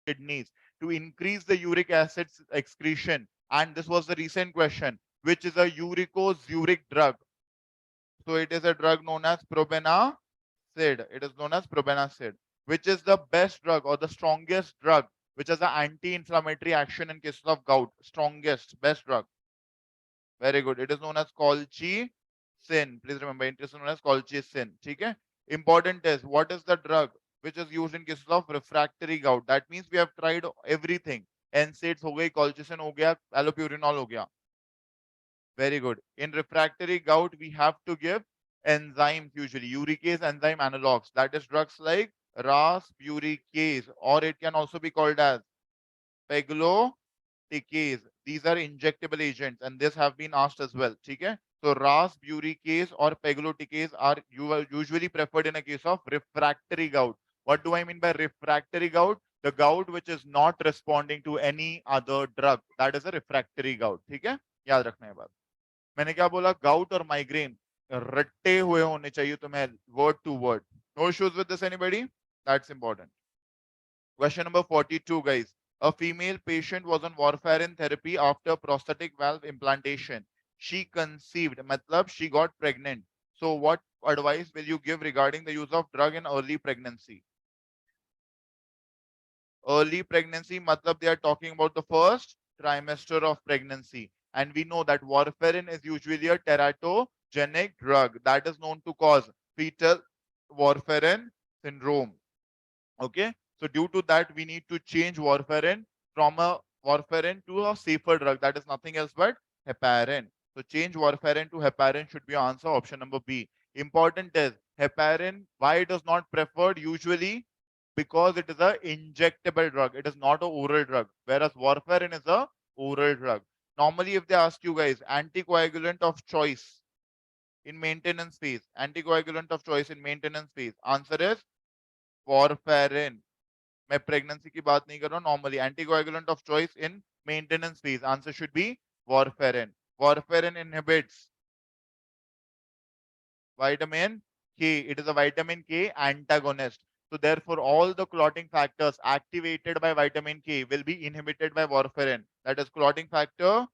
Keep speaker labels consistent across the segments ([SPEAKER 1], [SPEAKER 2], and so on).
[SPEAKER 1] kidneys to increase the uric acid excretion. And this was the recent question, which is a uricosuric drug. So it is a drug known as probenecid. It is known as probenecid, which is the best drug or the strongest drug, which has an anti-inflammatory action in cases of gout. Strongest, best drug. Very good. It is known as colchicine. Please remember, it is known as colchicine. Okay? Important is, what is the drug which is used in cases of refractory gout? That means we have tried everything. NSAIDs हो गई, colchicine हो गया, allopurinol हो गया. Very good. In refractory gout, we have to give enzymes usually, uricase enzyme analogs. That is drugs like rasburicase, or it can also be called as pegloticase. These are injectable agents, and this have been asked as well. Okay? So rasburicase or pegloticase are usually preferred in a case of refractory gout. What do I mean by refractory gout? The gout which is not responding to any other drug. That is a refractory gout. ठीक है? याद रखना है बात. मैंने क्या बोला? Gout और माइग्रेन रट्टे हुए होने चाहिए तुम्हें word to word. No issues with this, anybody? That's important. Question number 42, guys. A female patient was on warfarin therapy after prosthetic valve implantation. She conceived, matlab she got pregnant. So what advice will you give regarding the use of drug in early pregnancy? Early pregnancy, matlab they are talking about the first trimester of pregnancy. And we know that warfarin is usually a teratogenic drug that is known to cause fetal warfarin syndrome. Okay, so due to that, we need to change warfarin from a warfarin to a safer drug, that is nothing else but heparin. So change warfarin to heparin should be your answer, option number B. Important is heparin, why it is not preferred usually? Because it is a injectable drug, it is not an oral drug, whereas warfarin is a oral drug. Normally, if they ask you guys, anticoagulant of choice in maintenance phase, anticoagulant of choice in maintenance phase, answer is warfarin. मैं pregnancy की बात नहीं कर रहा हूं, normally anticoagulant of choice in maintenance phase, answer should be warfarin. Warfarin inhibits vitamin K. It is a vitamin K antagonist. So therefore, all the clotting factors activated by vitamin K will be inhibited by warfarin. That is clotting factor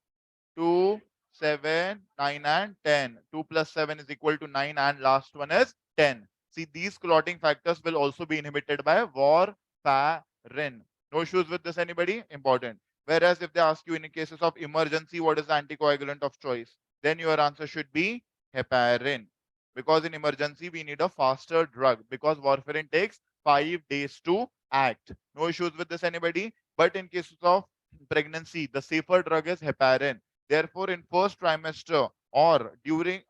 [SPEAKER 1] 2, 7, 9 and 10. 2 plus 7 is equal to 9 and last one is 10. See, these clotting factors will also be inhibited by warfarin. No issues with this, anybody? Important. Whereas if they ask you in cases of emergency, what is the anticoagulant of choice? Then your answer should be heparin. Because in emergency, we need a faster drug because warfarin takes 5 days to act. No issues with this, anybody? But in cases of pregnancy, the safer drug is heparin. Therefore, in first trimester or during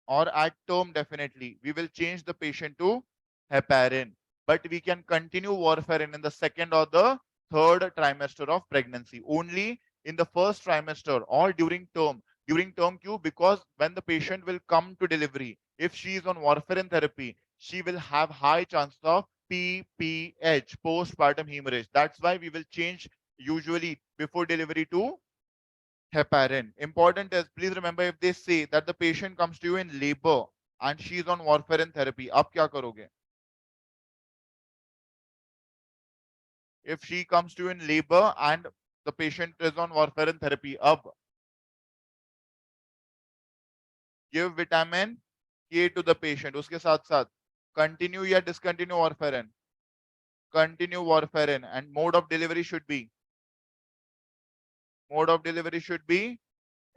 [SPEAKER 1] or at term, definitely, we will change the patient to heparin. But we can continue warfarin in the second or the third trimester of pregnancy. Only in the first trimester or during term. During term Q, because when the patient will come to delivery, if she is on warfarin therapy, she will have high chances of PPH, postpartum hemorrhage. That's why we will change usually before delivery to heparin. Important is, please remember, if they say that the patient comes to you in labor and she is on warfarin therapy, आप क्या करोगे? If she comes to you in labor and the patient is on warfarin therapy, अब give vitamin K to the patient. उसके साथ साथ continue या discontinue warfarin? Continue warfarin, and mode of delivery should be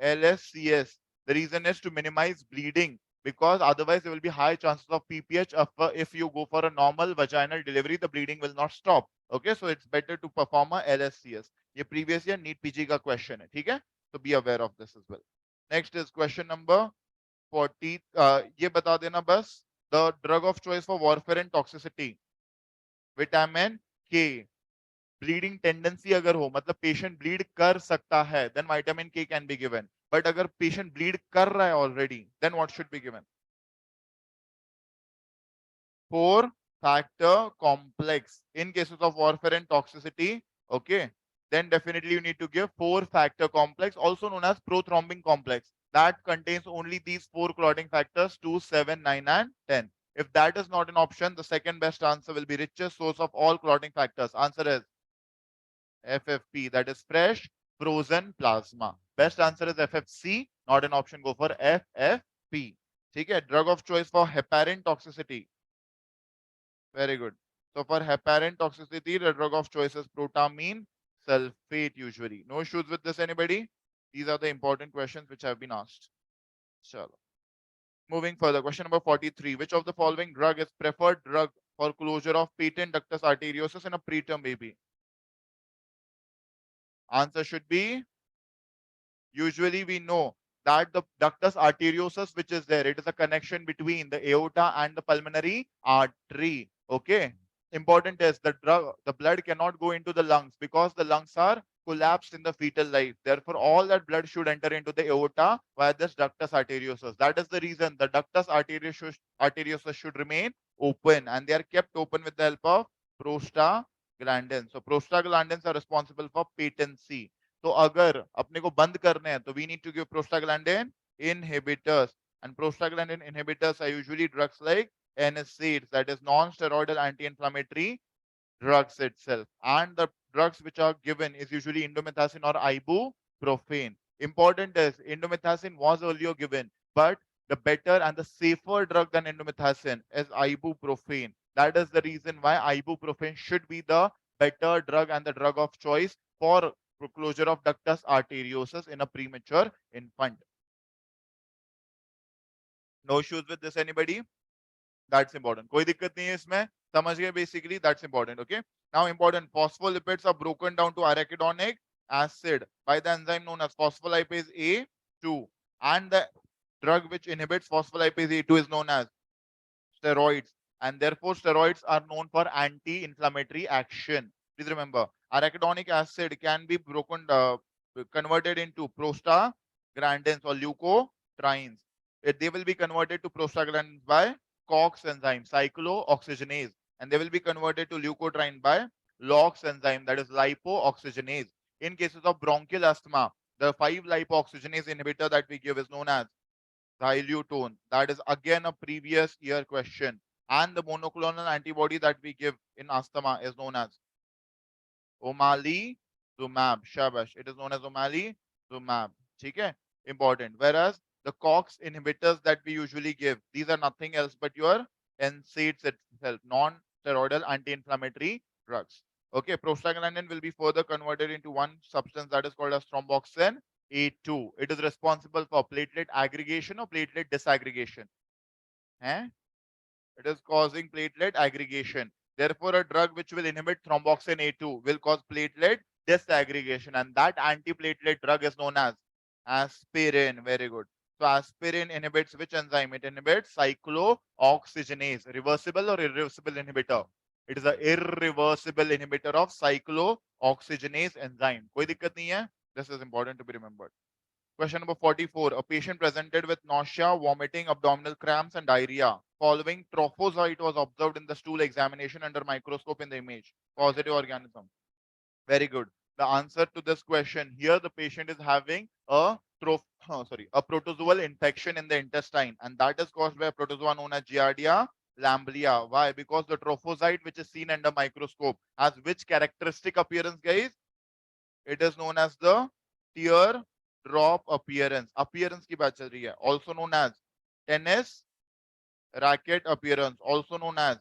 [SPEAKER 1] LSCS. The reason is to minimize bleeding, because otherwise there will be high chances of PPH. If you go for a normal vaginal delivery, the bleeding will not stop. Okay, so it's better to perform a LSCS. ये previous year NEET-PG का question है, ठीक है? So be aware of this as well. Next is question number 40. ये बता देना बस. The drug of choice for warfarin toxicity, vitamin K. Bleeding tendency अगर हो, मतलब पेशेंट ब्लीड कर सकता है, then vitamin K can be given. But अगर पेशेंट ब्लीड कर रहा है already, then what should be given? 4 factor complex in cases of warfarin toxicity. Okay, then definitely you need to give 4 factor complex, also known as prothrombin complex, that contains only these 4 clotting factors 2, 7, 9 and 10. If that is not an option, the second best answer will be richest source of all clotting factors. Answer is FFP, that is fresh frozen plasma. Best answer is FFC, not an option. Go for FFP. ठीक है? Drug of choice for heparin toxicity. Very good. So for heparin toxicity, the drug of choice is protamine sulfate usually. No issues with this, anybody? These are the important questions which have been asked. Chalo. Moving further, question number 43. Which of the following drug is preferred drug for closure of patent ductus arteriosus in a preterm baby? Answer should be, usually we know that the ductus arteriosus which is there, it is a connection between the aorta and the pulmonary artery. Okay. Important is the blood cannot go into the lungs because the lungs are collapsed in the fetal life. Therefore, all that blood should enter into the aorta via this ductus arteriosus. That is the reason the ductus arteriosus should remain open, and they are kept open with the help of prostaglandins. So prostaglandins are responsible for patency. तो अगर अपने को बंद करने हैं तो we need to give prostaglandin inhibitors, and prostaglandin inhibitors are usually drugs like NSAIDs, that is non-steroidal anti-inflammatory drugs itself, and the drugs which are given is usually indomethacin or ibuprofen. Important is indomethacin was earlier given, but the better and the safer drug than indomethacin is ibuprofen. That is the reason why ibuprofen should be the better drug and the drug of choice for closure of ductus arteriosus in a premature infant. No issues with this, anybody? That's important. कोई दिक्कत नहीं है इसमें, समझ गए basically. That's important. Okay. Now important, phospholipids are broken down to arachidonic acid by the enzyme known as phospholipase A2, and the drug which inhibits phospholipase A2 is known as steroids, and therefore steroids are known for anti-inflammatory action. Please remember, arachidonic acid can be converted into prostaglandins or leukotrienes. They will be converted to prostaglandins by COX enzyme, cyclooxygenase, and they will be converted to leukotriene by LOX enzyme, that is lipooxygenase. In cases of bronchial asthma, the 5-lipoxygenase inhibitor that we give is known as dilutone. That is again a previous year question. And the monoclonal antibody that we give in asthma is known as omalizumab. Shabash. It is known as omalizumab. Okay? Important. Whereas the COX inhibitors that we usually give, these are nothing else but your NSAIDs itself, non-steroidal anti-inflammatory drugs. Okay, prostaglandin will be further converted into one substance that is called as thromboxane A2. It is responsible for platelet aggregation or platelet disaggregation. Eh? It is causing platelet aggregation. Therefore, a drug which will inhibit thromboxane A2 will cause platelet disaggregation, and that antiplatelet drug is known as aspirin. Very good. So aspirin inhibits which enzyme? It inhibits cyclooxygenase. Reversible or irreversible inhibitor? It is an irreversible inhibitor of cyclooxygenase enzyme. कोई दिक्कत नहीं है? This is important to be remembered. Question number 44. A patient presented with nausea, vomiting, abdominal cramps, and diarrhea. Following trophozoite was observed in the stool examination under microscope in the image. Positive organism. Very good. The answer to this question here, the patient is having a a protozoal infection in the intestine, and that is caused by a protozoa known as Giardia lamblia. Why? Because the trophozoite which is seen under microscope has which characteristic appearance, guys? It is known as the tear drop appearance. Appearance की बात चल रही है. Also known as tennis racket appearance. Also known as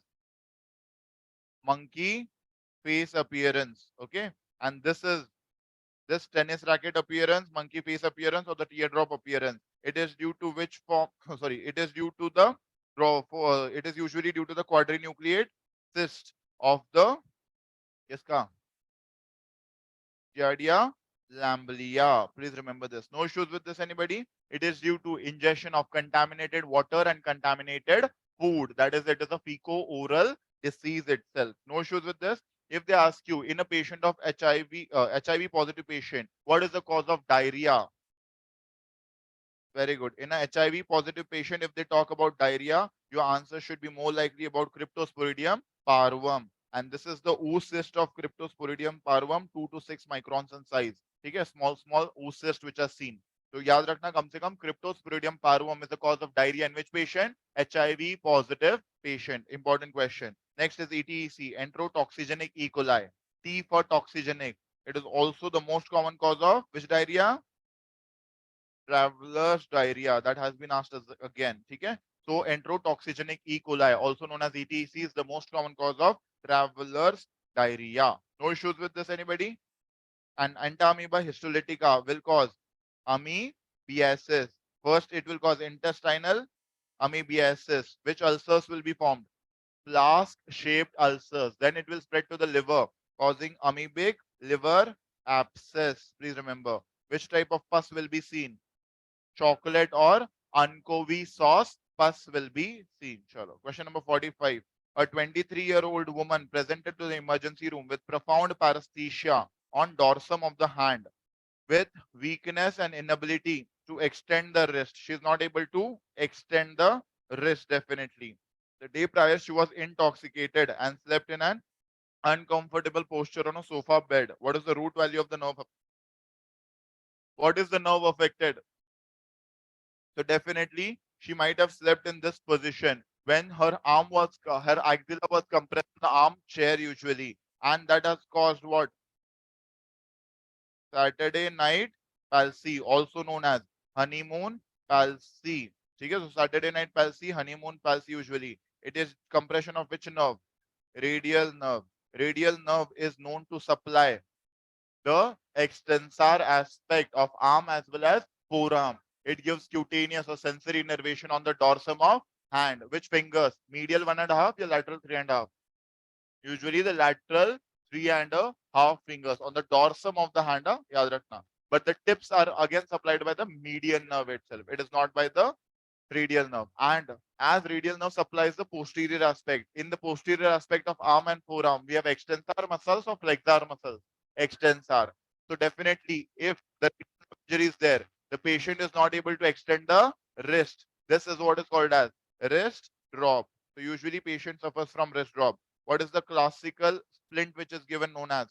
[SPEAKER 1] monkey face appearance. Okay, and this tennis racket appearance, monkey face appearance, or the teardrop appearance. It is due to which form? Sorry, it is due to the it is usually due to the quadrinucleate cyst of the किसका? Giardia lamblia. Please remember this. No issues with this, anybody? It is due to ingestion of contaminated water and contaminated food. That is, it is a fecal-oral disease itself. No issues with this. If they ask you in a patient of HIV positive patient, what is the cause of diarrhea? Very good. In a HIV positive patient, if they talk about diarrhea, your answer should be more likely about Cryptosporidium parvum. And this is the oocyst of Cryptosporidium parvum, 2 to 6 microns in size. Okay, small oocyst which are seen. So याद रखना कम से कम Cryptosporidium parvum is the cause of diarrhea in which patient? HIV positive patient. Important question. Next is ETEC, enterotoxigenic E. coli. T for toxigenic. It is also the most common cause of which diarrhea? Traveler's diarrhea. That has been asked again. Okay? So enterotoxigenic E. coli, also known as ETEC, is the most common cause of traveler's diarrhea. No issues with this, anybody? And entamoeba histolytica will cause amoebiasis. First, it will cause intestinal amoebiasis, which ulcers will be formed. Flask-shaped ulcers. Then it will spread to the liver, causing amoebic liver abscess. Please remember. Which type of pus will be seen? Chocolate or anchovy sauce pus will be seen. Chalo. Question number 45. A 23-year-old woman presented to the emergency room with profound paresthesia on dorsum of the hand with weakness and inability to extend the wrist. She is not able to extend the wrist definitely. The day prior, she was intoxicated and slept in an uncomfortable posture on a sofa bed. What is the root value of the nerve? What is the nerve affected? So definitely she might have slept in this position when her her axilla was compressed in the armchair usually, and that has caused what? Saturday night palsy, also known as honeymoon palsy. Okay, so Saturday night palsy, honeymoon palsy usually. It is compression of which nerve? Radial nerve. Radial nerve is known to supply the extensor aspect of arm as well as forearm. It gives cutaneous or sensory innervation on the dorsum of hand. Which fingers? Medial 1.5 or lateral 3.5? Usually the lateral 3.5 fingers on the dorsum of the hand. Yaad rakhna. But the tips are again supplied by the median nerve itself. It is not by the radial nerve. And as radial nerve supplies the posterior aspect, in the posterior aspect of arm and forearm, we have extensor muscles or flexor muscles. Extensor. So definitely, if the injury is there, the patient is not able to extend the wrist. This is what is called as wrist drop. So usually patient suffers from wrist drop. What is the classical splint which is given known as?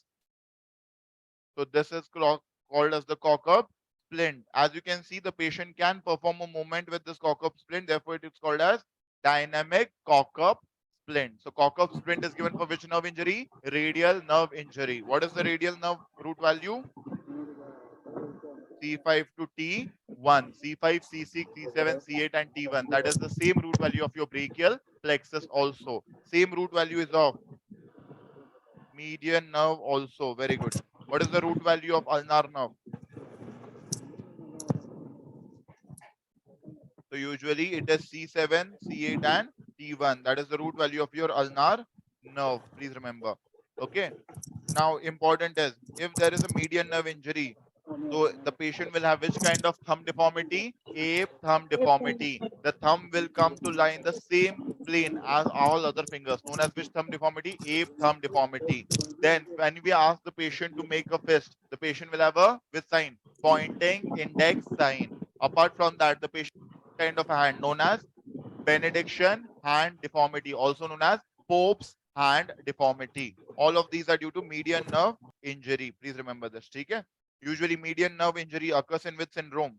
[SPEAKER 1] So this is called as the cock-up splint. As you can see, the patient can perform a movement with this cock-up splint. Therefore, it is called as dynamic cock-up splint. So cock-up splint is given for which nerve injury? Radial nerve injury. What is the radial nerve root value? C5 to T1, C5, C6, C7, C8 and T1. That is the same root value of your brachial plexus also. Same root value is of median nerve also. Very good. What is the root value of ulnar nerve? So usually it is C7, C8 and T1. That is the root value of your ulnar nerve. Please remember. Okay. Now important is if there is a median nerve injury, so the patient will have which kind of thumb deformity? Ape thumb deformity. The thumb will come to lie in the same plane as all other fingers, known as which thumb deformity? Ape thumb deformity. Then when we ask the patient to make a fist, the patient will have a which sign? Pointing index sign. Apart from that, the patient kind of a hand known as benediction hand deformity, also known as Pope's hand deformity. All of these are due to median nerve injury. Please remember this. Okay? Usually median nerve injury occurs in which syndrome?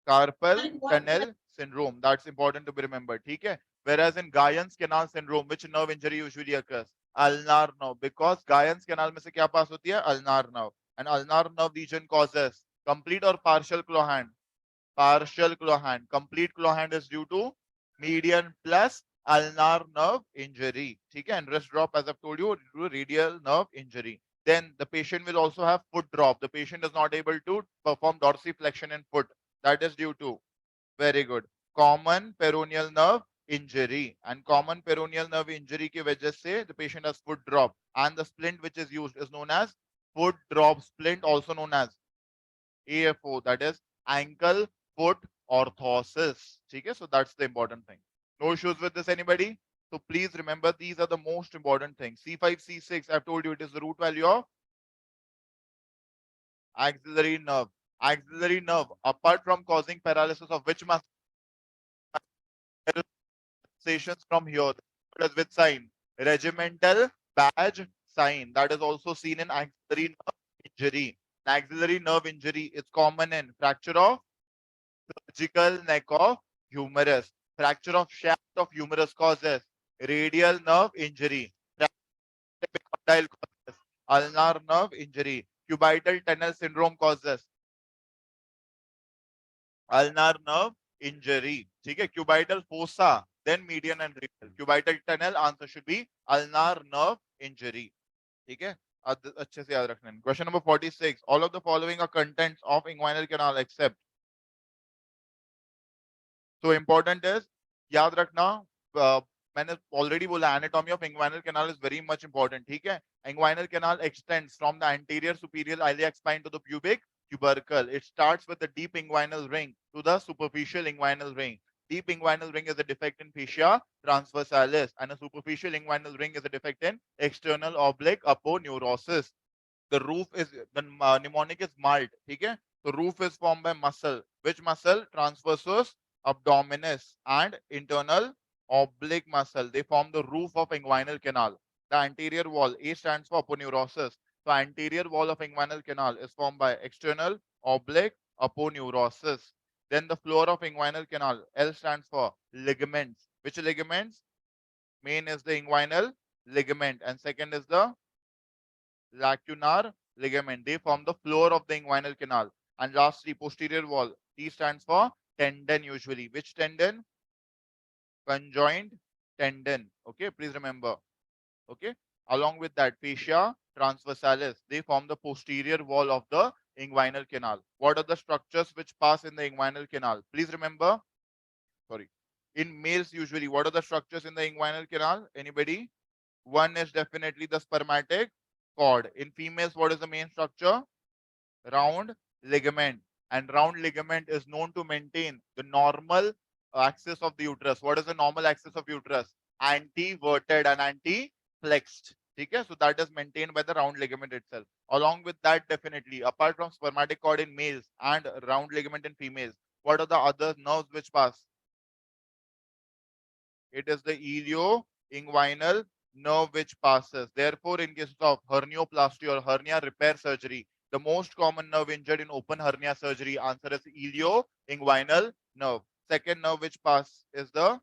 [SPEAKER 1] Carpal tunnel syndrome. That's important to be remembered. Okay? Whereas in Guyon's canal syndrome, which nerve injury usually occurs? Ulnar nerve. Because Guyon's canal में से क्या pass होती है? Ulnar nerve. And ulnar nerve region causes complete or partial claw hand? Partial claw hand. Complete claw hand is due to median plus ulnar nerve injury. Okay? And wrist drop, as I've told you, due to radial nerve injury. Then the patient will also have foot drop. The patient is not able to perform dorsiflexion in foot. That is due to, very good, common peroneal nerve injury. And common peroneal nerve injury ki wajah se the patient has foot drop. And the splint which is used is known as foot drop splint, also known as AFO, that is ankle foot orthosis. Okay? So that's the important thing. No issues with this, anybody? So please remember these are the most important things. C5, C6, I've told you it is the root value of axillary nerve. Axillary nerve, apart from causing paralysis of which muscle? Sensations from here. What is with sign? Regimental badge sign. That is also seen in axillary nerve injury. Axillary nerve injury is common in fracture of surgical neck of humerus. Fracture of shaft of humerus causes radial nerve injury. Fracture of epicondyle causes Ulnar nerve injury. Cubital tunnel syndrome causes ulnar nerve injury. ठीक है, cubital fossa, then median and radial. Cubital tunnel answer should be ulnar nerve injury. ठीक है, अच्छे से याद रखना. Question number 46. All of the following are contents of inguinal canal except. So important is याद रखना. मैंने ऑलरेडी बोला anatomy of inguinal canal is very much important. ठीक है, inguinal canal extends from the anterior superior iliac spine to the pubic tubercle. It starts with the deep inguinal ring to the superficial inguinal ring. Deep inguinal ring is a defect in fascia transversalis, and a superficial inguinal ring is a defect in external oblique aponeurosis. The roof is the mnemonic is malt. ठीक है, so roof is formed by muscle. Which muscle? Transversus abdominis and internal oblique muscle. They form the roof of inguinal canal. The anterior wall, A stands for aponeurosis. So anterior wall of inguinal canal is formed by external oblique aponeurosis. Then the floor of inguinal canal, L stands for ligaments. Which ligaments? Main is the inguinal ligament and second is the lacunar ligament. They form the floor of the inguinal canal. And lastly, posterior wall. T stands for tendon usually. Which tendon? Conjoined tendon. Okay, please remember. Okay, along with that, fascia transversalis. They form the posterior wall of the inguinal canal. What are the structures which pass in the inguinal canal? Please remember. Sorry. In males, usually, what are the structures in the inguinal canal? Anybody? One is definitely the spermatic cord. In females, what is the main structure? Round ligament. And round ligament is known to maintain the normal axis of the uterus. What is the normal axis of uterus? Anti-verted and anti-flexed. Okay? So that is maintained by the round ligament itself. Along with that, definitely, apart from spermatic cord in males and round ligament in females, what are the other nerves which pass? It is the ilio-inguinal nerve which passes. Therefore, in case of hernioplasty or hernia repair surgery, the most common nerve injured in open hernia surgery, answer is ilio-inguinal nerve. Second nerve which passes is the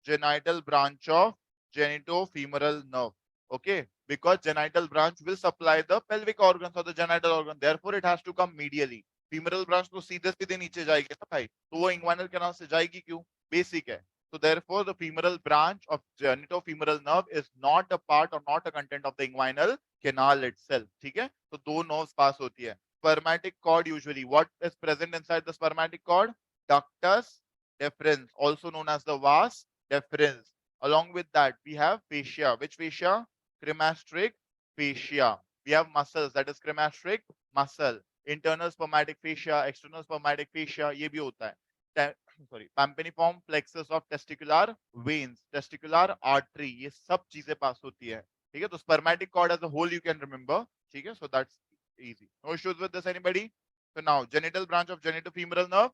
[SPEAKER 1] genital branch of genitofemoral nerve. Okay, because genital branch will supply the pelvic organs or the genital organ. Therefore, it has to come medially. Femoral branch तो सीधे सीधे नीचे जाएगी ना भाई, तो वो inguinal canal से जाएगी क्यों? Basic है. So therefore, the femoral branch of genitofemoral nerve is not a part or not a content of the inguinal canal itself. ठीक है? तो दो nerves pass होती है. Spermatic cord usually, what is present inside the spermatic cord? Ductus deferens, also known as the vas deferens. Along with that, we have fascia. Which fascia? Cremasteric fascia. We have muscles, that is cremasteric muscle. Internal spermatic fascia, external spermatic fascia, ये भी होता है. Sorry, pampiniform plexus of testicular veins, testicular artery, ये सब चीजें पास होती है. ठीक है, तो spermatic cord as a whole you can remember. ठीक है, so that's easy. No issues with this, anybody? So now, genital branch of genitofemoral nerve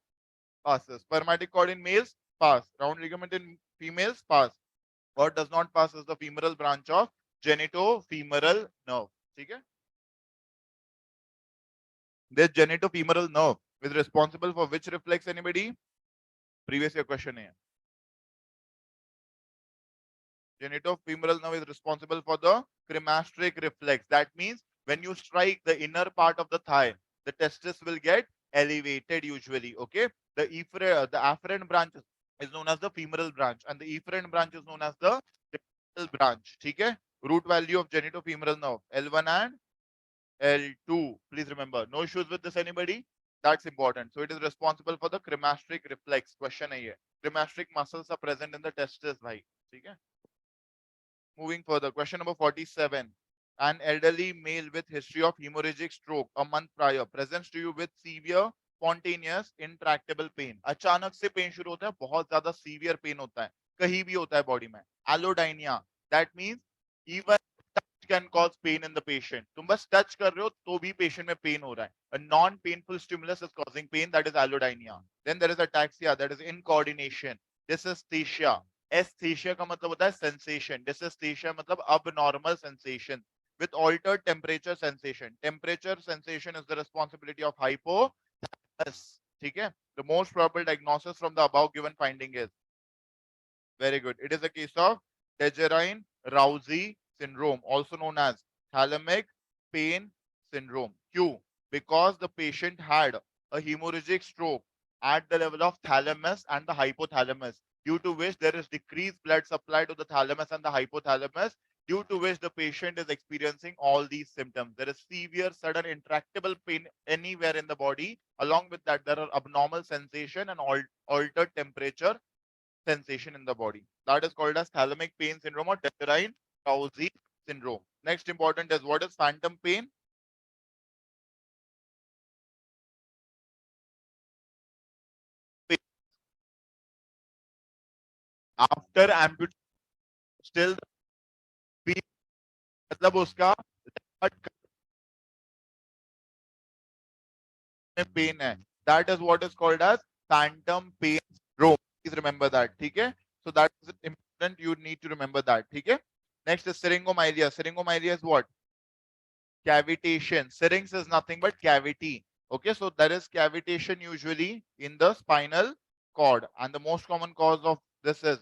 [SPEAKER 1] passes. Spermatic cord in males pass. Round ligament in females pass. What does not pass is the femoral branch of genitofemoral nerve. ठीक है? This genitofemoral nerve is responsible for which reflex, anybody? Previous year question है. Genitofemoral nerve is responsible for the cremasteric reflex. That means when you strike the inner part of the thigh, the testis will get elevated usually. Okay, the afferent branch is known as the femoral branch, and the efferent branch is known as the genital branch. ठीक है? Root value of genitofemoral nerve L1 and L2. Please remember. No issues with this, anybody? That's important. So it is responsible for the cremasteric reflex. Question है ये. Cremasteric muscles are present in the testis, भाई. ठीक है? Moving further, question number 47. An elderly male with history of hemorrhagic stroke a month prior presents to you with severe spontaneous intractable pain. अचानक से pen शुरू होता है, बहुत ज्यादा severe pain होता है, कहीं भी होता है body में. Allodynia, that means even touch can cause pain in the patient. तुम बस touch कर रहे हो तो भी patient में pain हो रहा है. A non-painful stimulus is causing pain, that is allodynia. Then there is ataxia, that is incoordination. Dysesthesia. एस्थेशिया का मतलब होता है सेंसेशन. डिसएस्थेशिया मतलब abnormal sensation with altered temperature sensation. Temperature sensation is the responsibility of hypothalamus. ठीक है? The most probable diagnosis from the above given finding is very good. It is a case of Dejerine-Roussy syndrome, also known as thalamic pain syndrome. Q. Because the patient had a hemorrhagic stroke at the level of thalamus and the hypothalamus, due to which there is decreased blood supply to the thalamus and the hypothalamus, due to which the patient is experiencing all these symptoms. There is severe, sudden, intractable pain anywhere in the body. Along with that, there are abnormal sensation and altered temperature sensation in the body. That is called as thalamic pain syndrome or Dejerine-Roussy syndrome. Next important is, what is phantom pain? After amputation, still the pain, मतलब उसका pain है. That is what is called as phantom pain syndrome. Please remember that. ठीक है? So that is important. You need to remember that. ठीक है? Next is syringomyelia. Syringomyelia is what? Cavitation. Syrinx is nothing but cavity. Okay, so there is cavitation usually in the spinal cord, and the most common cause of this is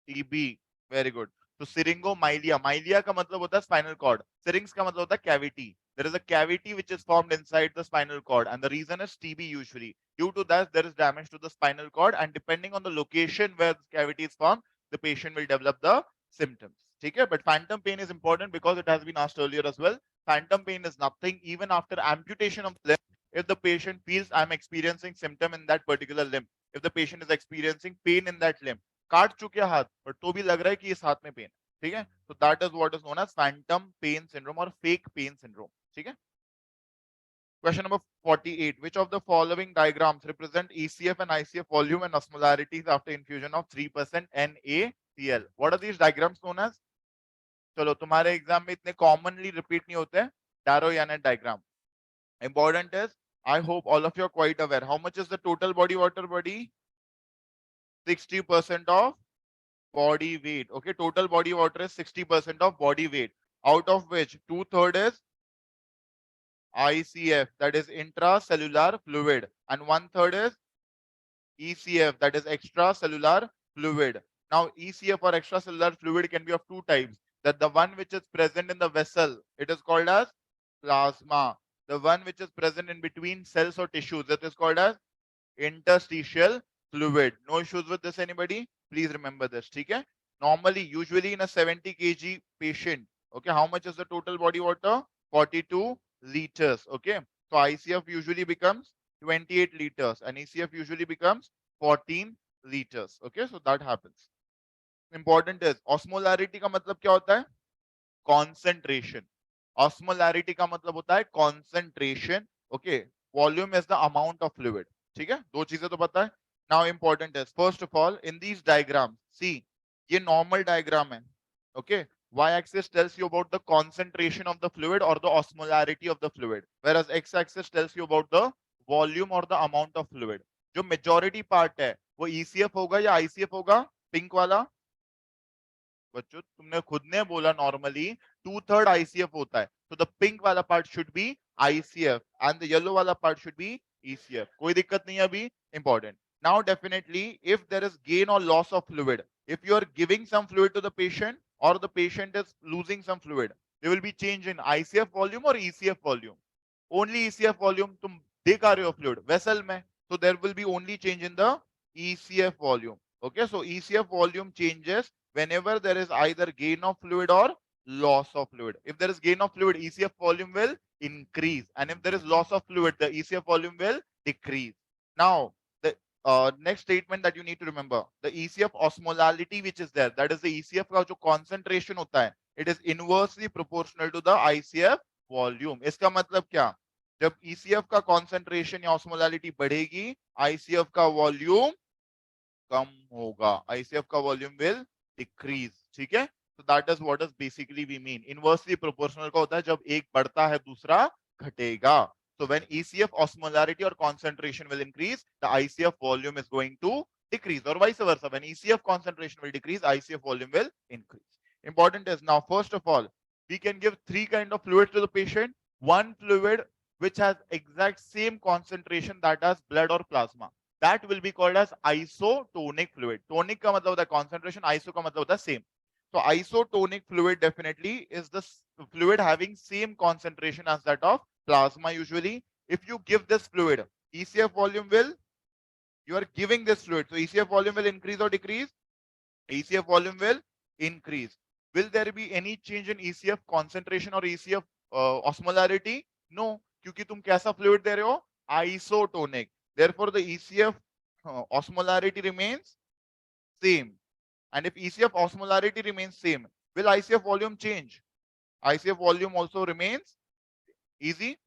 [SPEAKER 1] TB. Very good. So syringomyelia. Mylia का मतलब होता है spinal cord. Syrinx का मतलब होता है cavity. There is a cavity which is formed inside the spinal cord, and the reason is TB usually. Due to that, there is damage to the spinal cord, and depending on the location where the cavity is formed, the patient will develop the symptoms. Okay, but phantom pain is important because it has been asked earlier as well. Phantom pain is nothing even after amputation of the limb. If the patient feels I'm experiencing symptom in that particular limb, if the patient is experiencing pain in that limb, काट चुके हाथ पर तो भी लग रहा है कि इस हाथ में पेन, ठीक है? So that is what is known as phantom pain syndrome or fake pain syndrome. ठीक है? Question number 48. Which of the following diagrams represent ECF and ICF volume and osmolarities after infusion of 3% NaCl? What are these diagrams known as? चलो तुम्हारे exam में इतने commonly repeat नहीं होते हैं. Darrow-Yanet diagram. Important is, I hope all of you are quite aware. How much is the total body water body? 60% of body weight. Okay, total body water is 60% of body weight, out of which 2/3 is ICF, that is intracellular fluid, and 1/3 is ECF, that is extracellular fluid. Now, ECF or extracellular fluid can be of two types. That the one which is present in the vessel, it is called as plasma. The one which is present in between cells or tissues, that is called as interstitial fluid. No issues with this, anybody? Please remember this. Okay? Normally, usually in a 70 kg patient, okay, how much is the total body water? 42 liters. Okay, so ICF usually becomes 28 liters and ECF usually becomes 14 liters. Okay, so that happens. Important is, osmolarity का मतलब क्या होता है? Concentration. Osmolarity का मतलब होता है concentration. Okay, volume is the amount of fluid. ठीक है, दो चीजें तो पता है. Now important is, first of all, in these diagrams, see, ये normal diagram है. Okay, y-axis tells you about the concentration of the fluid or the osmolarity of the fluid, whereas x-axis tells you about the volume or the amount of fluid. जो majority part है, वो ECF होगा या ICF होगा? Pink वाला? बच्चों तुमने खुद ने बोला नॉर्मली 2/3 ICF होता है, तो द पिंक वाला part should be ICF and the yellow वाला पार्ट शुड बी ECF. कोई दिक्कत नहीं है अभी. Important. Now definitely if there is gain or loss of fluid, if you are giving some fluid to the patient or the patient is losing some fluid, there will be change in ICF volume or ECF volume. Only ECF volume. तुम दे का रहे हो fluid vessel में, so there will be only change in the ECF volume. Okay, so ECF volume changes whenever there is either gain of fluid or loss of fluid. If there is gain of fluid, ECF volume will increase, and if there is loss of fluid, the ECF volume will decrease. Now, the next statement that you need to remember, the ECF osmolality which is there, that is the ECF का जो concentration होता है, it is inversely proportional to the ICF volume. इसका मतलब क्या? जब ECF का concentration या osmolality बढ़ेगी, ICF का volume कम होगा. ICF का volume will decrease. ठीक है? So that is what is basically we mean. Inversely proportional का होता है जब एक बढ़ता है दूसरा घटेगा. So when ECF osmolarity or concentration will increase, the ICF volume is going to decrease, or vice versa. When ECF concentration will decrease, ICF volume will increase. Important is, now first of all, we can give three kind of fluids to the patient. One fluid which has exact same concentration that has blood or plasma. That will be called as isotonic fluid. Tonic का मतलब होता है concentration, iso का मतलब होता है same. So isotonic fluid definitely is the fluid having same concentration as that of plasma usually. If you give this fluid, ECF volume will, you are giving this fluid. So ECF volume will increase or decrease? ECF volume will increase. Will there be any change in ECF concentration or ECF osmolarity? No, क्योंकि तुम कैसा fluid दे रहे हो? Isotonic. Therefore, the ECF osmolarity remains same. And if ECF osmolarity remains same, will ICF volume change? ICF volume also remains easy.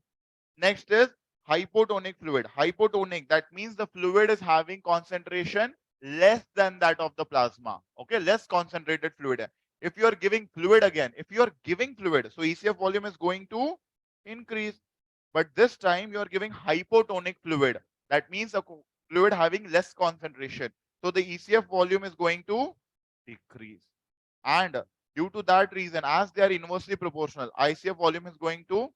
[SPEAKER 1] Next is hypotonic fluid. Hypotonic, that means the fluid is having concentration less than that of the plasma. Okay, less concentrated fluid. If you are giving fluid again, if you are giving fluid, so ECF volume is going to increase. But this time you are giving hypotonic fluid. That means a fluid having less concentration. So the ECF volume is going to decrease. And due to that reason, as they are inversely proportional, ICF volume is going to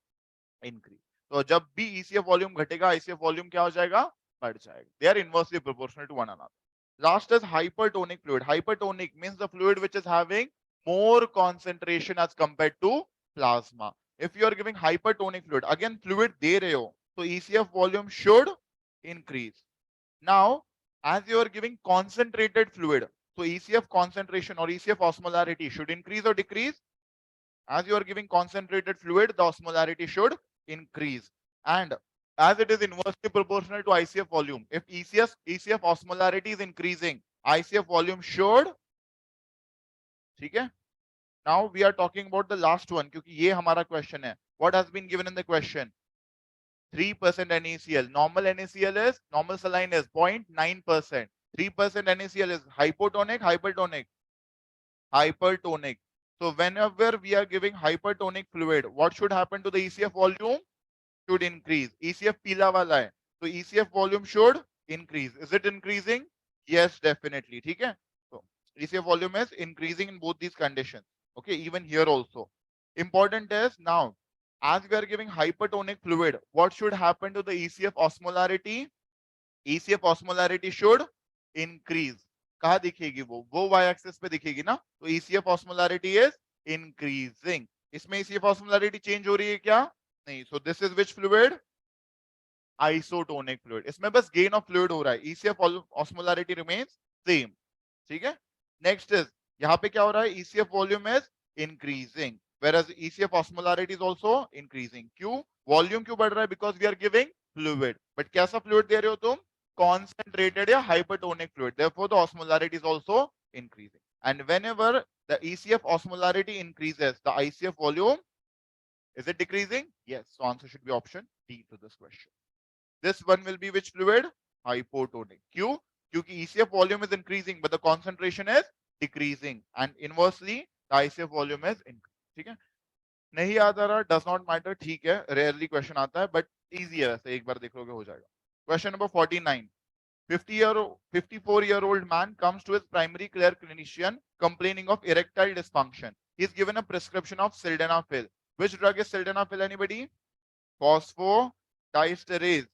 [SPEAKER 1] increase. तो जब भी ECF volume घटेगा ICF volume क्या हो जाएगा? बढ़ जाएगा. They are inversely proportional to one another. Last is hypertonic fluid. Hypertonic means the fluid which is having more concentration as compared to plasma. If you are giving hypertonic fluid, again fluid दे रहे हो, so ECF volume should increase. Now, as you are giving concentrated fluid, so ECF concentration or ECF osmolarity should increase or decrease? As you are giving concentrated fluid, the osmolarity should increase. And as it is inversely proportional to ICF volume, if ECF osmolarity is increasing, ICF volume should, ठीक है? Now we are talking about the last one, क्योंकि ये हमारा question है. What has been given in the question? 3% NaCl. Normal NaCl is, normal saline is 0.9%. 3% NaCl is hypotonic, hypertonic, hypertonic. So whenever we are giving hypertonic fluid, what should happen to the ECF volume? Should increase. ECF पीला वाला है, so ECF volume should increase. Is it increasing? Yes, definitely. ठीक है? So ECF volume is increasing in both these conditions. Okay, even here also. Important is now, as we are giving hypertonic fluid, what should happen to the ECF osmolarity? ECF osmolarity should increase. कहाँ दिखेगी वो y axis पे दिखेगी ना. तो ECF osmolarity is increasing. इसमें ECF osmolarity change हो रही है क्या? नहीं. So this is which fluid? Isotonic fluid. इसमें बस gain of fluid हो रहा है. ECF osmolarity remains same. ठीक है? Next is, यहाँ पे क्या हो रहा है? ECF volume is increasing, whereas ECF osmolarity is also increasing. क्यों? Volume क्यों बढ़ रहा है? Because we are giving fluid. But कैसा fluid दे रहे हो तुम? Concentrated या hypertonic fluid. Therefore, the osmolarity is also increasing. And whenever the ECF osmolarity increases, the ICF volume, is it decreasing? Yes. So answer should be option D to this question. This one will be which fluid? Hypotonic. क्यों? क्योंकि ECF volume is increasing, but the concentration is decreasing. And inversely, the ICF volume is increasing. ठीक है? नहीं याद आ रहा, does not matter. ठीक है, rarely question आता है, but easy है वैसे, एक बार देख लोगे हो जाएगा. Question number 49. 54-year-old man comes to his primary care clinician complaining of erectile dysfunction. He is given a prescription of sildenafil. Which drug is sildenafil? Anybody? Phosphodiesterase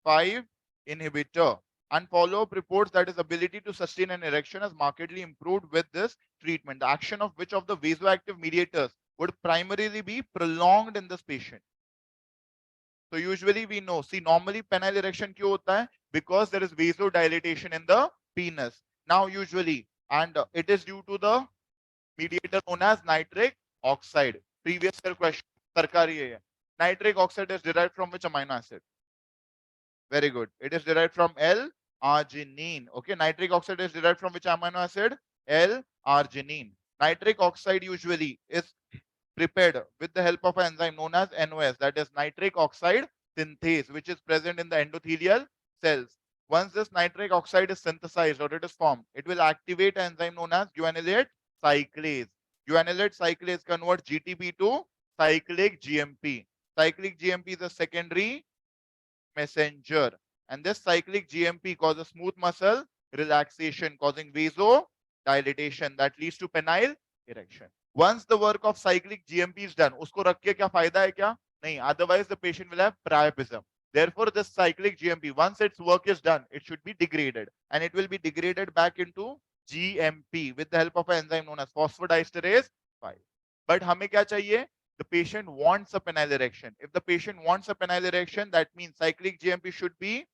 [SPEAKER 1] 5 inhibitor. And follow-up reports that his ability to sustain an erection has markedly improved with this treatment. The action of which of the vasoactive mediators would primarily be prolonged in this patient? So usually we know, see, normally penile erection क्यों होता है? Because there is vasodilatation in the penis. Now usually, and it is due to the mediator known as nitric oxide. Previous year question, सरकारी है. Nitric oxide is derived from which amino acid? Very good. It is derived from L-arginine. Okay, nitric oxide is derived from which amino acid? L-arginine. Nitric oxide usually is prepared with the help of an enzyme known as NOS, that is nitric oxide synthase, which is present in the endothelial cells. Once this nitric oxide is synthesized or it is formed, it will activate an enzyme known as guanylate cyclase. Guanylate cyclase converts GTP to cyclic GMP. Cyclic GMP is a secondary messenger, and this cyclic GMP causes smooth muscle relaxation, causing vasodilatation that leads to penile erection. Once the work of cyclic GMP is done, उसको रख के क्या फायदा है क्या? नहीं. Otherwise the patient will have priapism. Therefore, this cyclic GMP, once its work is done, it should be degraded, and it will be degraded back into GMP with the help of an enzyme known as phosphodiesterase 5. But हमें क्या चाहिए? The patient wants a penile erection. If the patient wants a penile erection, that means cyclic GMP should be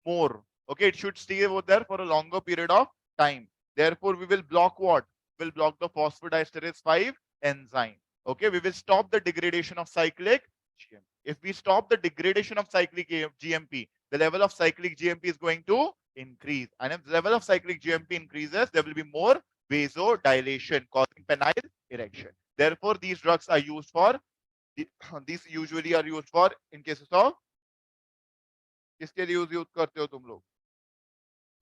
[SPEAKER 1] more. Okay, it should stay over there for a longer period of time. Therefore, we will block what? We'll block the phosphodiesterase 5 enzyme. Okay, we will stop the degradation of cyclic GMP. If we stop the degradation of cyclic GMP, the level of cyclic GMP is going to increase. And if the level of cyclic GMP increases, there will be more vasodilation causing penile erection. Therefore, these drugs are used for, these usually are used for in cases of, किसके लिए use करते हो तुम लोग?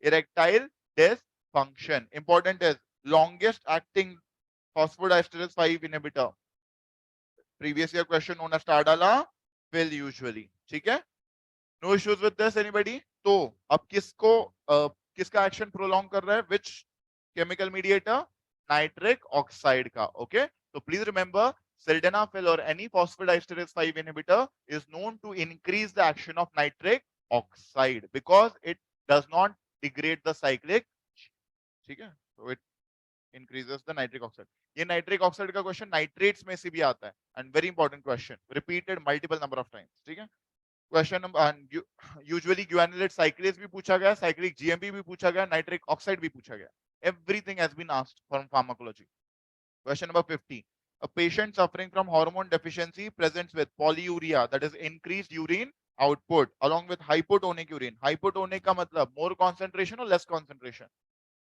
[SPEAKER 1] Erectile dysfunction. Important is longest acting phosphodiesterase 5 inhibitor. Previous year question known as Tardala will usually. ठीक है? No issues with this anybody? तो अब किसका एक्शन प्रोलॉन्ग कर रहा है? Which chemical mediator? Nitric oxide का. Okay? So please remember, sildenafil or any phosphodiesterase 5 inhibitor is known to increase the action of nitric oxide because it does not degrade the cyclic. ठीक है? So it increases the nitric oxide. ये nitric oxide का question nitrates में से भी आता है and very important question, repeated multiple number of times. ठीक है? Question number usually guanylate cyclase भी पूछा गया, cyclic GMP भी पूछा गया, nitric oxide भी पूछा गया. Everything has been asked from pharmacology. Question number 50. A patient suffering from hormone deficiency presents with polyuria, that is increased urine output along with hypotonic urine. Hypotonic का मतलब more concentration or less concentration?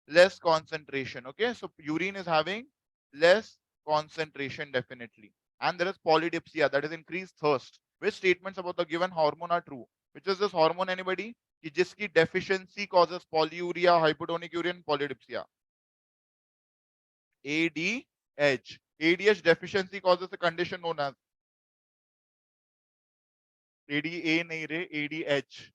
[SPEAKER 1] Less concentration. Okay, so urine is having less concentration definitely. And there is polydipsia, that is increased thirst. Which statements about the given hormone are true? Which is this hormone, anybody? कि जिसकी deficiency causes polyuria, hypotonic urine, polydipsia. ADH. ADH deficiency causes a condition known as ADA nahi re, ADH.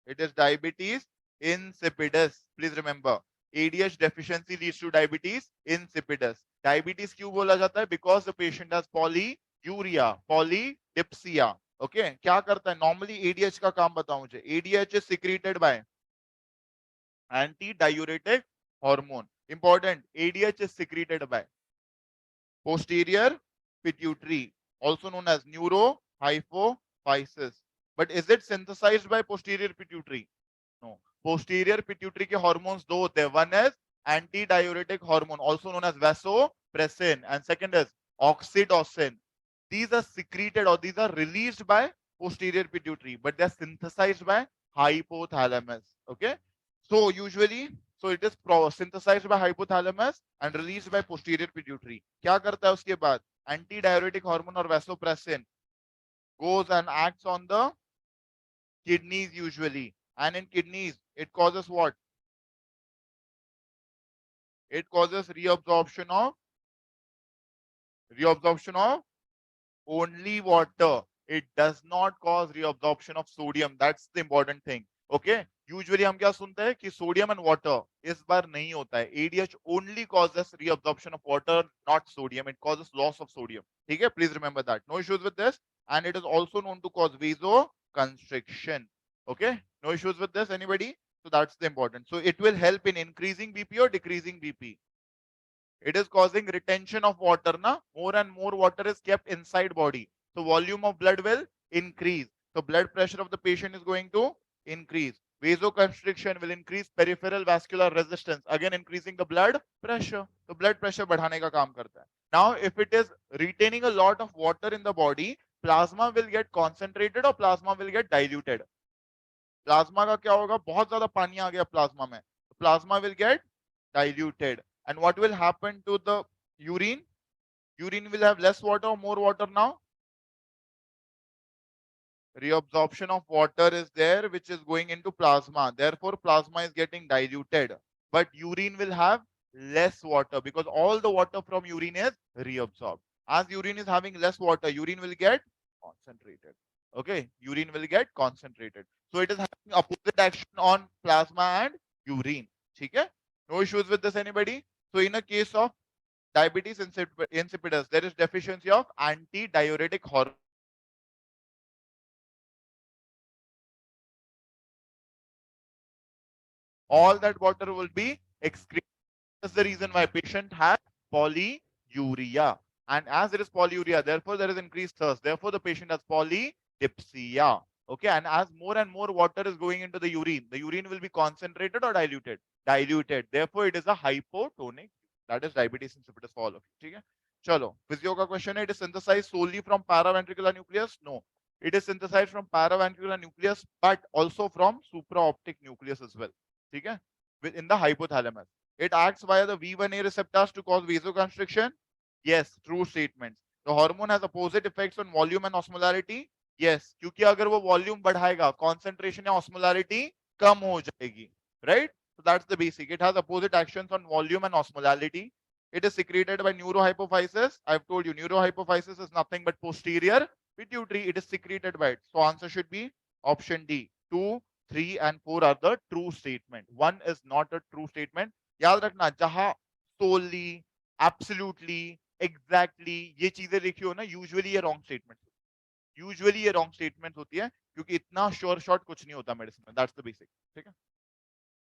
[SPEAKER 1] It is diabetes insipidus. Please remember, ADH deficiency leads to diabetes insipidus. Diabetes क्यों बोला जाता है? Because the patient has polyuria, polydipsia. Okay, क्या करता है? Normally ADH का काम बताओ मुझे. ADH is secreted by anti-diuretic hormone. Important, ADH is secreted by posterior pituitary, also known as neurohypophysis. But is it synthesized by posterior pituitary? No. Posterior pituitary के hormones दो होते हैं. One is anti-diuretic hormone, also known as vasopressin, and second is oxytocin. These are secreted or these are released by posterior pituitary, but they are synthesized by hypothalamus. Okay, so usually, so it is synthesized by hypothalamus and released by posterior pituitary. क्या करता है उसके बाद? Anti-diuretic hormone or vasopressin goes and acts on the kidneys usually, and in kidneys it causes what? It causes reabsorption of only water. It does not cause reabsorption of sodium. That's the important thing. Okay, usually हम क्या सुनते हैं कि sodium and water. इस बार नहीं होता है. ADH only causes reabsorption of water, not sodium. It causes loss of sodium. ठीक है? Please remember that. No issues with this. And it is also known to cause vasoconstriction. Okay, no issues with this, anybody? So that's the important. So it will help in increasing BP or decreasing BP. It is causing retention of water. More and more water is kept inside body. So volume of blood will increase. So blood pressure of the patient is going to increase. Vasoconstriction will increase peripheral vascular resistance, again increasing the blood pressure. So blood pressure बढ़ाने का काम करता है. Now if it is retaining a lot of water in the body, plasma will get concentrated or plasma will get diluted. Plasma का क्या होगा? बहुत ज्यादा पानी आ गया plasma में. Plasma will get diluted. And what will happen to the urine? Urine will have less water or more water now? Reabsorption of water is there, which is going into plasma. Therefore, plasma is getting diluted. But urine will have less water because all the water from urine is reabsorbed. As urine is having less water, urine will get concentrated. Okay, urine will get concentrated. So it is having opposite action on plasma and urine. Okay? No issues with this, anybody? So in a case of diabetes insipidus, there is deficiency of anti-diuretic hormone. All that water will be excrete. That's the reason why patient has polyuria. And as there is polyuria, therefore there is increased thirst. Therefore, the patient has polydipsia. Okay, and as more and more water is going into the urine will be concentrated or diluted? Diluted. Therefore, it is a hypotonic. That is diabetes insipidus for all of you. Okay? Chalo. Physio ka question hai, it is synthesized solely from paraventricular nucleus? No. It is synthesized from paraventricular nucleus, but also from supraoptic nucleus as well. Okay? In the hypothalamus. It acts via the V1A receptors to cause vasoconstriction. Yes, true statements. The hormone has opposite effects on volume and osmolarity. Yes, क्योंकि अगर वो volume बढ़ाएगा, concentration या osmolarity कम हो जाएगी. Right? So that's the basic. It has opposite actions on volume and osmolarity. It is secreted by neurohypophysis. I've told you, neurohypophysis is nothing but posterior pituitary. It is secreted by it. So answer should be option D. 2, 3 and 4 are the true statement. 1 is not a true statement. याद रखना, जहां solely, absolutely, exactly ये चीजें लिखी हो ना, usually ये wrong statement होती है, क्योंकि इतना श्योर शॉट कुछ नहीं होता मेडिसिन में. That's the basic. ठीक है.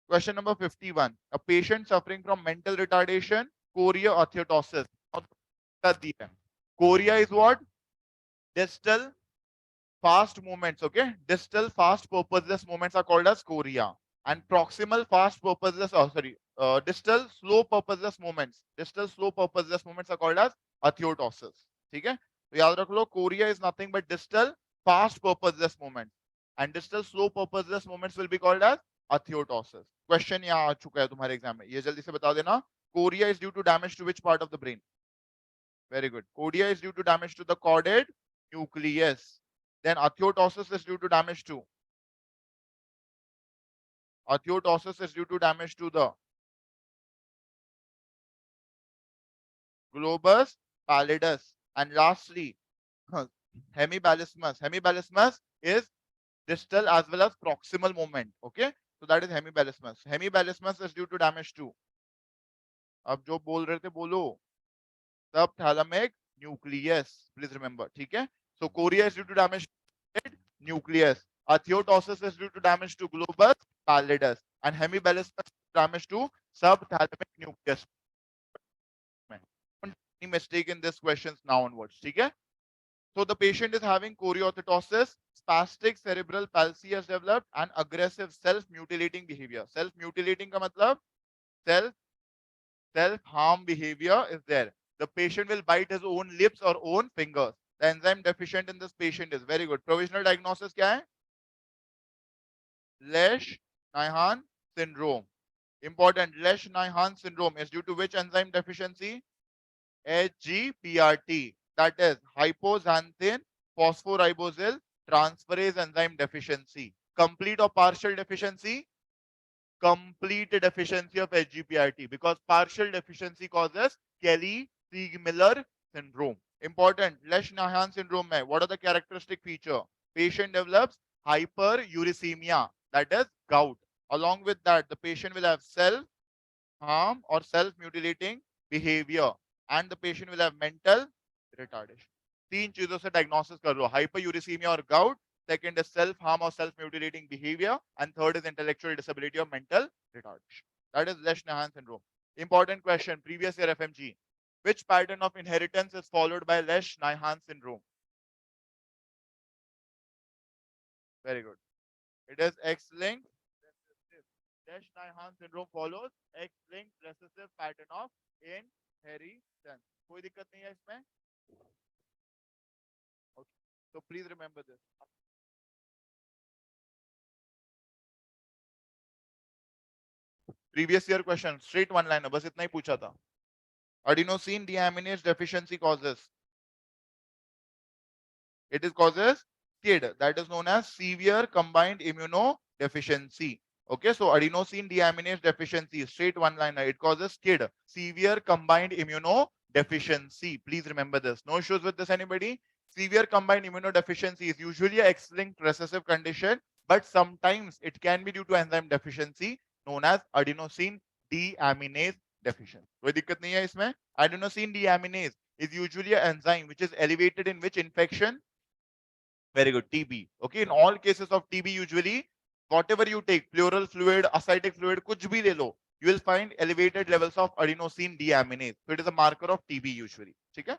[SPEAKER 1] Question number 51. A patient suffering from mental retardation, chorea athetosis. Chorea is what? Distal fast movements. Okay, distal fast purposeless movements are called as chorea, and proximal fast purposeless, distal slow purposeless movements, are called as athiotosis. ठीक है, तो याद रख लो, chorea is nothing but distal fast purposeless movements, and distal slow purposeless movements will be called as athiotosis. Question यहाँ आ चुका है तुम्हारे exam में, ये जल्दी से बता देना. Chorea is due to damage to which part of the brain? Very good. Chorea is due to damage to the caudate nucleus. Then athiotosis is due to damage to. Athiotosis is due to damage to the globus pallidus. And lastly, hemibalismus. Hemibalismus is distal as well as proximal movement. Okay, so that is hemibalismus. Hemibalismus is due to damage to. अब जो बोल रहे थे बोलो. Subthalamic nucleus. Please remember. ठीक है. So chorea is due to damage to nucleus. Athiotosis is due to damage to globus pallidus, and hemibalismus damage to subthalamic nucleus. Any mistake in this questions now onwards. Okay? So the patient is having chorioathetosis, spastic cerebral palsy has developed, and aggressive self-mutilating behavior. Self-mutilating का मतलब self-harm behavior is there. The patient will bite his own lips or own fingers. The enzyme deficient in this patient is very good. Provisional diagnosis क्या है? Lesch-Nyhan syndrome. Important. Lesch-Nyhan syndrome is due to which enzyme deficiency? HGPRT. That is hypoxanthine phosphoribosyl transferase enzyme deficiency. Complete or partial deficiency? Complete deficiency of HGPRT, because partial deficiency causes Kelly-Siegmiller syndrome. Important. Lesch-Nyhan syndrome mein, what are the characteristic feature? Patient develops hyperuricemia, that is gout. Along with that, the patient will have self-harm or self-mutilating behavior, and the patient will have mental retardation. तीन चीजों से diagnosis कर लो, hyperuricemia or gout. Second is self-harm or self-mutilating behavior, and third is intellectual disability or mental retardation. That is Lesch-Nyhan syndrome. Important question, previous year FMGE. Which pattern of inheritance is followed by Lesch-Nyhan syndrome? Very good. It is X-linked recessive. Lesch-Nyhan syndrome follows X-linked recessive pattern of inheritance. कोई दिक्कत नहीं है इसमें? Okay. So please remember this. Previous year question, straight one liner, बस इतना ही पूछा था. Adenosine deaminase deficiency causes. It is causes SCID, that is known as severe combined immunodeficiency. Okay, so adenosine deaminase deficiency, straight one liner, it causes SCID, severe combined immunodeficiency. Please remember this. No issues with this, anybody? Severe combined immunodeficiency is usually a X-linked recessive condition, but sometimes it can be due to enzyme deficiency known as adenosine deaminase deficiency. कोई दिक्कत नहीं है इसमें. Adenosine deaminase is usually an enzyme which is elevated in which infection? Very good, TB. Okay, in all cases of TB, usually whatever you take, pleural fluid, ascitic fluid, कुछ भी ले लो, you will find elevated levels of adenosine deaminase. So it is a marker of TB usually. Okay?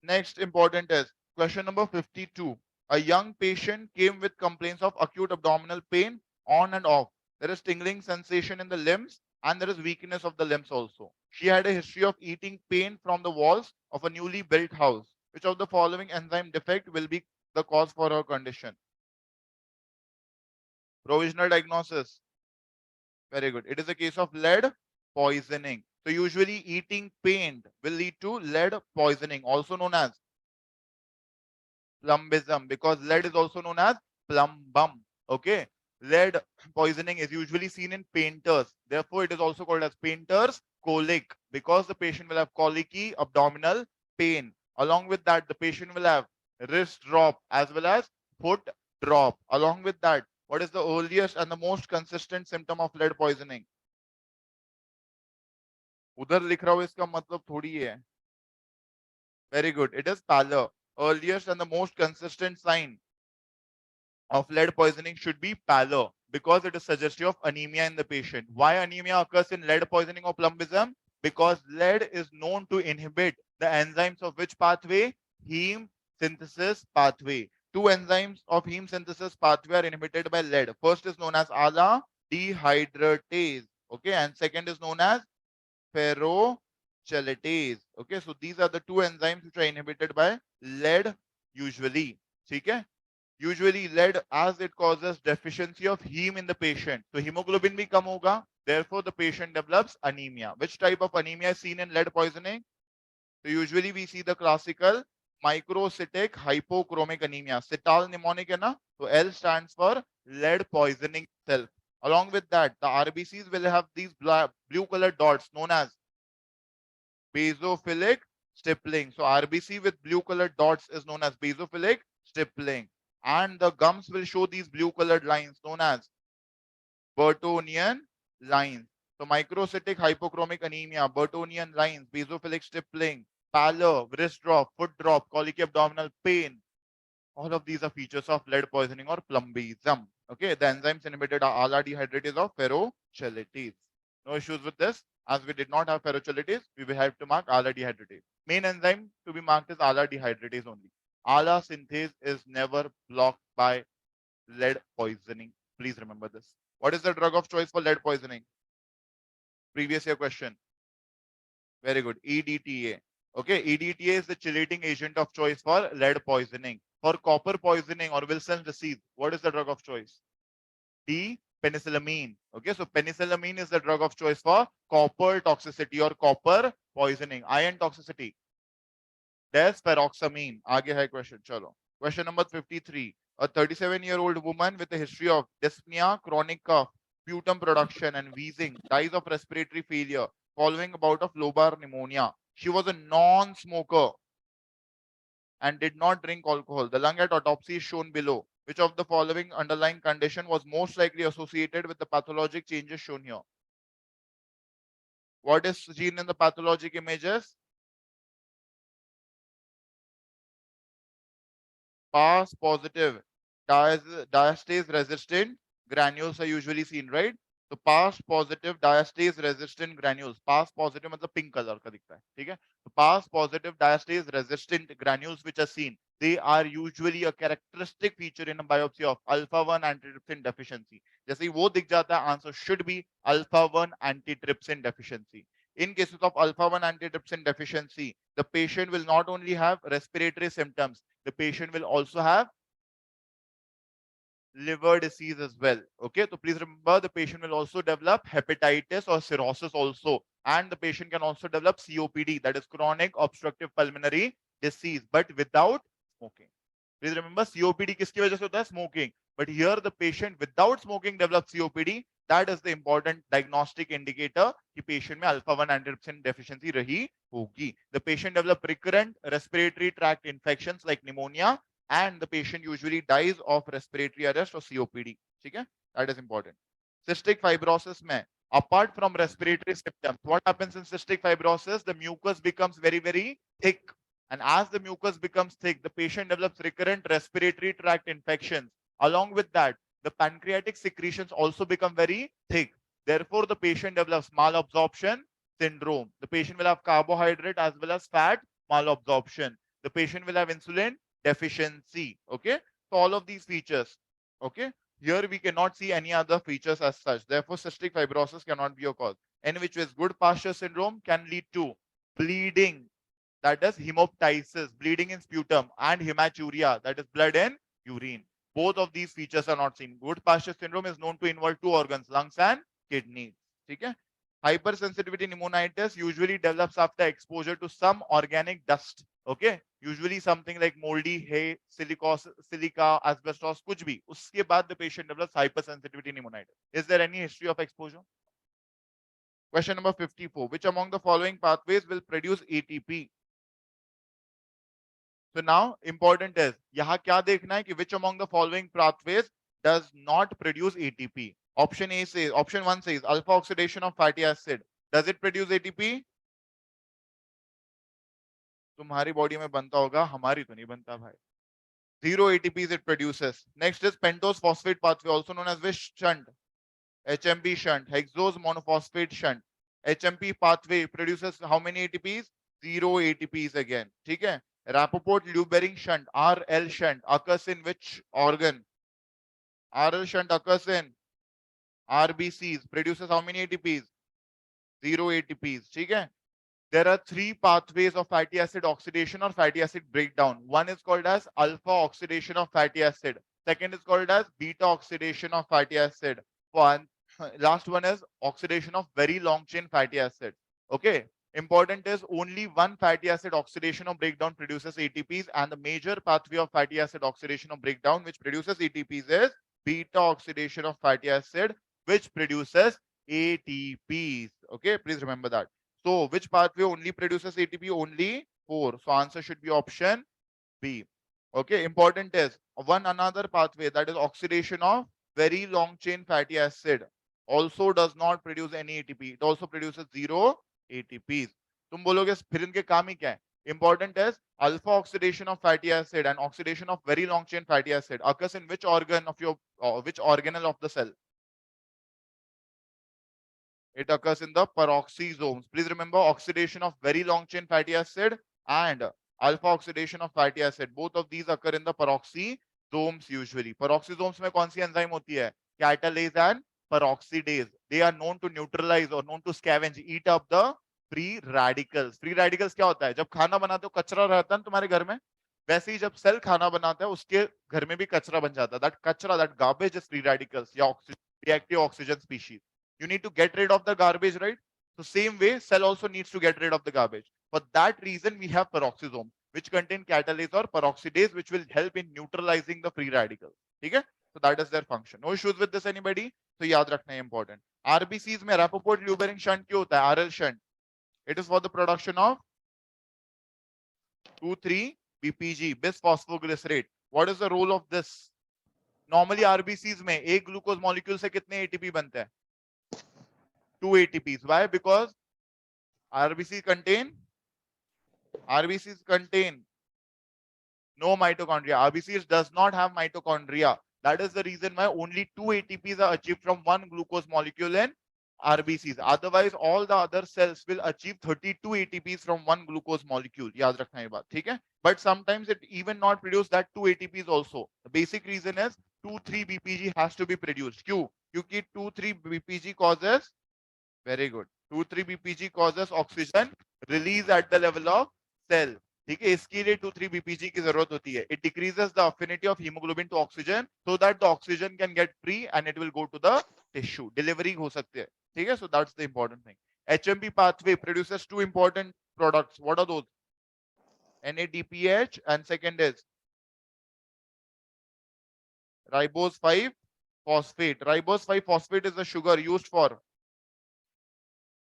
[SPEAKER 1] Next important is question number 52. A young patient came with complaints of acute abdominal pain on and off. There is tingling sensation in the limbs and there is weakness of the limbs also. She had a history of eating pain from the walls of a newly built house. Which of the following enzyme defect will be the cause for her condition? Provisional diagnosis. Very good. It is a case of lead poisoning. So usually eating paint will lead to lead poisoning, also known as plumbism, because lead is also known as plumbum. Okay. Lead poisoning is usually seen in painters. Therefore, it is also called as painter's colic because the patient will have colicky abdominal pain. Along with that, the patient will have wrist drop as well as foot drop. Along with that, what is the earliest and the most consistent symptom of lead poisoning? उधर लिख रहा हूं इसका मतलब थोड़ी है. Very good. It is pallor. Earliest and the most consistent sign of lead poisoning should be pallor because it is suggestive of anemia in the patient. Why anemia occurs in lead poisoning or plumbism? Because lead is known to inhibit the enzymes of which pathway? Heme synthesis pathway. Two enzymes of heme synthesis pathway are inhibited by lead. First is known as ALA dehydratase. Okay, and second is known as ferrochelatase. Okay, so these are the two enzymes which are inhibited by lead usually. Okay, usually lead as it causes deficiency of heme in the patient. So hemoglobin bhi kam hoga. Therefore, the patient develops anemia. Which type of anemia is seen in lead poisoning? So usually we see the classical microcytic hypochromic anemia. Cytal mnemonic hai na? So L stands for lead poisoning self. Along with that, the RBCs will have these blue colored dots known as basophilic stippling. So RBC with blue colored dots is known as basophilic stippling. And the gums will show these blue colored lines known as Burtonian lines. So microcytic hypochromic anemia, Burtonian lines, basophilic stippling, pallor, wrist drop, foot drop, colicky abdominal pain. All of these are features of lead poisoning or plumbism. Okay, the enzymes inhibited are ALA dehydratase or ferrochelatase. No issues with this. As we did not have ferrochelatase, we will have to mark ALA dehydratase. Main enzyme to be marked is ALA dehydratase only. ALA synthase is never blocked by lead poisoning. Please remember this. What is the drug of choice for lead poisoning? Previous year question. Very good. EDTA. Okay, EDTA is the chelating agent of choice for lead poisoning. For copper poisoning or Wilson's disease, what is the drug of choice? D. Penicillamine. Okay, so penicillamine is the drug of choice for copper toxicity or copper poisoning. Iron toxicity. Desferoxamine. आगे है question. चलो. Question number 53. A 37-year-old woman with a history of dyspnea, chronic cough, sputum production, and wheezing dies of respiratory failure following a bout of lobar pneumonia. She was a non-smoker and did not drink alcohol. The lung at autopsy is shown below. Which of the following underlying condition was most likely associated with the pathologic changes shown here? What is seen in the pathologic images? Pass positive diastase resistant granules are usually seen, right? So pass positive diastase resistant granules. Pass positive मतलब pink color का दिखता है, ठीक है? So pass positive diastase resistant granules which are seen, they are usually a characteristic feature in a biopsy of alpha-1 antitrypsin deficiency. जैसे ही वो दिख जाता है, answer should be alpha-1 antitrypsin deficiency. In cases of alpha-1 antitrypsin deficiency, the patient will not only have respiratory symptoms, the patient will also have liver disease as well. Okay, so please remember the patient will also develop hepatitis or cirrhosis also, and the patient can also develop COPD, that is chronic obstructive pulmonary disease, but without smoking. Please remember COPD किसकी वजह से होता है? Smoking. But here the patient without smoking develops COPD. That is the important diagnostic indicator कि patient में alpha-1 antitrypsin deficiency रही होगी. The patient develop recurrent respiratory tract infections like pneumonia, and the patient usually dies of respiratory arrest or COPD. ठीक है? That is important. Cystic fibrosis में, apart from respiratory symptoms, what happens in cystic fibrosis? The mucus becomes very, very thick. And as the mucus becomes thick, the patient develops recurrent respiratory tract infections. Along with that, the pancreatic secretions also become very thick. Therefore, the patient develops malabsorption syndrome. The patient will have carbohydrate as well as fat malabsorption. The patient will have insulin deficiency. Okay, so all of these features. Okay, here we cannot see any other features as such. Therefore, cystic fibrosis cannot be a cause. And which is good pasture syndrome can lead to bleeding, that is hemoptysis, bleeding in sputum, and hematuria, that is blood in urine. Both of these features are not seen. Good pasture syndrome is known to involve two organs, lungs and kidneys. Okay? Hypersensitivity pneumonitis usually develops after exposure to some organic dust. Okay, usually something like moldy hay, silica, asbestos, कुछ भी. उसके बाद the patient develops hypersensitivity pneumonitis. Is there any history of exposure? Question number 54. Which among the following pathways will produce ATP? So now important is यहाँ क्या देखना है कि which among the following pathways does not produce ATP? Option A says, option 1 says alpha oxidation of fatty acid. Does it produce ATP? तुम्हारी body में बनता होगा, हमारी तो नहीं बनता भाई. Zero ATPs it produces. Next is pentose phosphate pathway, also known as which shunt? HMP shunt, hexose monophosphate shunt. HMP pathway produces how many ATPs? Zero ATPs again. ठीक है? Rappaport loop bearing shunt, RL shunt, occurs in which organ? RL shunt occurs in RBCs, produces how many ATPs? Zero ATPs. ठीक है? There are three pathways of fatty acid oxidation or fatty acid breakdown. One is called as alpha oxidation of fatty acid. Second is called as beta oxidation of fatty acid. One, last one is oxidation of very long chain fatty acid. Okay. Important is only one fatty acid oxidation or breakdown produces ATPs, and the major pathway of fatty acid oxidation or breakdown which produces ATPs is beta oxidation of fatty acid, which produces ATPs. Okay. Please remember that. So which pathway only produces ATP? Only 4. So answer should be option B. Okay, important is one another pathway, that is oxidation of very long chain fatty acid, also does not produce any ATP. It also produces zero ATPs. तुम बोलोगे फिर इनके काम ही क्या है? Important is alpha oxidation of fatty acid and oxidation of very long chain fatty acid occurs in which organ of your which organelle of the cell? It occurs in the peroxisomes. Please remember, oxidation of very long chain fatty acid and alpha oxidation of fatty acid. Both of these occur in the peroxisomes usually. Peroxisomes में कौन सी enzyme होती है? Catalase and peroxidase. They are known to neutralize or known to scavenge, eat up the free radicals. Free radicals क्या होता है? जब खाना बनाते हो कचरा रहता है ना तुम्हारे घर में, वैसे ही जब सेल खाना बनाता है उसके घर में भी कचरा बन जाता है. That कचरा, that garbage is free radicals या reactive oxygen species. You need to get rid of the garbage, right? So same way, cell also needs to get rid of the garbage. For that reason, we have peroxisome, which contain catalase or peroxidase, which will help in neutralizing the free radicals. Okay? So that is their function. No issues with this, anybody? So yaad rakhna hai important. RBCs में Rappaport loop bearing shunt क्यों होता है? RL shunt. It is for the production of 2,3-BPG, bisphosphoglycerate. What is the role of this? Normally RBCs में एक glucose molecule से कितने ATP बनते हैं? 2 ATPs. Why? Because RBCs contain no mitochondria. RBCs does not have mitochondria. That is the reason why only 2 ATPs are achieved from one glucose molecule in RBCs. Otherwise, all the other cells will achieve 32 ATPs from one glucose molecule. याद रखना ये बात, ठीक है? But sometimes it even not produce that 2 ATPs also. The basic reason is 2,3-BPG has to be produced. क्यों? क्योंकि 2,3-BPG causes very good. 2,3-BPG causes oxygen release at the level of cell. ठीक है, इसके लिए 2,3-BPG की जरूरत होती है. It decreases the affinity of hemoglobin to oxygen so that the oxygen can get free and it will go to the tissue. Delivery हो सकती है. ठीक है, so that's the important thing. HMP pathway produces two important products. What are those? NADPH and second is ribose 5 phosphate. Ribose 5 phosphate is the sugar used for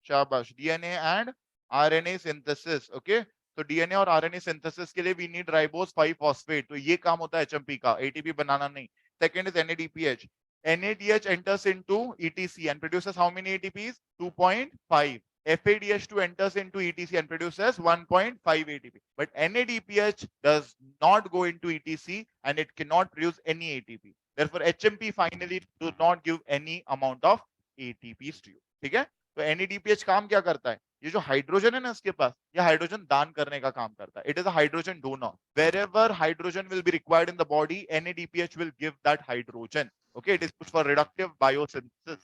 [SPEAKER 1] शाबाश DNA and RNA synthesis. Okay, तो DNA और RNA synthesis के लिए we need ribose 5 phosphate. तो ये काम होता है HMP का, ATP बनाना नहीं. Second is NADPH. NADH enters into ETC and produces how many ATPs? 2.5. FADH2 enters into ETC and produces 1.5 ATP. But NADPH does not go into ETC and it cannot produce any ATP. Therefore, HMP finally does not give any amount of ATP tube. ठीक है, तो NADPH काम क्या करता है? ये जो hydrogen है ना इसके पास, ये हाइड्रोजन दान करने का काम करता है. It is a hydrogen donor. Wherever hydrogen will be required in the body, NADPH will give that hydrogen. Okay, it is used for reductive biosynthesis.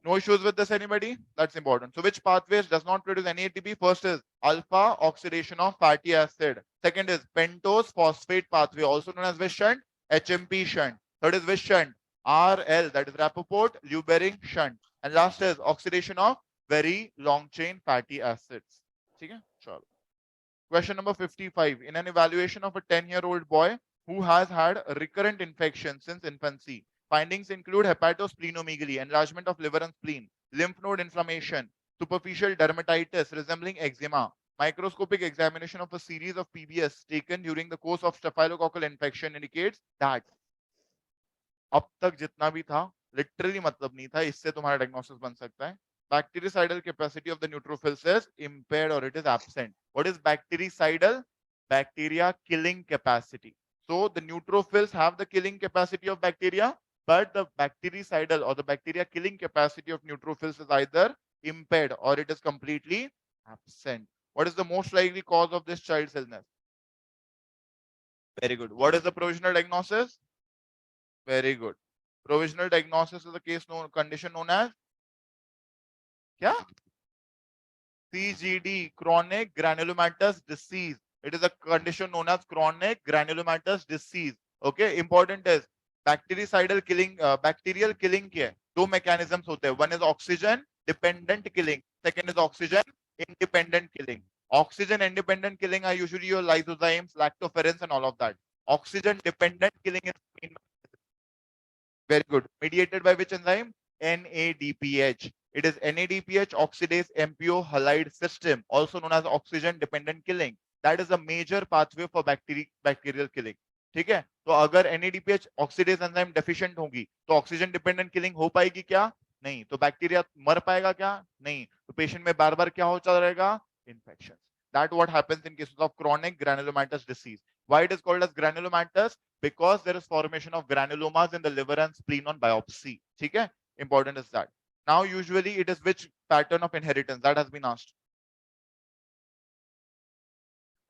[SPEAKER 1] No issues with this, anybody? That's important. So which pathways does not produce any ATP? First is alpha oxidation of fatty acid. Second is pentose phosphate pathway, also known as which shunt? HMP shunt. Third is which shunt? RL, that is Rappaport Lubering shunt. And last is oxidation of very long chain fatty acids. Okay? Sure. Question number 55. In an evaluation of a 10-year-old boy who has had recurrent infection since infancy, findings include hepatosplenomegaly, enlargement of liver and spleen, lymph node inflammation, superficial dermatitis resembling eczema. Microscopic examination of a series of PBS taken during the course of staphylococcal infection indicates that अब तक जितना भी था literally मतलब नहीं था, इससे तुम्हारा डायग्नोसिस बन सकता है. Bactericidal capacity of the neutrophils is impaired or it is absent. What is bactericidal? Bacteria killing capacity. So the neutrophils have the killing capacity of bacteria, but the bactericidal or the bacteria killing capacity of neutrophils is either impaired or it is completely absent. What is the most likely cause of this child's illness? Very good. What is the provisional diagnosis? Very good. Provisional diagnosis is a condition known as क्या? CGD, chronic granulomatous disease. It is a condition known as chronic granulomatous disease. Okay, important is bactericidal killing, bacterial killing के दो mechanisms होते हैं. One is oxygen dependent killing. Second is oxygen independent killing. Oxygen independent killing are usually your lysozymes, lactoferrins, and all of that. Oxygen dependent killing is very good. Mediated by which enzyme? NADPH. It is NADPH oxidase MPO halide system, also known as oxygen dependent killing. That is a major pathway for bacterial killing. ठीक है, तो अगर NADPH oxidase enzyme deficient होगी तो oxygen dependent killing हो पाएगी क्या? नहीं. तो बैक्टीरिया मर पाएगा क्या? नहीं. तो पेशेंट में बार बार क्या होता रहेगा? Infection. That what happens in cases of chronic granulomatous disease. Why it is called as granulomatous? Because there is formation of granulomas in the liver and spleen on biopsy. ठीक है, important is that. Now usually it is which pattern of inheritance that has been asked?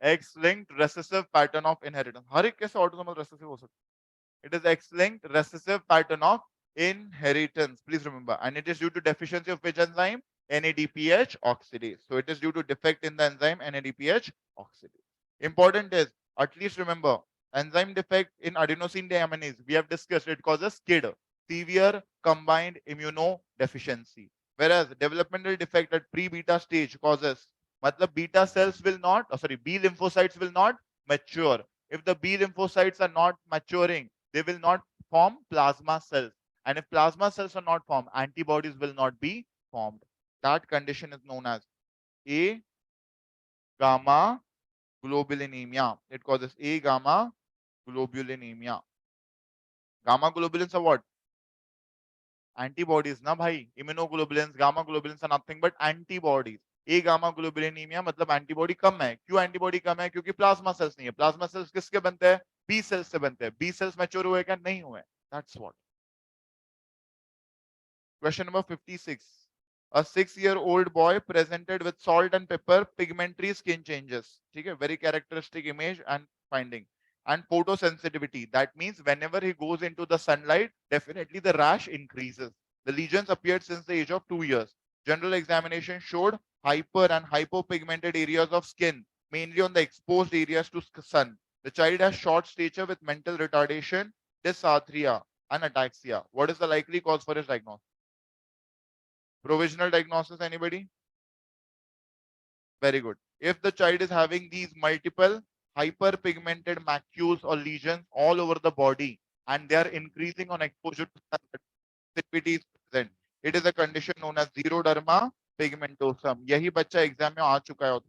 [SPEAKER 1] X-linked recessive pattern of inheritance. हर एक कैसे autosomal recessive हो सकता है? It is X-linked recessive pattern of inheritance. Please remember, and it is due to deficiency of which enzyme? NADPH oxidase. So it is due to defect in the enzyme NADPH oxidase. Important is, at least remember, enzyme defect in adenosine deaminase. We have discussed it causes SCID, severe combined immunodeficiency. Whereas developmental defect at pre-beta stage causes, matlab beta cells will not, B lymphocytes will not mature. If the B lymphocytes are not maturing, they will not form plasma cells. And if plasma cells are not formed, antibodies will not be formed. That condition is known as A gamma globulinemia. It causes A gamma globulinemia. Gamma globulins are what? Antibodies, na bhai. Immunoglobulins, gamma globulins are nothing but antibodies. A gamma globulinemia मतलब antibody कम है. क्यों antibody कम है? क्योंकि plasma cells नहीं है. Plasma cells किसके बनते हैं? बी सेल्स से बनते हैं. बी सेल्स मैच्योर हुए क्या? नहीं हुए. That's what. Question number 56. A 6-year-old boy presented with salt and pepper pigmentary skin changes. Okay, very characteristic image and finding. And photosensitivity. That means whenever he goes into the sunlight, definitely the rash increases. The lesions appeared since the age of 2 years. General examination showed hyper and hypopigmented areas of skin, mainly on the exposed areas to sun. The child has short stature with mental retardation, dysarthria, and ataxia. What is the likely cause for his diagnosis? Provisional diagnosis, anybody? Very good. If the child is having these multiple hyperpigmented macules or lesions all over the body and they are increasing on exposure to sensitivity is present, it is a condition known as xeroderma pigmentosum. यही बच्चा exam में आ चुका है.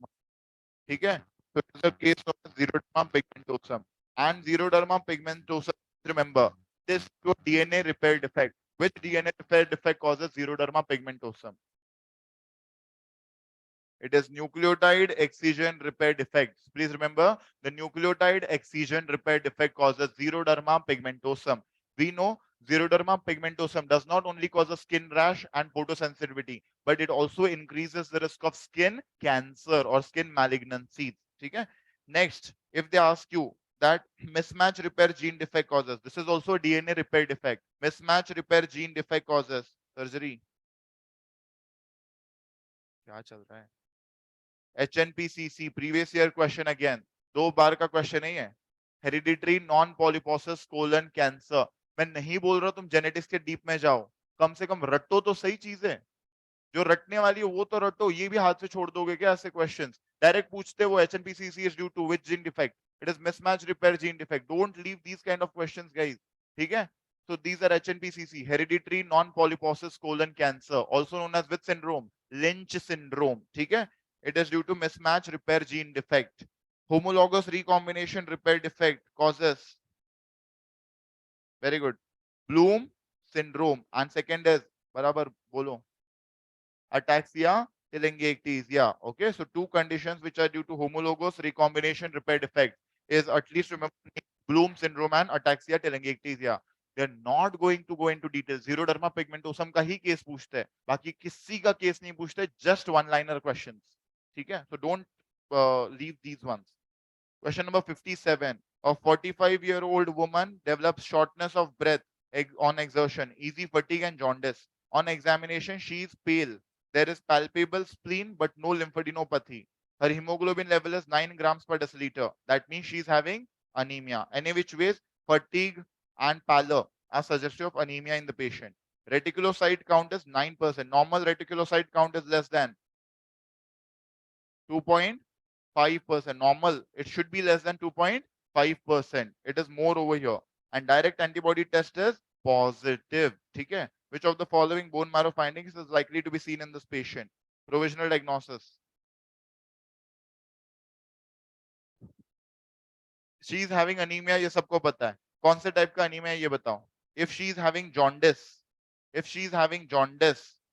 [SPEAKER 1] ठीक है, so it is a case of xeroderma pigmentosum. And xeroderma pigmentosum, remember, this is your DNA repair defect. Which DNA repair defect causes xeroderma pigmentosum? It is nucleotide excision repair defects. Please remember, the nucleotide excision repair defect causes xeroderma pigmentosum. We know Xeroderma pigmentosum does not only cause a skin rash and photosensitivity, but it also increases the risk of skin cancer or skin malignancies. Okay? Next, if they ask you that mismatch repair gene defect causes, this is also a DNA repair defect. Mismatch repair gene defect causes surgery. क्या चल रहा है? HNPCC previous year question again. 2 बार का question नहीं है. Hereditary non polyposis colon cancer. मैं नहीं बोल रहा तुम जेनेटिक्स के डीप में जाओ, कम से कम रटो तो सही चीजें. जो रटने वाली है वो तो रटो. ये भी हाथ से छोड़ दोगे क्या ऐसे क्वेश्चंस? डायरेक्ट पूछते वो HNPCC is due to which gene defect? It is mismatch repair gene defect. Don't leave these kind of questions, guys. ठीक है? So these are HNPCC, hereditary non-polyposis colon cancer, also known as which syndrome? Lynch syndrome. ठीक है? It is due to mismatch repair gene defect. Homologous recombination repair defect causes, very good, Bloom syndrome. And second is, बराबर बोलो, ataxia telangiectasia. Okay, so 2 conditions which are due to homologous recombination repair defect is, at least remember, Bloom syndrome and ataxia telangiectasia. They're not going to go into details. Xeroderma pigmentosum का ही case पूछते हैं, बाकी किसी का case नहीं पूछते, just one liner questions. ठीक है? So don't leave these ones. Question number 57. A 45-year-old woman develops shortness of breath on exertion, easy fatigue and jaundice. On examination, she is pale. There is palpable spleen but no lymphadenopathy. Her hemoglobin level is 9 grams per deciliter. That means she is having anemia. Any which ways, fatigue and pallor are suggestive of anemia in the patient. Reticulocyte count is 9%. Normal reticulocyte count is less than 2.5%. Normal, it should be less than 2.5%. It is more over here. And direct antibody test is positive. Okay? Which of the following bone marrow findings is likely to be seen in this patient? Provisional diagnosis. She is having anemia, ये सबको पता है. कौन से type का anemia है ये बताओ. If she is having jaundice,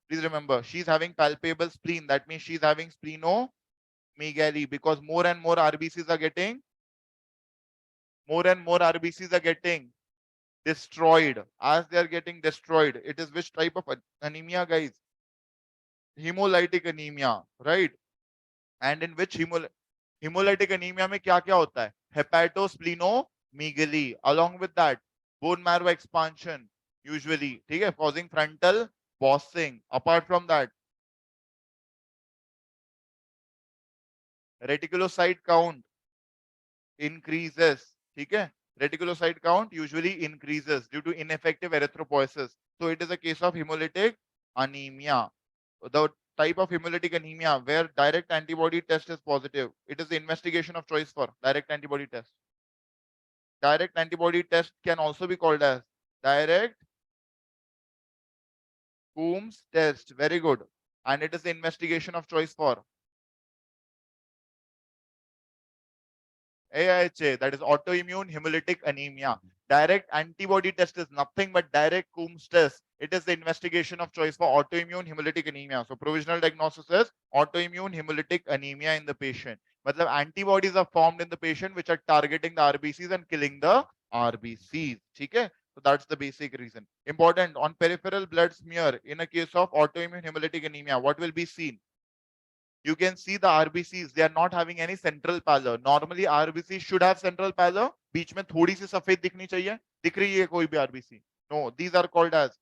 [SPEAKER 1] please remember, she is having palpable spleen. That means she is having splenomegaly, because more and more RBCs are getting destroyed. As they are getting destroyed, it is which type of anemia, guys? Hemolytic anemia, right? And in which hemolytic anemia में क्या क्या होता है? Hepatosplenomegaly. Along with that, bone marrow expansion usually, ठीक है, causing frontal bossing. Apart from that, reticulocyte count increases. ठीक है? Reticulocyte count usually increases due to ineffective erythropoiesis. So it is a case of hemolytic anemia. The type of hemolytic anemia where direct antibody test is positive, it is the investigation of choice for direct antibody test. Direct antibody test can also be called as direct Coombs test. Very good. And it is the investigation of choice for AIHA, that is autoimmune hemolytic anemia. Direct antibody test is nothing but direct Coombs test. It is the investigation of choice for autoimmune hemolytic anemia. So provisional diagnosis is autoimmune hemolytic anemia in the patient. Matlab antibodies are formed in the patient which are targeting the RBCs and killing the RBCs. Okay? So that's the basic reason. Important, on peripheral blood smear in a case of autoimmune hemolytic anemia, what will be seen? You can see the RBCs, they are not having any central pallor. Normally RBC should have central pallor. बीच में थोड़ी सी सफेद दिखनी चाहिए. दिख रही है कोई भी RBC? No, these are called as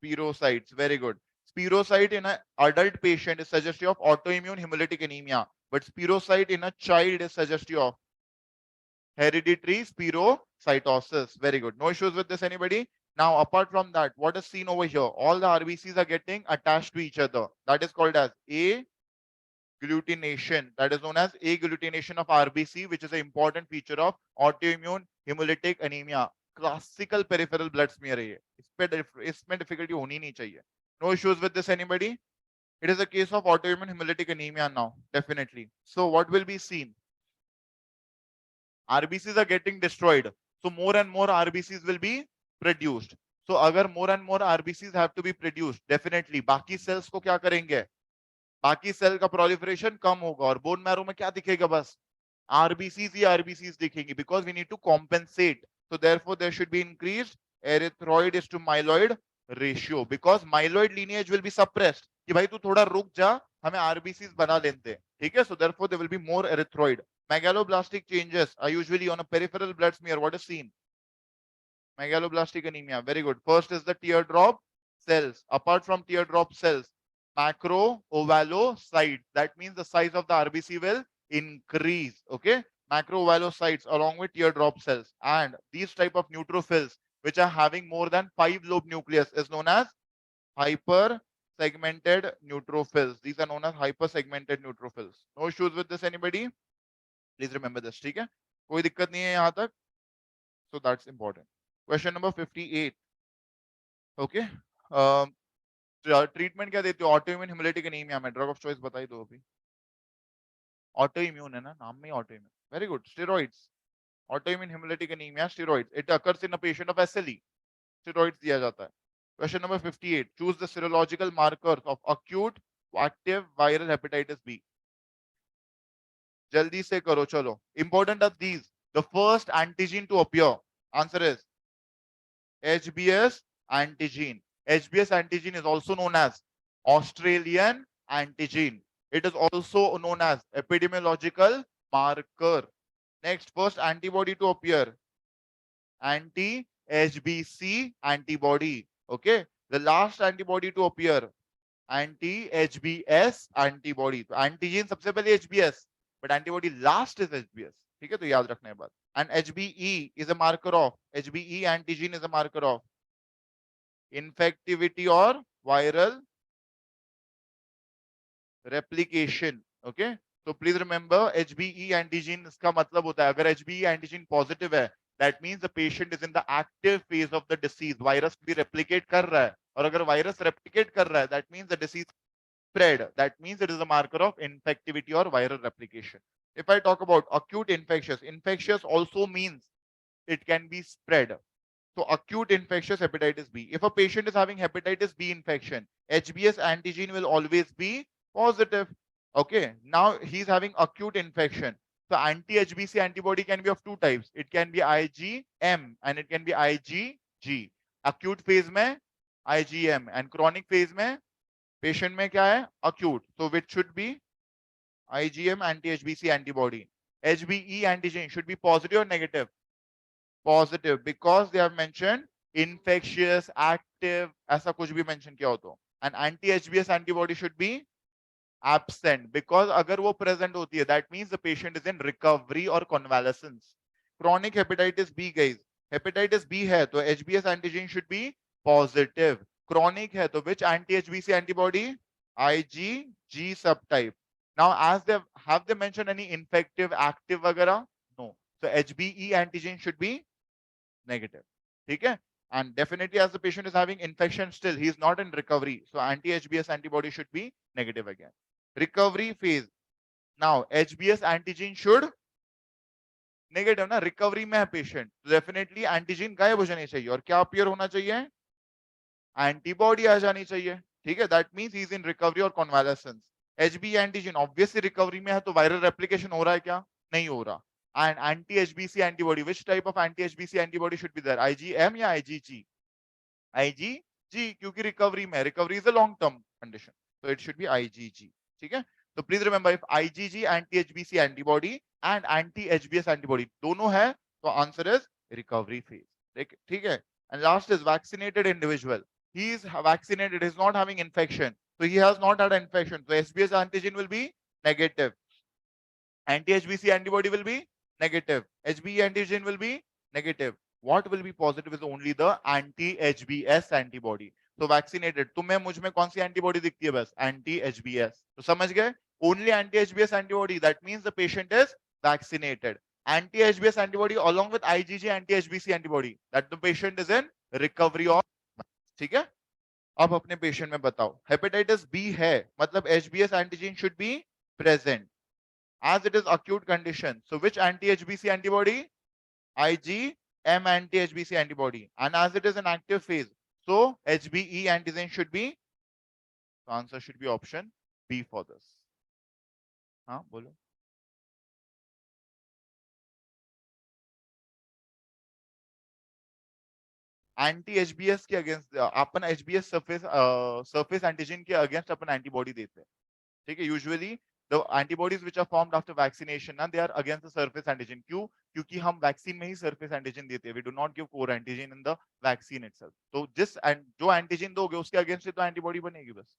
[SPEAKER 1] spirocytes. Very good. Spirocyte in an adult patient is suggestive of autoimmune hemolytic anemia, but spirocyte in a child is suggestive of hereditary spirocytosis. Very good. No issues with this, anybody? Now, apart from that, what is seen over here? All the RBCs are getting attached to each other. That is called as agglutination. That is known as agglutination of RBC, which is an important feature of autoimmune hemolytic anemia. Classical peripheral blood smear है ये. इसमें difficulty होनी नहीं चाहिए. No issues with this, anybody? It is a case of autoimmune hemolytic anemia now, definitely. So what will be seen? RBCs are getting destroyed. So more and more RBCs will be produced. So अगर more and more RBCs have to be produced, definitely बाकी cells को क्या करेंगे? बाकी cell का proliferation कम होगा और bone marrow में क्या दिखेगा? बस RBCs ही RBCs दिखेंगी, because we need to compensate. So therefore there should be increased erythroid is to myeloid ratio because myeloid lineage will be suppressed कि भाई तू थोड़ा रुक जा, हमें आरबीसीज बना लेते हैं, ठीक है. So therefore there will be more erythroid. megaloblastic changes are usually on a peripheral blood smear. What is seen? Megaloblastic anemia. Very good. First is the teardrop cells. Apart from teardrop cells, macrovalocytes. That means the size of the RBC will increase. Okay. Macrovalocytes along with teardrop cells. And these type of neutrophils which are having more than 5 lobe nucleus is known as hypersegmented neutrophils. These are known as hypersegmented neutrophils. No issues with this anybody? Please remember this. ठीक है. कोई दिक्कत नहीं है यहाँ तक. So that's important. Question number 58. Okay. Treatment क्या देते हो ऑटो इम्यून हेमोलिटिक एनीमिया में? ड्रग ऑफ चॉइस बताई दो अभी. ऑटो इम्यून है ना, नाम में autoimmune. Very good. Steroids. Autoimmune haemolytic anaemia steroids. It occurs in a patient of SLE. Steroids दिया जाता है. Question number 58. Choose the serological markers of acute active viral hepatitis B. जल्दी से करो चलो. Important are these. The first antigen to appear. Answer is HBS antigen. HBS antigen is also known as Australian antigen. It is also known as epidemiological marker. Next, first antibody to appear, anti-HBC antibody. Okay. The last antibody to appear, anti-HBS antibody. तो antigen सबसे पहले HBS, but antibody last is HBS. ठीक है, तो याद रखना है बात. And HBE is a marker of, HBE antigen is a marker of infectivity or viral replication. Okay, so please remember HBE antigen इसका मतलब होता है अगर HBE antigen positive है, that means the patient is in the active phase of the disease. virus भी replicate कर रहा है, और अगर virus replicate कर रहा है, that means the disease spread. That means it is a marker of infectivity or viral replication. If I talk about acute infectious, infectious also means it can be spread. So acute infectious hepatitis B. If a patient is having hepatitis B infection, HBS antigen will always be positive. Okay. Now he's having acute infection. So anti-HBC antibody can be of two types. It can be IgM and it can be IgG. Acute phase में IgM and chronic phase में patient में क्या है? Acute. So which should be IgM anti-HBC antibody. HBE antigen should be positive or negative? Positive, because they have mentioned infectious, active, ऐसा कुछ भी mention किया हो तो. And anti-HBS antibody should be absent, because अगर वो present होती है, that means the patient is in recovery or convalescence. Chronic hepatitis B, guys. Hepatitis B है तो HBS antigen should be positive. Chronic है तो which anti-HBC antibody? IgG subtype. Now, as they have they mentioned any infective, active वगैरह? No. So HBE antigen should be negative. ठीक है? And definitely as the patient is having infection still, he is not in recovery. So anti-HBS antibody should be negative again. Recovery phase. Now HBS antigen should negative ना, recovery में है patient. So definitely antigen गायब हो जानी चाहिए और क्या appear होना चाहिए? Antibody आ जानी चाहिए. ठीक है? That means he is in recovery or convalescence. HB antigen obviously recovery में है तो viral replication हो रहा है क्या? नहीं हो रहा. And anti-HBC antibody, which type of anti-HBC antibody should be there? IgM या IgG? IgG, क्योंकि recovery में, recovery is a long term condition, so it should be IgG. ठीक है? So please remember, if IgG anti-HBC antibody and anti-HBS antibody दोनों है, तो answer is recovery phase. ठीक है? And last is vaccinated individual. He is vaccinated, he is not having infection, so he has not had infection, so HBS antigen will be negative. Anti-HBC antibody will be negative. HBE antigen will be negative. What will be positive is only the anti-HBS antibody. So vaccinated. तुम्हें मुझ में कौन सी antibody दिखती है बस? Anti-HBS. तो समझ गए? Only anti-HBS antibody. That means the patient is vaccinated. Anti-HBS antibody along with IgG anti-HBC antibody. That the patient is in recovery of. ठीक है? अब अपने patient में बताओ. Hepatitis B है, मतलब HBS antigen should be present. As it is acute condition, so which anti-HBC antibody? IgM anti-HBC antibody. And as it is an active phase, so HBE antigen should be, the answer should be option B for this. हाँ बोलो. Anti HBS के against अपन HBS surface antigen के against अपन antibody देते हैं, ठीक है। Usually the antibodies which are formed after vaccination ना, they are against the surface antigen. क्यों? क्योंकि हम वैक्सीन में ही सरफेस एंटीजन देते हैं, we do not give core antigen in the vaccine itself. तो जो एंटीजन दोगे उसके अगेंस्ट ही तो एंटीबॉडी बनेगी बस।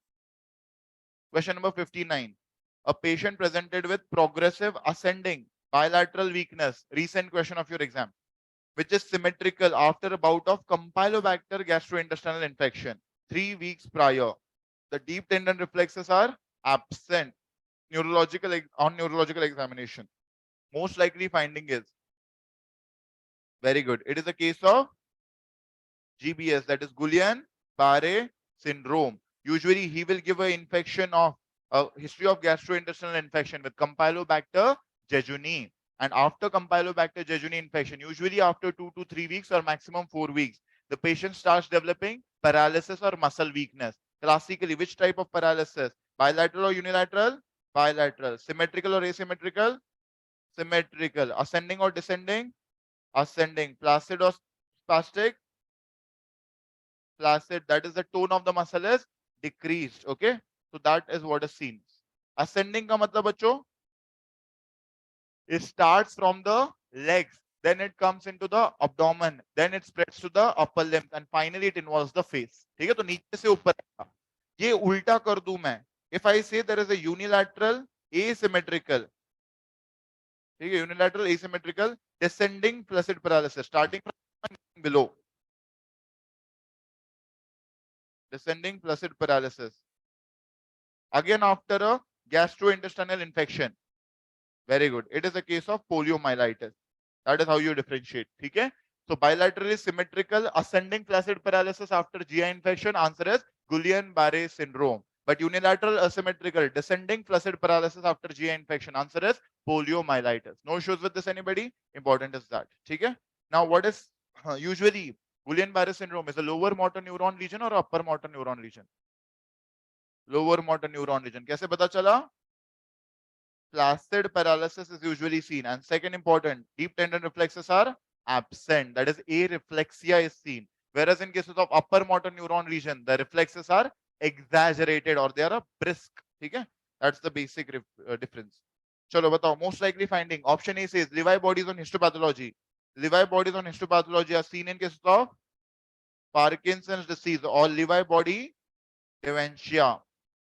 [SPEAKER 1] Question number 59, a patient presented with progressive ascending bilateral weakness, recent question of your exam, which is symmetrical after a bout of Campylobacter gastrointestinal infection 3 weeks prior. The deep tendon reflexes are absent on neurological examination. Most likely finding is, very good, it is a case of GBS, that is Guillain-Barré syndrome. Usually he will give an infection of a history of gastrointestinal infection with Campylobacter jejuni. And after Campylobacter jejuni infection, usually after 2 to 3 weeks or maximum 4 weeks, the patient starts developing paralysis or muscle weakness. Classically, which type of paralysis? Bilateral or unilateral? Bilateral. Symmetrical or asymmetrical? Symmetrical. Ascending or descending? Ascending. Placid or spastic? Placid, that is the tone of the muscle is decreased. Okay, so that is what is seen. Ascending का मतलब बच्चों, it starts from the legs, then it comes into the abdomen, then it spreads to the upper limbs, and finally it involves the face. ठीक है, तो नीचे से ऊपर ये उल्टा कर दूं मैं, if I say there is a unilateral asymmetrical, ठीक है, unilateral asymmetrical descending placid paralysis starting from below, descending placid paralysis again after a gastrointestinal infection. Very good. It is a case of poliomyelitis. That is how you differentiate. Okay. So bilaterally symmetrical ascending placid paralysis after GI infection. Answer is Guillain-Barré syndrome. But unilateral asymmetrical descending placid paralysis after GI infection. Answer is poliomyelitis. No issues with this, anybody? Important is that. Okay. Now what is usually Guillain-Barré syndrome is a lower motor neuron lesion or upper motor neuron lesion? Lower motor neuron lesion. कैसे पता चला? Placid paralysis is usually seen. And second important, deep tendon reflexes are absent. That is, areflexia is seen. Whereas in cases of upper motor neuron lesion, the reflexes are exaggerated or they are brisk. Okay? That's the basic difference. Chalo batao. Most likely finding. Option A says Levi bodies on histopathology. Levi bodies on histopathology are seen in cases of Parkinson's disease or Levi body dementia.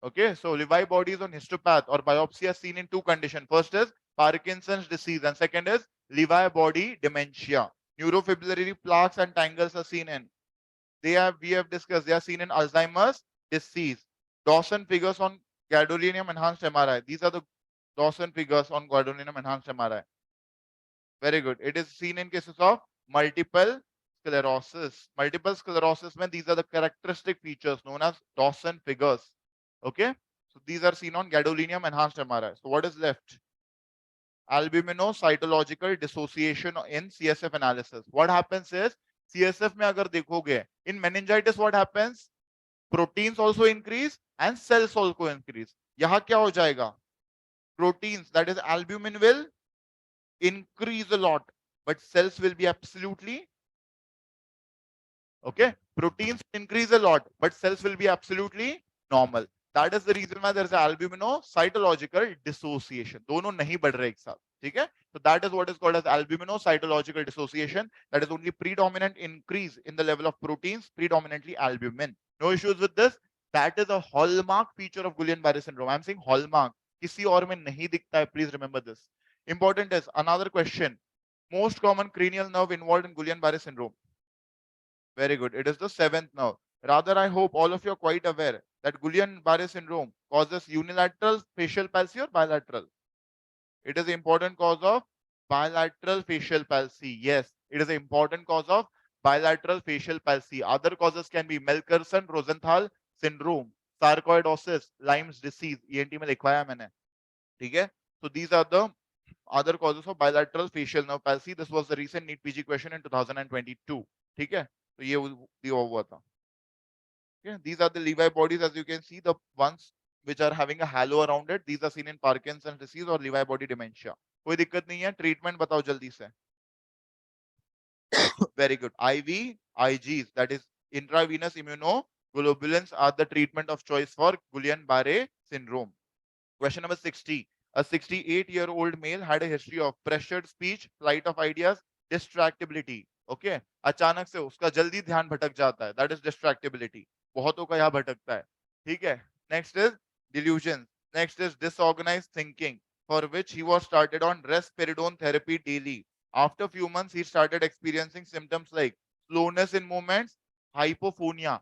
[SPEAKER 1] Okay, so Levi bodies on histopath or biopsy are seen in two conditions. First is Parkinson's disease and second is Levi body dementia. Neurofibrillary plaques and tangles are seen in. We have discussed, they are seen in Alzheimer's disease. Dawson figures on gadolinium enhanced MRI. These are the Dawson figures on gadolinium enhanced MRI. Very good. It is seen in cases of multiple sclerosis. Multiple sclerosis, when these are the characteristic features known as Dawson figures. Okay, so these are seen on gadolinium enhanced MRI. So what is left? Albuminocytological dissociation in CSF analysis. What happens is CSF में अगर देखोगे, in meningitis what happens? Proteins also increase and cells also increase. यहाँ क्या हो जाएगा? Proteins, that is albumin, will increase a lot, but cells will be absolutely okay. Proteins increase a lot, but cells will be absolutely normal. That is the reason why there is albuminocytological dissociation. दोनों नहीं बढ़ रहे एक साथ, ठीक है? So that is what is called as albuminocytological dissociation. That is only predominant increase in the level of proteins, predominantly albumin. No issues with this. That is a hallmark feature of Guillain-Barré syndrome. I am saying hallmark. किसी और में नहीं दिखता है. Please remember this. Important is another question. Most common cranial nerve involved in Guillain-Barré syndrome. Very good. It is the seventh nerve. Rather, I hope all of you are quite aware that Guillain-Barré syndrome causes unilateral facial palsy or bilateral. It is an important cause of bilateral facial palsy. Yes, it is an important cause of bilateral facial palsy. Other causes can be Melkerson-Rosenthal syndrome, sarcoidosis, Lyme's disease. ENT में लिखवाया मैंने. ठीक है? So these are the other causes of bilateral facial nerve palsy. This was the recent NEET-PG question in 2022. ठीक है? तो ये दिया हुआ था. Okay, these are the Levi bodies, as you can see, the ones which are having a halo around it. These are seen in Parkinson's disease or Levi body dementia. कोई दिक्कत नहीं है. Treatment बताओ जल्दी से. Very good. IV, IGs, that is intravenous immunoglobulins, are the treatment of choice for Guillain-Barré syndrome. Question number 60. A 68-year-old male had a history of pressured speech, flight of ideas, distractibility. Okay. अचानक से उसका जल्दी ध्यान भटक जाता है. That is distractibility. बहुतों का यहाँ भटकता है. ठीक है. Next is delusions. Next is disorganized thinking, for which he was started on risperidone therapy daily. After a few months, he started experiencing symptoms like slowness in movements, hypophonia,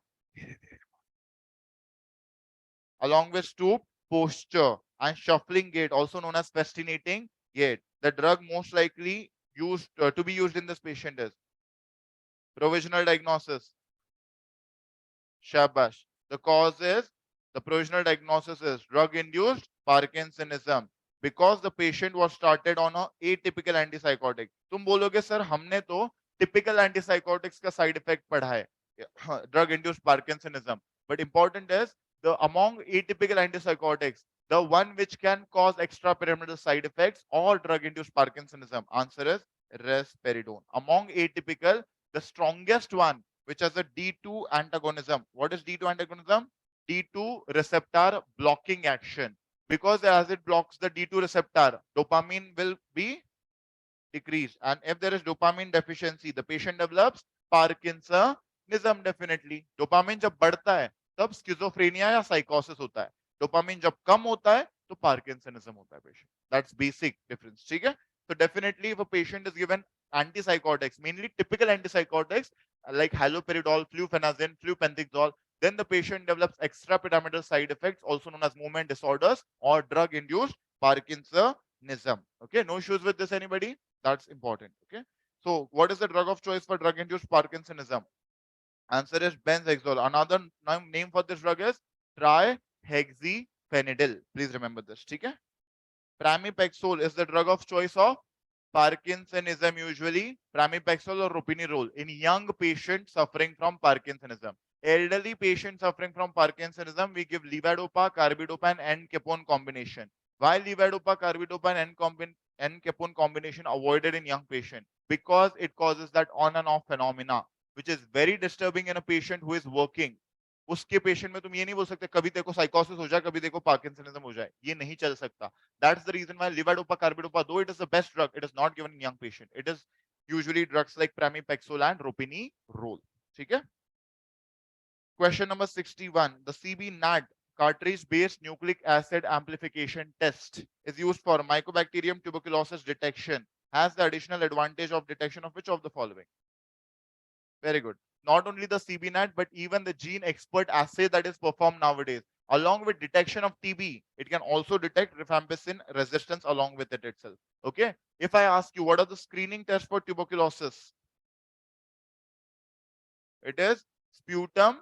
[SPEAKER 1] along with stoop posture and shuffling gait, also known as fascinating gait. The drug most likely used to be used in this patient is provisional diagnosis. Shabash. The cause is, the provisional diagnosis is drug-induced Parkinsonism, because the patient was started on a atypical antipsychotic. तुम बोलोगे sir हमने तो typical antipsychotics का side effect पढ़ा है, drug-induced Parkinsonism. But important is, the among atypical antipsychotics, the one which can cause extrapyramidal side effects or drug-induced Parkinsonism, answer is risperidone. Among atypical, the strongest one, which has a D2 antagonism. What is D2 antagonism? D2 receptor blocking action. Because as it blocks the D2 receptor, dopamine will be decreased. And if there is dopamine deficiency, the patient develops Parkinsonism definitely. Dopamine जब बढ़ता है, तब schizophrenia या psychosis होता है. Dopamine जब कम होता है, तो Parkinsonism होता है patient. That's basic difference. ठीक है? So definitely if a patient is given antipsychotics, mainly typical antipsychotics like haloperidol, fluphenazine, flupentixol, then the patient develops extrapyramidal side effects, also known as movement disorders or drug-induced Parkinsonism. Okay, no issues with this, anybody? That's important. Okay, so what is the drug of choice for drug-induced Parkinsonism? Answer is benzhexol. Another name for this drug is trihexyphenidyl. Please remember this. Okay. Pramipexole is the drug of choice of Parkinsonism usually. Pramipexole or ropinirole in young patients suffering from Parkinsonism. Elderly patients suffering from Parkinsonism, we give levodopa, carbidopa, and N-capone combination. Why levodopa, carbidopa, and N-capone combination avoided in young patient? Because it causes that on and off phenomena, which is very disturbing in a patient who is working. उसके patient में तुम ये नहीं बोल सकते कभी देखो साइकोसिस हो जाए, कभी देखो पार्किंसनिज्म हो जाए, ये नहीं चल सकता. That's the reason why levodopa, carbidopa, though it is the best drug, it is not given in young patient. It is usually drugs like pramipexole and ropinirole. ठीक है? Question number 61. The CB-NAT cartridge-based nucleic acid amplification test is used for Mycobacterium tuberculosis detection. Has the additional advantage of detection of which of the following? Very good. Not only the CB-NAT, but even the gene expert assay that is performed nowadays. Along with detection of TB, it can also detect rifampicin resistance along with it itself. Okay. If I ask you, what are the screening tests for tuberculosis? It is sputum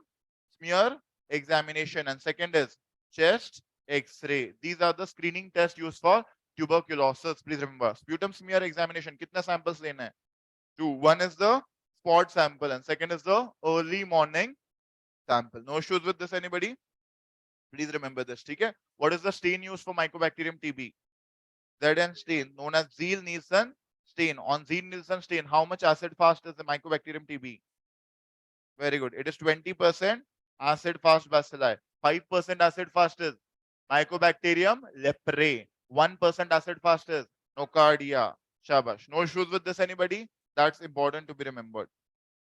[SPEAKER 1] smear examination, and second is chest X-ray. These are the screening tests used for tuberculosis. Please remember, sputum smear examination. Kitna samples lena hai? 2. One is the spot sample and second is the early morning sample. No issues with this, anybody? Please remember this. Okay? What is the stain used for Mycobacterium TB? ZN stain, known as Zeal-Nielsen stain. On Zeal-Nielsen stain, how much acid fast is the Mycobacterium TB? Very good. It is 20% acid fast bacilli. 5% acid fast is Mycobacterium leprae. 1% acid fast is Nocardia. Shabash. No issues with this, anybody? That's important to be remembered.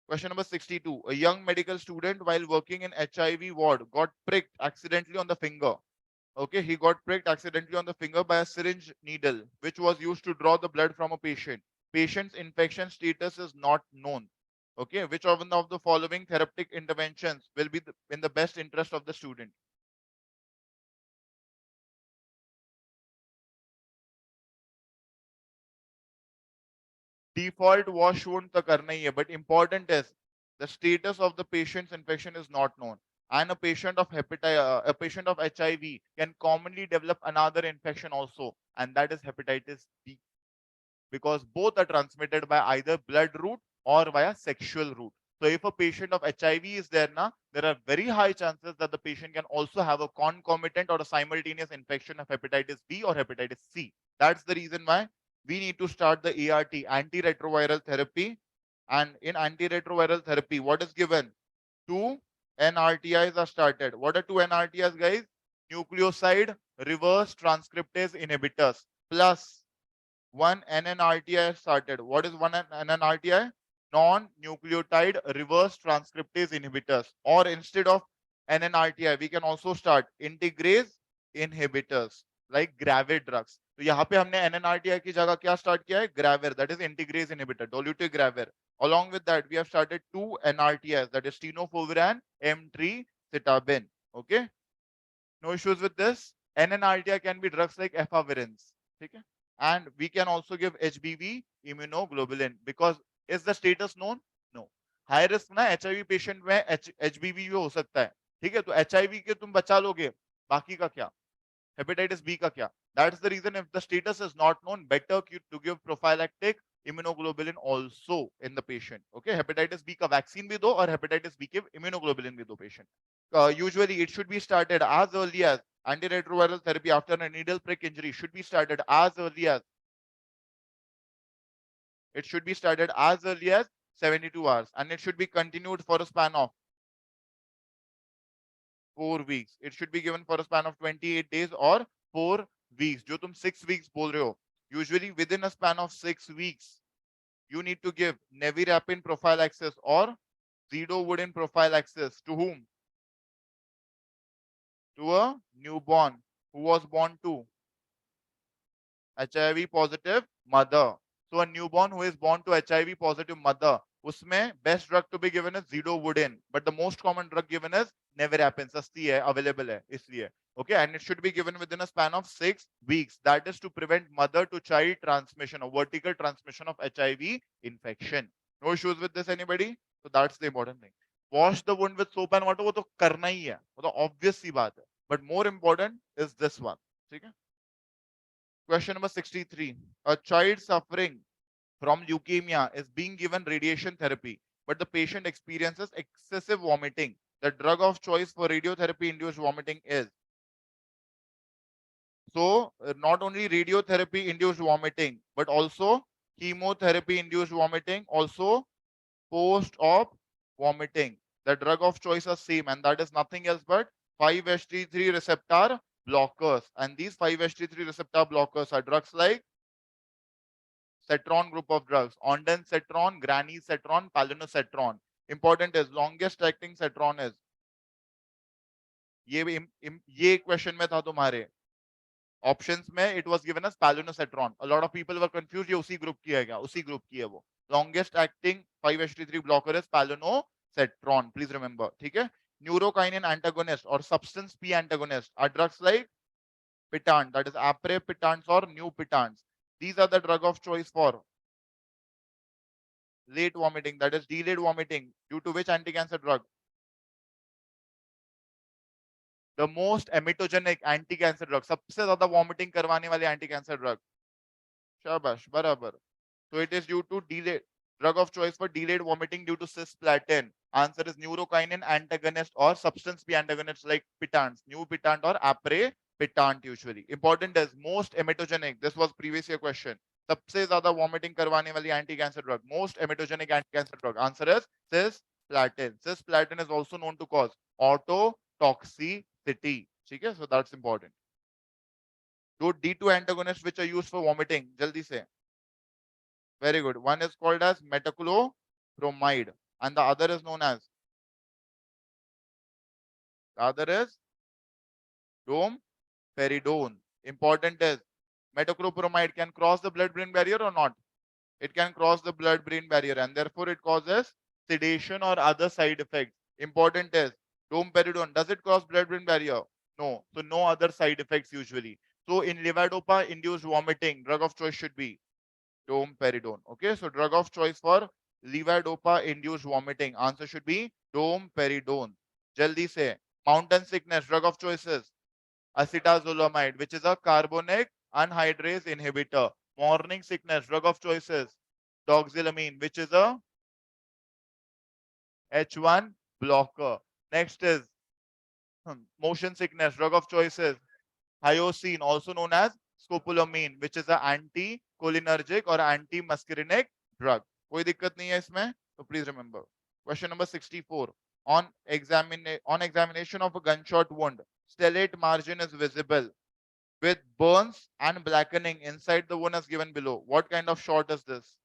[SPEAKER 1] Question number 62. A young medical student while working in HIV ward got pricked accidentally on the finger. Okay, he got pricked accidentally on the finger by a syringe needle, which was used to draw the blood from a patient. Patient's infection status is not known. Okay, which of the following therapeutic interventions will be in the best interest of the student? Default wash wound तो करना ही है, but important is the status of the patient's infection is not known, and a patient of HIV can commonly develop another infection also, and that is hepatitis B, because both are transmitted by either blood route or via sexual route. So if a patient of HIV is there now, there are very high chances that the patient can also have a concomitant or a simultaneous infection of hepatitis B or hepatitis C. That's the reason why we need to start the ART, antiretroviral therapy, And in antiretroviral therapy, what is given? Two NRTIs are started. What are two NRTIs, guys? Nucleoside reverse transcriptase inhibitors plus one NNRTI started. What is one NNRTI? Non-nucleotide reverse transcriptase inhibitors. Or instead of NNRTI, we can also start integrase inhibitors like Gravir drugs. तो यहाँ पे हमने NNRTI की जगह क्या start किया है? Gravir, that is integrase inhibitor, dolutegravir. Along with that, we have started two NRTIs, that is tenofovir and M3-citabine. Okay, no issues with this. NNRTI can be drugs like efavirenz. Okay? And we can also give HBV immunoglobulin because is the status known? No. High risk ना HIV patient में HBV भी हो सकता है. ठीक है, तो HIV के तुम बचा लोगे, बाकी का क्या? Hepatitis B का क्या? That's the reason if the status is not known, better to give prophylactic immunoglobulin also in the patient. Okay, hepatitis B का vaccine भी दो और hepatitis B के immunoglobulin भी दो patient. Usually it should be started as early as antiretroviral therapy after a needle prick injury should be started as early as 72 hours and it should be continued for a span of 4 weeks. It should be given for a span of 28 days or 4 weeks. जो तुम 6 weeks बोल रहे हो, usually within a span of 6 weeks, you need to give nevirapine prophylaxis or zidovudin prophylaxis to whom? To a newborn who was born to HIV positive mother. So a newborn who is born to HIV positive mother, उसमें best drug to be given is zidovudin, but the most common drug given is nevirapine. सस्ती है, available है, इसलिए. Okay, and it should be given within a span of 6 weeks. That is to prevent mother to child transmission or vertical transmission of HIV infection. No issues with this, anybody? So that's the important thing. Wash the wound with soap and water, वो तो करना ही है, वो तो obvious सी बात है. But more important is this one. ठीक है? Question number 63. A child suffering from leukemia is being given radiation therapy, but the patient experiences excessive vomiting. The drug of choice for radiotherapy induced vomiting is. So, not only radiotherapy induced vomiting, but also chemotherapy induced vomiting, also post-op vomiting. The drug of choice is same, and that is nothing else but 5-HT3 receptor blockers. And these 5-HT3 receptor blockers are drugs like cetron group of drugs, ondansetron, granisetron, palinosetron. Important is longest acting cetron is ये question में था तुम्हारे options में, it was given as palinosetron. A lot of people were confused, ये उसी group की है क्या? उसी ग्रुप की है वो. Longest acting 5-HT3 blocker is palinosetron. Please remember. ठीक है? Neurokinin antagonist or substance P antagonist are drugs like pitant, that is aprepitants or nupitants. These are the drug of choice for late vomiting, that is delayed vomiting, due to which anti-cancer drug? The most emetogenic anti-cancer drug, सबसे ज्यादा vomiting करवाने वाली anti-cancer drug. शाबाश, बराबर. So it is due to delayed drug of choice for delayed vomiting due to cisplatin. Answer is neurokinin antagonist or substance P antagonist like pitants, nupitant or aprepitant usually. Important is most emetogenic. This was previous year question. सबसे ज्यादा vomiting करवाने वाली anti-cancer drug, most emetogenic anti-cancer drug. Answer is cisplatin. Cisplatin is also known to cause autotoxicity. ठीक है? So that's important. Two D2 antagonists which are used for vomiting. जल्दी से. Very good. One is called as metoclopramide and the other is known as domperidone. Important is metoclopramide can cross the blood-brain barrier or not? It can cross the blood-brain barrier and therefore it causes sedation or other side effects. Important is domperidone. Does it cross blood-brain barrier? No. So no other side effects usually. So in levodopa-induced vomiting, drug of choice should be domperidone. Okay, so drug of choice for levodopa-induced vomiting. Answer should be domperidone. Jaldi se. Mountain sickness, drug of choices. Acetazolamide, which is a carbonic anhydrase inhibitor. Morning sickness, drug of choices. Doxylamine, which is a H1 blocker. Next is motion sickness, drug of choices. Hyoscine, also known as scopolamine, which is an anticholinergic or anti-muscarinic drug. कोई दिक्कत नहीं है इसमें, तो please remember. Question number 64. On examination of a gunshot wound, stellate margin is visible with burns and blackening inside the wound as given below. What kind of shot is this?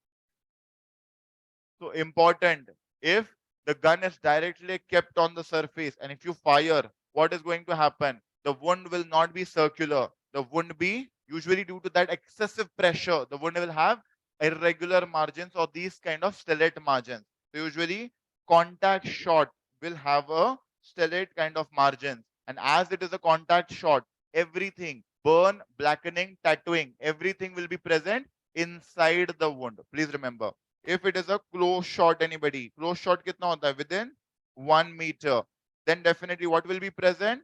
[SPEAKER 1] So important. If the gun is directly kept on the surface and if you fire, what is going to happen? The wound will not be circular. The wound be usually due to that excessive pressure. The wound will have irregular margins or these kind of stellate margins. So usually contact shot will have a stellate kind of margins. And as it is a contact shot, everything, burn, blackening, tattooing, everything will be present inside the wound. Please remember. If it is a close shot, anybody, close shot kitna hota hai? Within 1 meter. Then definitely what will be present?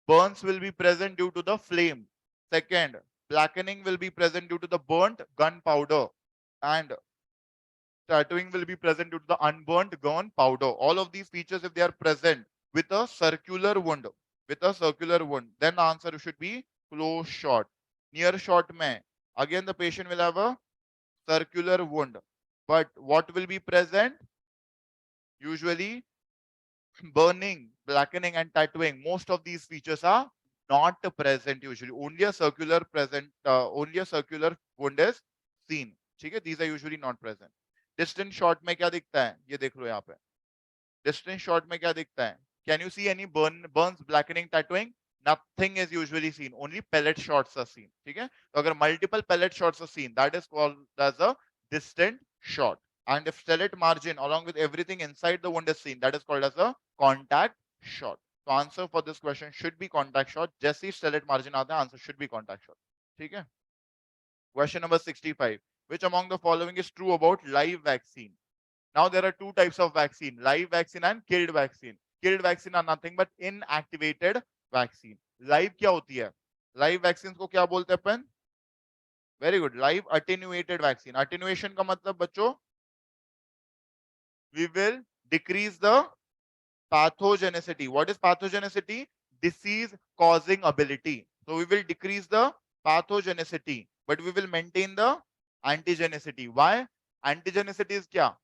[SPEAKER 1] Burns will be present due to the flame. Second, blackening will be present due to the burnt gunpowder. And tattooing will be present due to the unburnt gunpowder. All of these features, if they are present with a circular wound, then the answer should be close shot. Near shot mein, again the patient will have a circular wound. But what will be present? Usually burning, blackening and tattooing. Most of these features are not present usually. Only a circular wound is seen. ठीक है? These are usually not present. Distant shot में क्या दिखता है? ये देख लो यहाँ पे. Distant shot में क्या दिखता है? Can you see any burns, blackening, tattooing? Nothing is usually seen. Only pellet shots are seen. ठीक है? तो अगर multiple pellet shots are seen, that is called as a distant shot. And if stellate margin along with everything inside the wound is seen, that is called as a contact shot. So answer for this question should be contact shot. जैसे ही stellate margin आता है, answer should be contact shot. ठीक है? Question number 65. Which among the following is true about live vaccine? Now there are two types of vaccine, live vaccine and killed vaccine. Killed vaccine are nothing but inactivated vaccine. Live क्या होती है? Live vaccines को क्या बोलते हैं अपन? Very good. Live attenuated vaccine. Attenuation का मतलब बच्चों, we will decrease the pathogenicity. What is pathogenicity? Disease causing ability. So we will decrease the pathogenicity, but we will maintain the antigenicity. Why? Antigenicity is क्या?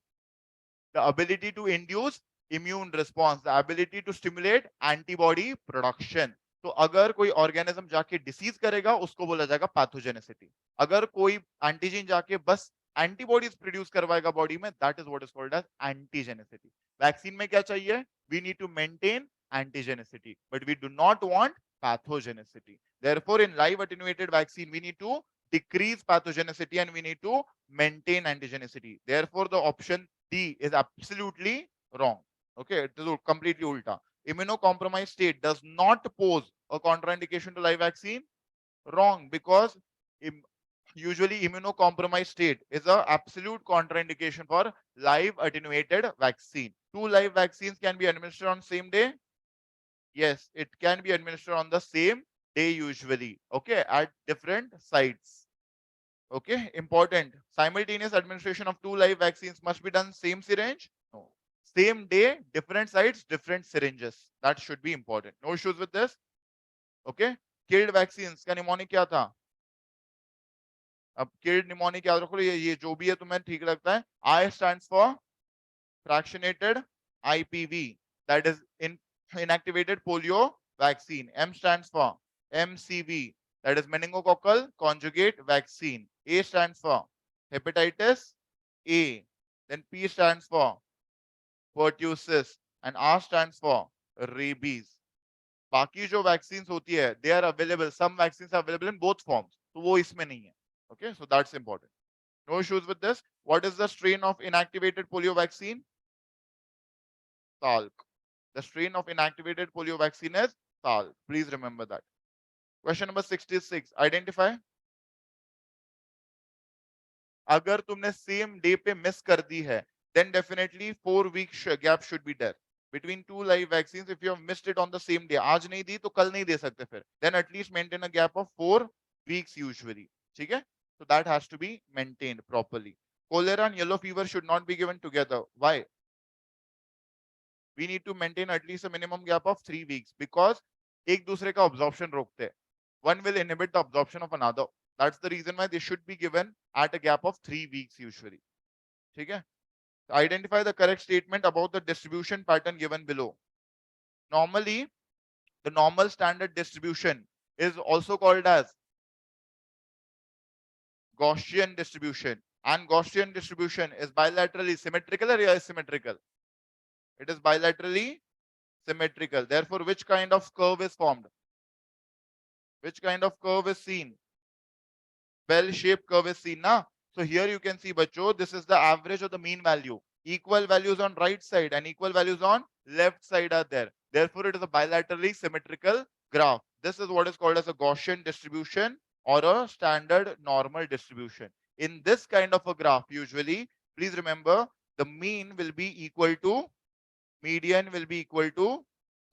[SPEAKER 1] The ability to induce immune response, the ability to stimulate antibody production. तो अगर कोई organism जाके disease करेगा उसको बोला जाएगा pathogenicity. अगर कोई एंटीजन जाके बस एंटीबॉडीज प्रोड्यूस करवाएगा बॉडी में, that is what is called as antigenicity. Vaccine में क्या चाहिए? We need to maintain antigenicity, but we do not want pathogenicity. Therefore, in live attenuated vaccine, we need to decrease pathogenicity and we need to maintain antigenicity. Therefore, the option D is absolutely wrong. Okay, it is completely ulta. Immunocompromised state does not pose a contraindication to live vaccine. Wrong, because usually immunocompromised state is a absolute contraindication for live attenuated vaccine. Two live vaccines can be administered on same day. Yes, it can be administered on the same day usually. Okay, at different sites. Okay, important. Simultaneous administration of two live vaccines must be done same syringe. No. Same day, different sites, different syringes. That should be important. No issues with this. Okay. Killed vaccines का mnemonic क्या था? अब killed mnemonic याद रखो, ये जो भी है तुम्हें ठीक लगता है. I stands for fractionated IPV. That is inactivated polio vaccine. M stands for MCV. That is meningococcal conjugate vaccine. A stands for hepatitis A. Then P stands for pertussis and R stands for rabies. बाकी जो vaccines होती है, they are available. Some vaccines are available in both forms. तो वो इसमें नहीं है. Okay, so that's important. No issues with this. What is the strain of inactivated polio vaccine? Salk. The strain of inactivated polio vaccine is Salk. Please remember that. Question number 66. Identify. अगर तुमने same day पे miss कर दी है, then definitely 4 week gap should be there between two live vaccines. If you have missed it on the same day, आज नहीं दी तो कल नहीं दे सकते फिर, then at least maintain a gap of 4 weeks usually. ठीक है? So that has to be maintained properly. Cholera and yellow fever should not be given together. Why? We need to maintain at least a minimum gap of 3 weeks because एक दूसरे का absorption रोकते हैं. One will inhibit the absorption of another. That's the reason why they should be given at a gap of 3 weeks usually. ठीक है. Identify the correct statement about the distribution pattern given below. Normally, the normal standard distribution is also called as Gaussian distribution. And Gaussian distribution is bilaterally symmetrical or asymmetrical? It is bilaterally symmetrical. Therefore, which kind of curve is formed? Which kind of curve is seen? Bell-shaped curve is seen, na? So here you can see, bacho, this is the average of the mean value. Equal values on right side and equal values on left side are there. Therefore, it is a bilaterally symmetrical graph. This is what is called as a Gaussian distribution or a standard normal distribution. In this kind of a graph, usually, please remember, the mean will be equal to median will be equal to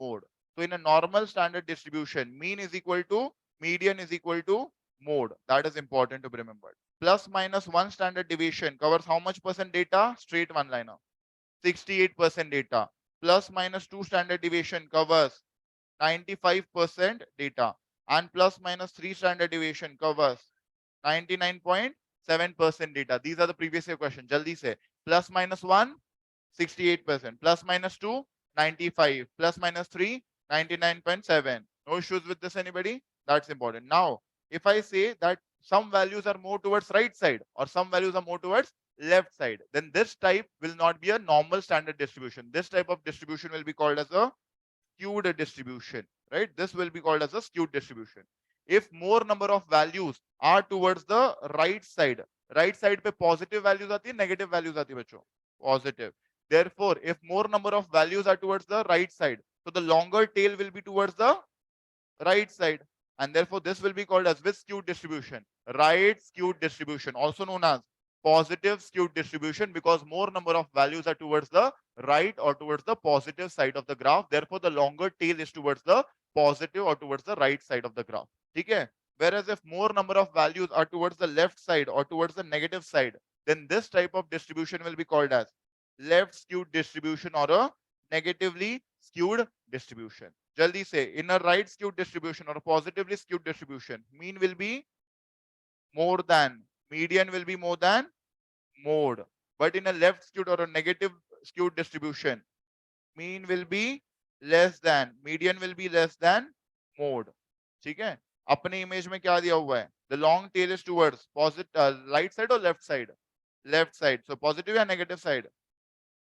[SPEAKER 1] mode. So in a normal standard distribution, mean is equal to median is equal to mode. That is important to be remembered. Plus minus 1 standard deviation covers how much percent data? Straight one liner. 68% data. Plus minus 2 standard deviation covers 95% data. And plus minus 3 standard deviation covers 99.7% data. These are the previous year questions. Jaldi se. Plus minus 1, 68%. Plus minus 2, 95. Plus minus 3, 99.7. No issues with this, anybody? That's important. Now, if I say that some values are more towards right side or some values are more towards left side, then this type will not be a normal standard distribution. This type of distribution will be called as a skewed distribution, right? This will be called as a skewed distribution. If more number of values are towards the right side पे positive values आती है, negative values आती है बच्चों, positive. Therefore, if more number of values are towards the right side, so the longer tail will be towards the right side, and therefore this will be called as with skewed distribution, right skewed distribution, also known as positive skewed distribution, because more number of values are towards the right or towards the positive side of the graph. Therefore, the longer tail is towards the positive or towards the right side of the graph. Okay? Whereas if more number of values are towards the left side or towards the negative side, then this type of distribution will be called as left skewed distribution or a negatively skewed distribution. Jaldi say, in a right skewed distribution or a positively skewed distribution, mean will be more than, median will be more than mode. But in a left skewed or a negative skewed distribution, mean will be less than, median will be less than mode. ठीक है? अपने image में क्या दिया हुआ है? The long tail is towards positive, right side or left side? Left side. So positive या negative side?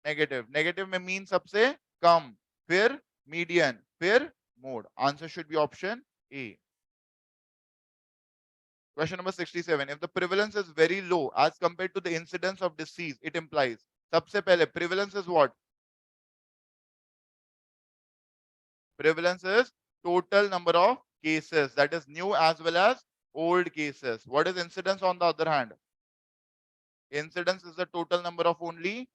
[SPEAKER 1] Negative. Negative में mean सबसे कम, फिर median, फिर mode. Answer should be option A. Question number 67. If the prevalence is very low as compared to the incidence of disease, it implies. सबसे पहले prevalence is what? Prevalence is total number of cases, that is new as well as old cases. What is incidence on the other hand? Incidence is the total number of only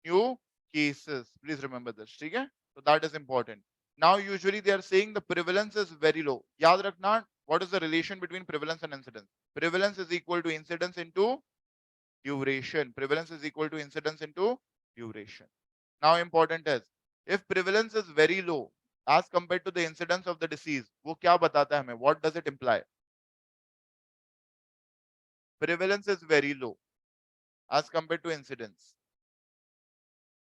[SPEAKER 1] new cases. Please remember this. Okay? So that is important. Now usually they are saying the prevalence is very low. याद रखना, what is the relation between prevalence and incidence? Prevalence is equal to incidence into duration. Prevalence is equal to incidence into duration. Now important is, if prevalence is very low as compared to the incidence of the disease, वो क्या बताता है हमें? What does it imply? Prevalence is very low as compared to incidence.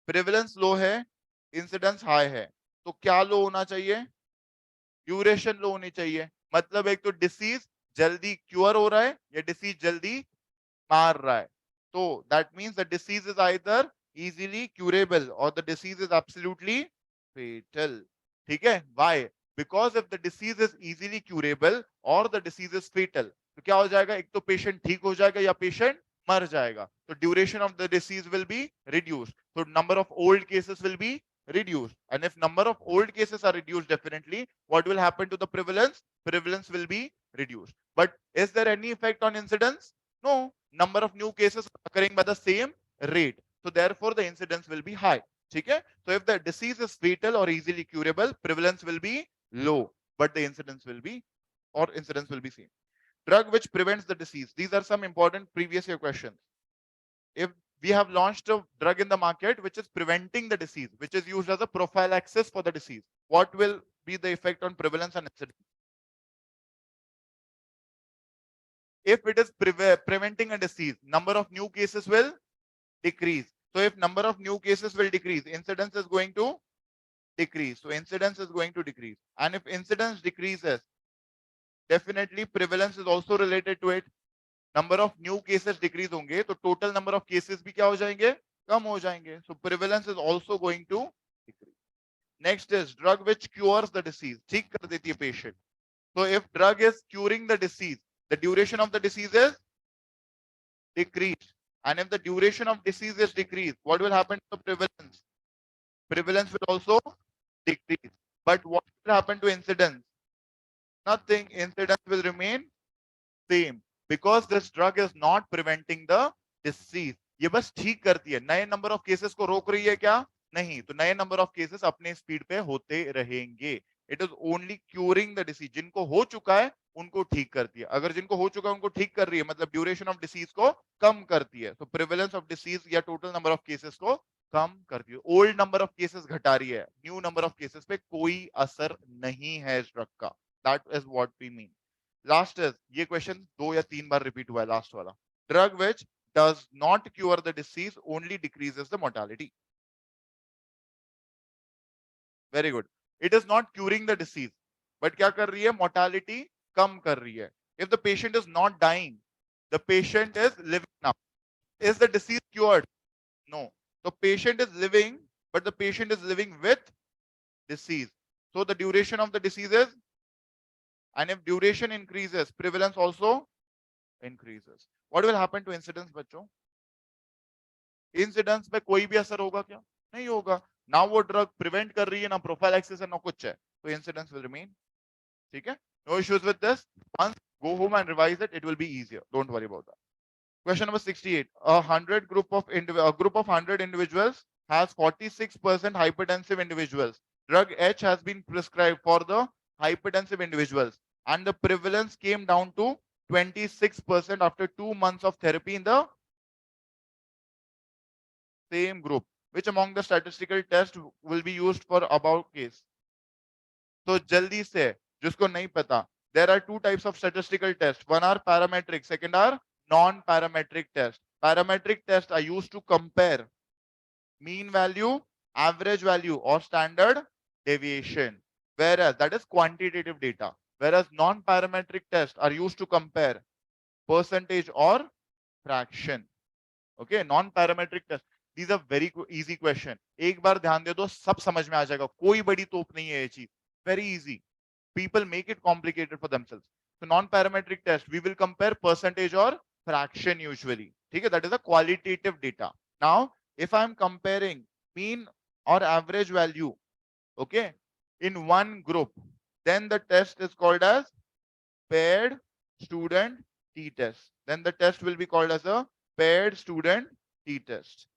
[SPEAKER 1] Prevalence low है, incidence high है, तो क्या लो होना चाहिए? ड्यूरेशन लो होनी चाहिए. मतलब एक तो डिसीज जल्दी क्योर हो रहा है या डिसीज जल्दी मार रहा है. तो that means the disease is either easily curable और the disease is absolutely fatal. ठीक है? Why? Because if the disease is easily curable और द डिसीज इज फेटल, तो क्या हो जाएगा? एक तो पेशेंट ठीक हो जाएगा या पेशेंट मर जाएगा. तो duration of the disease will be reduced. तो number of old cases will be reduced, and if number of old cases are reduced, definitely what will happen to the prevalence? Prevalence will be reduced. But is there any effect on incidence? No. Number of new cases are occurring by the same rate, so therefore the incidence will be high. Okay? So if the disease is fatal or easily curable, prevalence will be low, but the incidence will be, or incidence will be seen. Drug which prevents the disease. These are some important previous year questions. If we have launched a drug in the market which is preventing the disease, which is used as a prophylaxis for the disease, what will be the effect on prevalence and incidence? If it is preventing a disease, number of new cases will decrease. So if number of new cases will decrease, incidence is going to decrease. So incidence is going to decrease. And if incidence decreases, definitely prevalence is also related to it. Number of new cases decrease होंगे तो total number of cases भी क्या हो जाएंगे, कम हो जाएंगे. So prevalence is also going to decrease. Next is drug which cures the disease. ठीक कर देती है patient. So if drug is curing the disease, the duration of the disease is decreased. And if the duration of disease is decreased, what will happen to the prevalence? Prevalence will also decrease. But what will happen to incidence? Nothing. Incidence will remain same because this drug is not preventing the disease. ये बस ठीक करती है. नए number of cases को रोक रही है क्या? नहीं. तो नए नंबर ऑफ केसेस अपने स्पीड पे होते रहेंगे. It is only curing the disease. जिनको हो चुका है उनको ठीक करती है. अगर जिनको हो चुका है उनको ठीक कर रही है मतलब ड्यूरेशन ऑफ डिसीज को कम करती है. तो प्रिवेलेंस ऑफ डिसीज या टोटल नंबर ऑफ केसेस को कम करती है. ओल्ड नंबर ऑफ केसेस घटा रही है, न्यू नंबर ऑफ केसेस पे कोई असर नहीं है इस ड्रग का. That is what we mean. Last is, ये क्वेश्चन 2 या 3 बार रिपीट हुआ है लास्ट वाला. Drug which does not cure the disease only decreases the mortality. Very good. It is not curing the disease but क्या कर रही है, मोर्टालिटी कम कर रही है. If the patient is not dying, the patient is living now. Is the disease cured? No. The patient is living but the patient is living with disease. So the duration of the disease is, and if duration increases, prevalence also increases. What will happen to incidence बच्चों? Incidence पे कोई भी असर होगा क्या? नहीं होगा. ना वो ड्रग प्रिवेंट कर रही है, ना प्रोफाइलैक्सिस है, ना कुछ है. तो इंसिडेंस विल रिमेन. ठीक है, no issues with this. Once go home and revise it, it will be easier. Don't worry about that. Question number 68. A group of 100 individuals has 46% hypertensive individuals. Drug H has been prescribed for the hypertensive individuals and the prevalence came down to 26% after 2 months of therapy in the same group. Which among the statistical tests will be used for above case? So jaldi se, जिसको नहीं पता, there are two types of statistical tests. One are parametric, second are non-parametric tests. Parametric tests are used to compare mean value, average value or standard deviation, whereas that is quantitative data, whereas non-parametric tests are used to compare percentage or fraction. Okay, non-parametric test. These are very easy question. एक बार ध्यान दे दो सब समझ में आ जाएगा. कोई बड़ी तोप नहीं है ये चीज. Very easy. People make it complicated for themselves. So non-parametric test, we will compare percentage or fraction usually. Okay, that is a qualitative data. Now, if I am comparing mean or average value, okay, in one group, then the test is called as paired student t-test. Then the test will be called as a paired student t-test.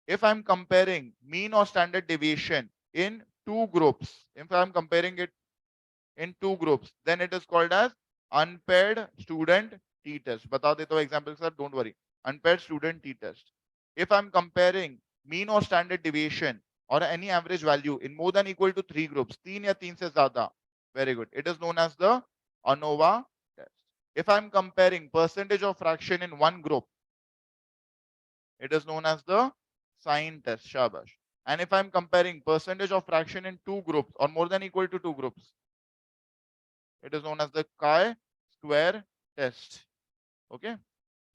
[SPEAKER 1] If I'm comparing mean or standard deviation in two groups, if I'm comparing it in two groups, then it is called as unpaired student t-test. बता देता हूँ example sir, don't worry. Unpaired student t-test. If I'm comparing mean or standard deviation or any average value in more than equal to three groups, तीन या तीन से ज़्यादा, very good. It is known as the ANOVA test. If I'm comparing percentage of fraction in one group, it is known as the sign test. Shabash. And if I'm comparing percentage of fraction in two groups or more than equal to two groups, it is known as the chi-square test. Okay.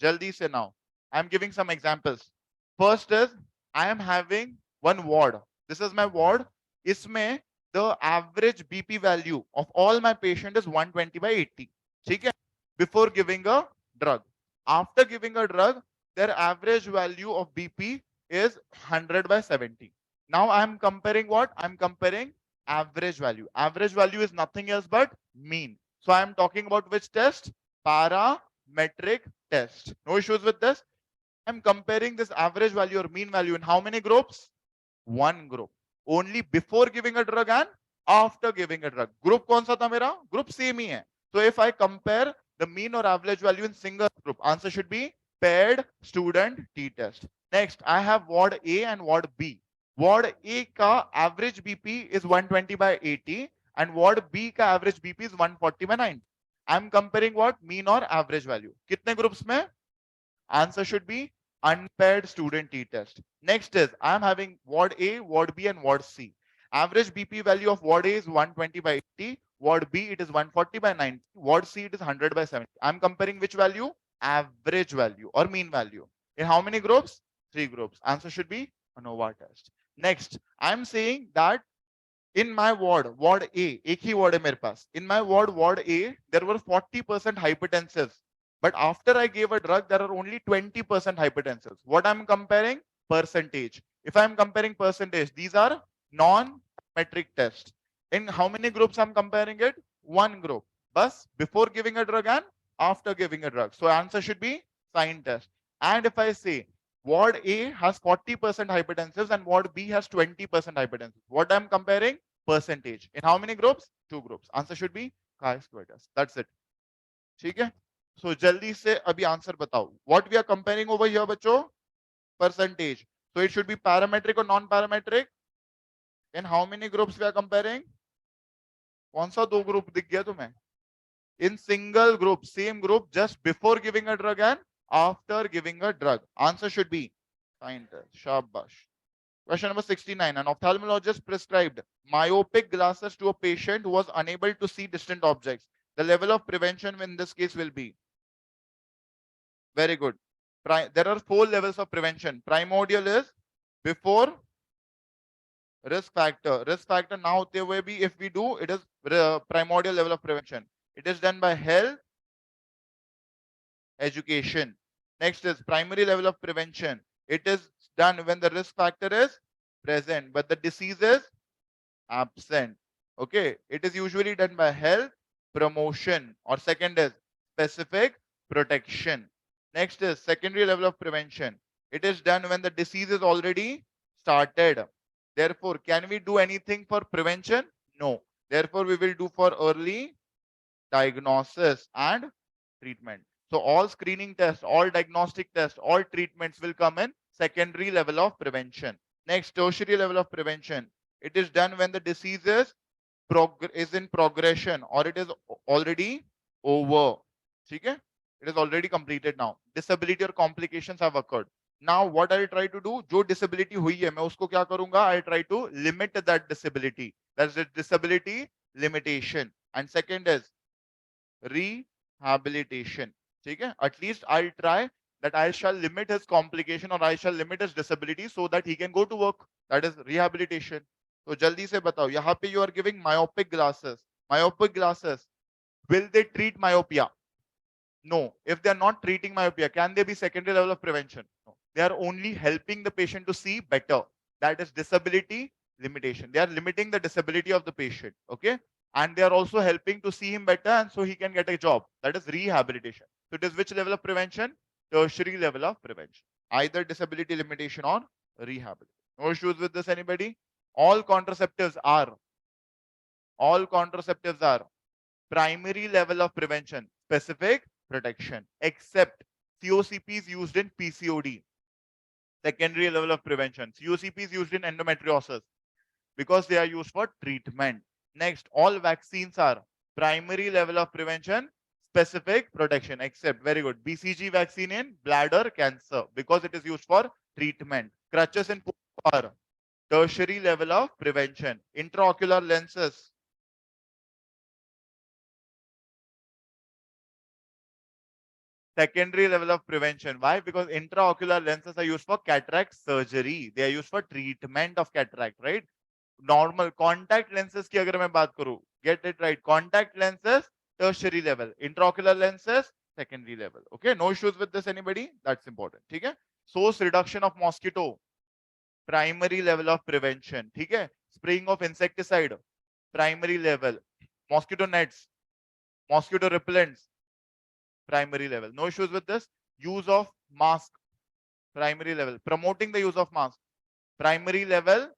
[SPEAKER 1] Jaldi se now. I'm giving some examples. First is I am having one ward. This is my ward. Isme the average BP value of all my patient is 120/80. Okay. Before giving a drug. After giving a drug, their average value of BP is 100/70. Now I am comparing what? I'm comparing average value. Average value is nothing else but mean. So I am talking about which test? Parametric test. No issues with this. I'm comparing this average value or mean value in how many groups? One group. Only before giving a drug and after giving a drug. Group कौन सा था मेरा? Group same ही है. So if I compare the mean or average value in single group, answer should be paired student t-test. Next, I have ward A and ward B. Ward A का average BP is 120/80 and ward B का average BP is 140/90. I'm comparing what? Mean or average value. कितने groups में? Answer should be unpaired student t-test. Next is I am having ward A, ward B, and ward C. Average BP value of ward A is 120 by 80. Ward B it is 140 by 90. Ward C it is 100 by 70. I'm comparing which value? Average value or mean value. In how many groups? 3 groups. Answer should be ANOVA test. Next, I'm saying that in my ward, ward A, एक ही ward है मेरे पास. In my ward A, there were 40% hypertensives. But after I gave a drug, there are only 20% hypertensives. What I'm comparing? Percentage. If I'm comparing percentage, these are non-metric tests. In how many groups I'm comparing it? One group. Bus before giving a drug and after giving a drug. So answer should be sign test. And if I say ward A has 40% hypertensives and ward B has 20% hypertensives, what I'm comparing? Percentage. In how many groups? 2 groups. Answer should be chi-square test. That's it. ठीक है? So जल्दी से अभी answer बताओ. What we are comparing over here बच्चों? Percentage. So it should be parametric or non-parametric. In how many groups we are comparing? कौन सा 2 group दिख गया तुम्हें? In single group, same group, just before giving a drug and after giving a drug. Answer should be sign test. Shabash. Question number 69. An ophthalmologist prescribed myopic glasses to a patient who was unable to see distant objects. The level of prevention in this case will be. Very good. There are 4 levels of prevention. Primordial is before risk factor. Risk factor now hote hue bhi if we do, it is primordial level of prevention. It is done by health, education. Next is primary level of prevention. It is done when the risk factor is present, but the disease is absent. Okay. It is usually done by health, promotion, or second is specific protection. Next is secondary level of prevention. It is done when the disease is already started. Therefore, can we do anything for prevention? No. Therefore, we will do for early diagnosis and treatment. So all screening tests, all diagnostic tests, all treatments will come in secondary level of prevention. Next, tertiary level of prevention. It is done when the disease is in progression or it is already over. Okay? It is already completed now. Disability or complications have occurred. Now what I'll try to do, जो disability हुई है, मैं उसको क्या करूंगा? I'll try to limit that disability. That's the disability limitation. And second is rehabilitation. Okay? At least I'll try that I shall limit his complication or I shall limit his disability so that he can go to work. That is rehabilitation. So jaldi se batao. Yahan pe you are giving myopic glasses. Myopic glasses. Will they treat myopia? No. If they are not treating myopia, can they be secondary level of prevention? No. They are only helping the patient to see better. That is disability limitation. They are limiting the disability of the patient. Okay. And they are also helping to see him better and so he can get a job. That is rehabilitation. So it is which level of prevention? Tertiary level of prevention. Either disability limitation or rehabilitation. No issues with this, anybody? All contraceptives are primary level of prevention, specific protection, except COCP is used in PCOD, secondary level of prevention. COCP is used in endometriosis because they are used for treatment. Next, all vaccines are primary level of prevention, specific protection, except, very good, BCG vaccine in bladder cancer because it is used for treatment. Crutches in are tertiary level of prevention. Intraocular lenses, secondary level of prevention. Why? Because intraocular lenses are used for cataract surgery. They are used for treatment of cataract, right? Normal contact lenses की अगर मैं बात करूं, get it right. Contact lenses, tertiary level. Intraocular lenses, secondary level. Okay, no issues with this, anybody? That's important. ठीक है? Source reduction of mosquito, primary level of prevention. ठीक है? Spraying of insecticide, primary level. Mosquito nets, mosquito repellents, primary level. No issues with this. Use of mask, primary level. Promoting the use of mask, primary level.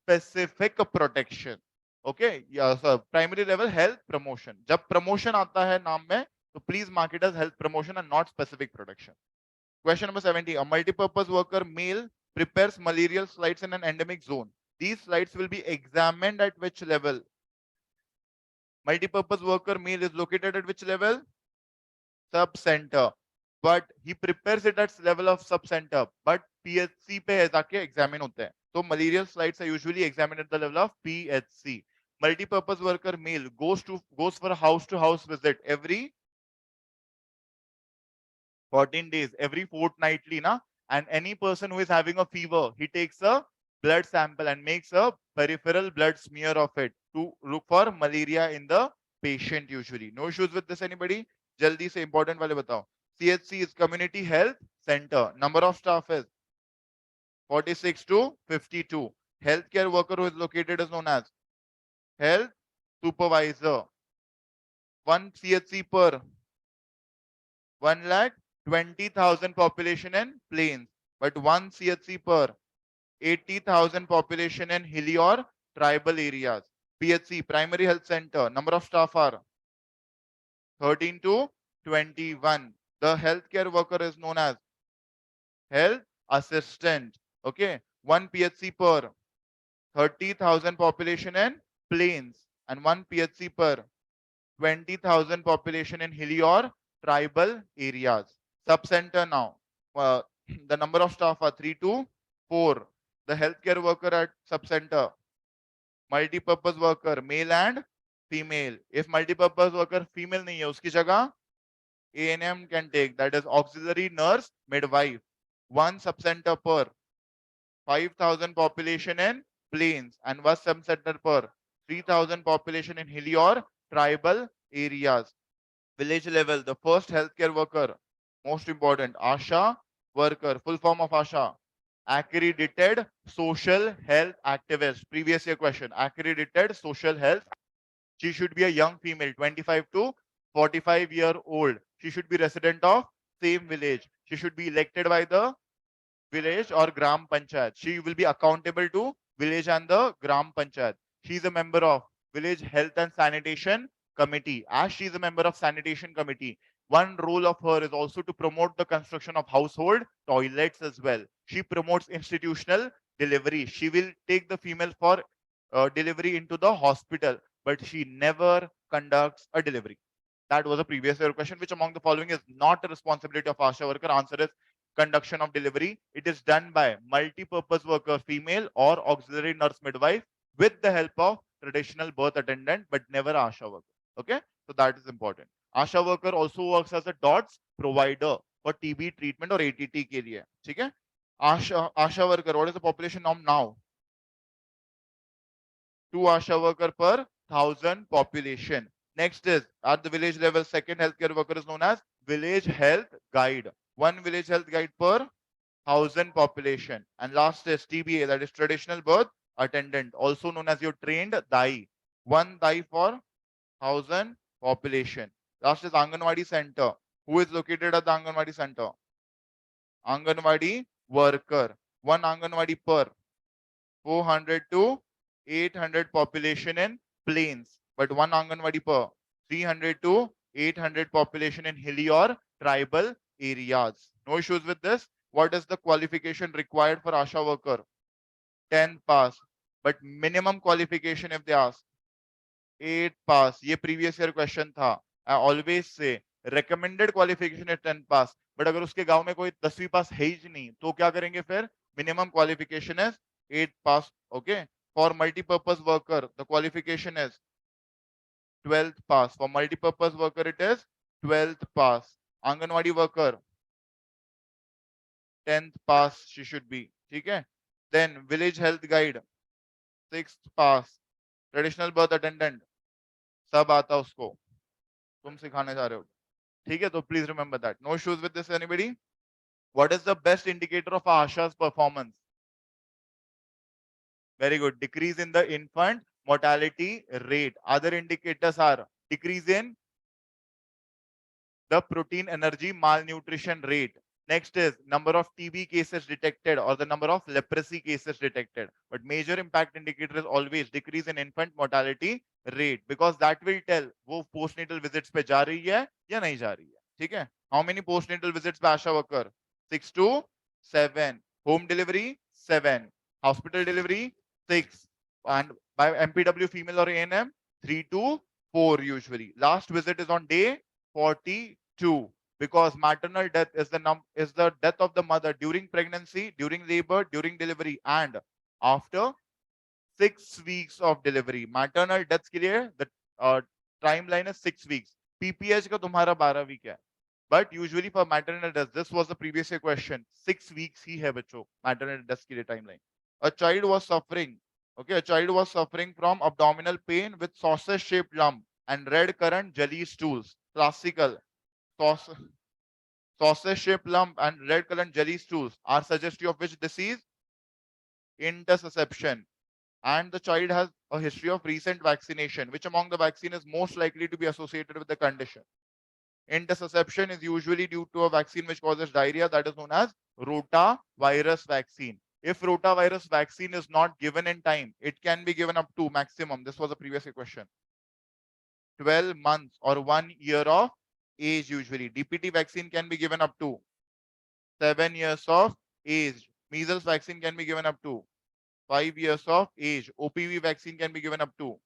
[SPEAKER 1] Specific protection. Okay, yeah, so primary level health promotion. जब promotion आता है नाम में, तो please mark it as health promotion and not specific protection. Question number 70. A multi-purpose worker male prepares malarial slides in an endemic zone. These slides will be examined at which level? Multi-purpose worker male is located at which level? Sub-center. but he prepares it at level of sub center, but PHC पे है जाके examine होते हैं. So malarial slides are usually examined at the level of PHC. Multi-purpose worker male goes for a house to house visit every 14 days, every fortnightly, na? And any person who is having a fever, he takes a blood sample and makes a peripheral blood smear of it to look for malaria in the patient usually. No issues with this, anybody? Jaldi se important wale batao. CHC is Community Health Center. Number of staff is 46 to 52. Healthcare worker who is located is known as Health Supervisor. One CHC per 1,20,000 population in plains, but one CHC per 80,000 population in hilly or tribal areas. PHC, Primary Health Center, number of staff are 13 to 21. The healthcare worker is known as health assistant. Okay, one PHC per 30,000 population in plains and one PHC per 20,000 population in hilly or tribal areas. Subcenter now. The number of staff are 3 to 4. The healthcare worker at subcenter, multi-purpose worker, male and female. If multi-purpose worker female नहीं है, उसकी जगह ANM can take, that is auxiliary nurse midwife. One subcenter per 5,000 population in plains and one subcenter per 3,000 population in hilly or tribal areas. Village level, the first healthcare worker, most important, ASHA worker, full form of ASHA, accredited social health activist. Previous year question, accredited social health. She should be a young female, 25 to 45-year-old. She should be resident of same village. She should be elected by the village or gram panchayat. She will be accountable to village and the gram panchayat. She is a member of village health and sanitation committee. As she is a member of sanitation committee, one role of her is also to promote the construction of household toilets as well. She promotes institutional delivery. She will take the female for delivery into the hospital, but she never conducts a delivery. That was a previous year question. Which among the following is not the responsibility of ASHA worker? Answer is conduction of delivery. It is done by multi-purpose worker female or auxiliary nurse midwife with the help of traditional birth attendant, but never ASHA worker. Okay, so that is important. ASHA worker also works as a DOTS provider for TB treatment or ATT के लिए. ठीक है? ASHA worker, what is the population norm now? 2 ASHA worker per 1,000 population. Next is at the village level, second healthcare worker is known as village health guide. One village health guide per 1,000 population. And last is TBA, that is traditional birth attendant, also known as your trained DAI. One DAI for 1,000 population. Last is Anganwadi center. Who is located at the Anganwadi center? Anganwadi worker. One Anganwadi per 400 to 800 population in plains, but one Anganwadi per 300 to 800 population in hilly or tribal areas. No issues with this. What is the qualification required for ASHA worker? 10 pass. But minimum qualification if they ask, 8 pass. ये previous year question था. I always say recommended qualification is 10 pass. But अगर उसके गांव में कोई 10वीं पास है ही नहीं, तो क्या करेंगे फिर? Minimum qualification is 8 pass. Okay. For multi-purpose worker, the qualification is 12th pass. For multi-purpose worker, it is 12th pass. Anganwadi worker, 10th pass she should be. Okay. Then village health guide, 6th pass. Traditional birth attendant, सब आता उसको. तुम सिखाने जा रहे हो. ठीक है, तो please remember that. No issues with this, anybody? What is the best indicator of ASHA's performance? Very good. Decrease in the infant mortality rate. Other indicators are decrease in the protein energy malnutrition rate. Next is number of TB cases detected or the number of leprosy cases detected. But major impact indicator is always decrease in infant mortality rate, because that will tell वो postnatal visits पे जा रही है या नहीं जा रही है. ठीक है? How many postnatal visits पे ASHA worker? 6 to 7. Home delivery 7. Hospital delivery 6. And by MPW female or ANM 3 to 4 usually. Last visit is on day 42. because maternal death is the death of the mother during pregnancy, during labor, during delivery, and after 6 weeks of delivery. Maternal deaths के लिए the timeline is 6 weeks. PPH का तुम्हारा 12 week है. But usually for maternal deaths, this was the previous year question. 6 weeks ही है बच्चों maternal deaths के लिए timeline. A child was suffering. Okay, a child was suffering from abdominal pain with sausage-shaped lump and red currant jelly stools. Classical. Sausage-shaped lump and red currant jelly stools are suggestive of which disease? Intussusception. And the child has a history of recent vaccination. Which among the vaccine is most likely to be associated with the condition? Intussusception is usually due to a vaccine which causes diarrhea, that is known as rotavirus vaccine. If rotavirus vaccine is not given in time, it can be given up to maximum. This was a previous question. 12 months or 1 year of age usually. DPT vaccine can be given up to 7 years of age. Measles vaccine can be given up to 5 years of age. OPV vaccine can be given up to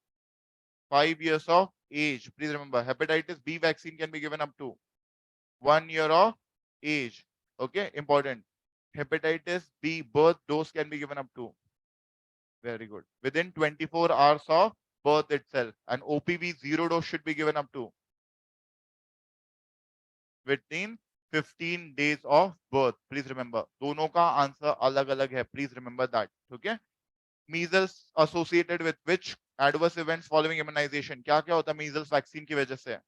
[SPEAKER 1] 5 years of age. Please remember, hepatitis B vaccine can be given up to 1 year of age. Okay, important. Hepatitis B birth dose can be given up to, very good, within 24 hours of birth itself. And OPV zero dose should be given up to within 15 days of birth. Please remember, दोनों का answer अलग अलग है. Please remember that. Okay. Measles associated with which adverse events following immunization? क्या क्या होता है measles vaccine की वजह से?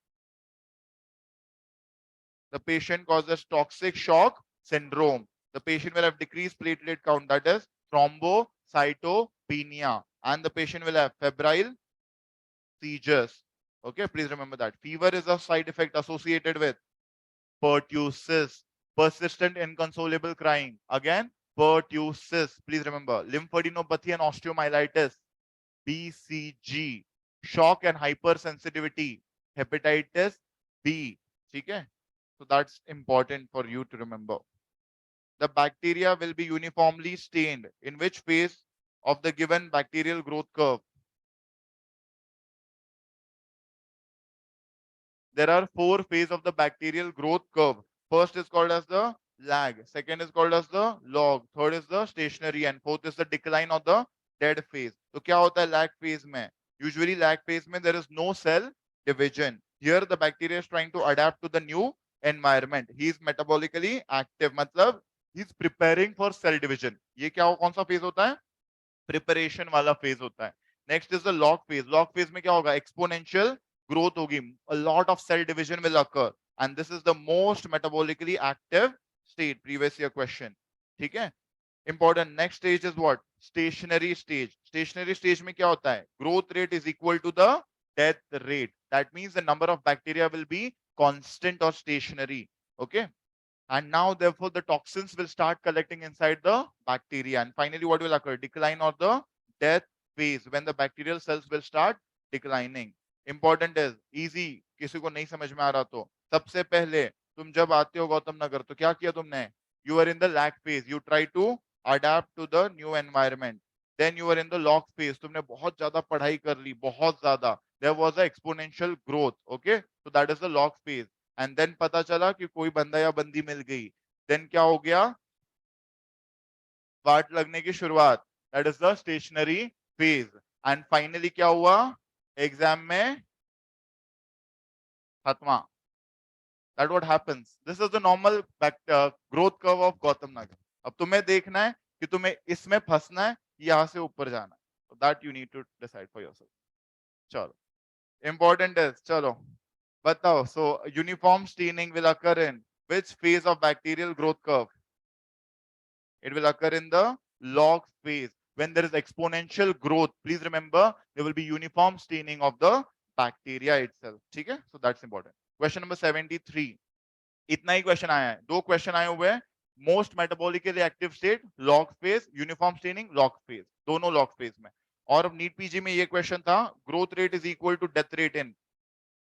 [SPEAKER 1] The patient causes toxic shock syndrome. The patient will have decreased platelet count, that is thrombocytopenia, and the patient will have febrile seizures. Okay, please remember that. Fever is a side effect associated with pertussis, persistent inconsolable crying. Again, pertussis. Please remember, lymphadenopathy and osteomyelitis, BCG, shock and hypersensitivity, hepatitis B. Okay, so that's important for you to remember. The bacteria will be uniformly stained in which phase of the given bacterial growth curve? There are 4 phases of the bacterial growth curve. First is called as the lag, second is called as the log, third is the stationary, and fourth is the decline of the dead phase. तो क्या होता है lag phase में? Usually lag phase में there is no cell division. Here the bacteria is trying to adapt to the new environment. He is metabolically active, मतलब he is preparing for cell division. ये क्या कौन सा phase होता है? Preparation वाला phase होता है. Next is the log phase. Log phase में क्या होगा? Exponential growth होगी. A lot of cell division will occur, and this is the most metabolically active state. Previous year question. ठीक है? Important. Next stage is what? Stationary stage. Stationary stage में क्या होता है? Growth rate is equal to the death rate. That means the number of bacteria will be constant or stationary. Okay? And now therefore the toxins will start collecting inside the bacteria, and finally what will occur? Decline or the death phase, when the bacterial cells will start declining. Important is easy, किसी को नहीं समझ में आ रहा तो सबसे पहले तुम जब आते हो गौतम नगर तो क्या किया तुमने? You are in the lag phase, you try to adapt to the new environment. Then you are in the log phase, तुमने बहुत ज्यादा पढ़ाई कर ली, बहुत ज्यादा. There was a exponential growth. Okay, so that is the log phase. And then पता चला कि कोई बंदा या बंदी मिल गई. देन क्या हो गया? वाट लगने की शुरुआत. That is the stationary phase. And finally क्या हुआ? एग्जाम में खत्मा. That what happens. This is the normal growth curve of Gautam Nagar. अब तुम्हें देखना है कि तुम्हें इसमें फंसना है, यहां से ऊपर जाना है. That you need to decide for yourself. चलो, इंपॉर्टेंट है. चलो बताओ. So uniform staining will occur in which phase of bacterial growth curve? It will occur in the log phase. When there is exponential growth, please remember there will be uniform staining of the bacteria itself. ठीक है? So that's important. Question number 73. इतना ही question आया है. 2 question आए हुए हैं. Most metabolically active state log phase, uniform staining log phase, दोनों log phase में. और नीट पीजी में ये क्वेश्चन था, growth rate is equal to death rate in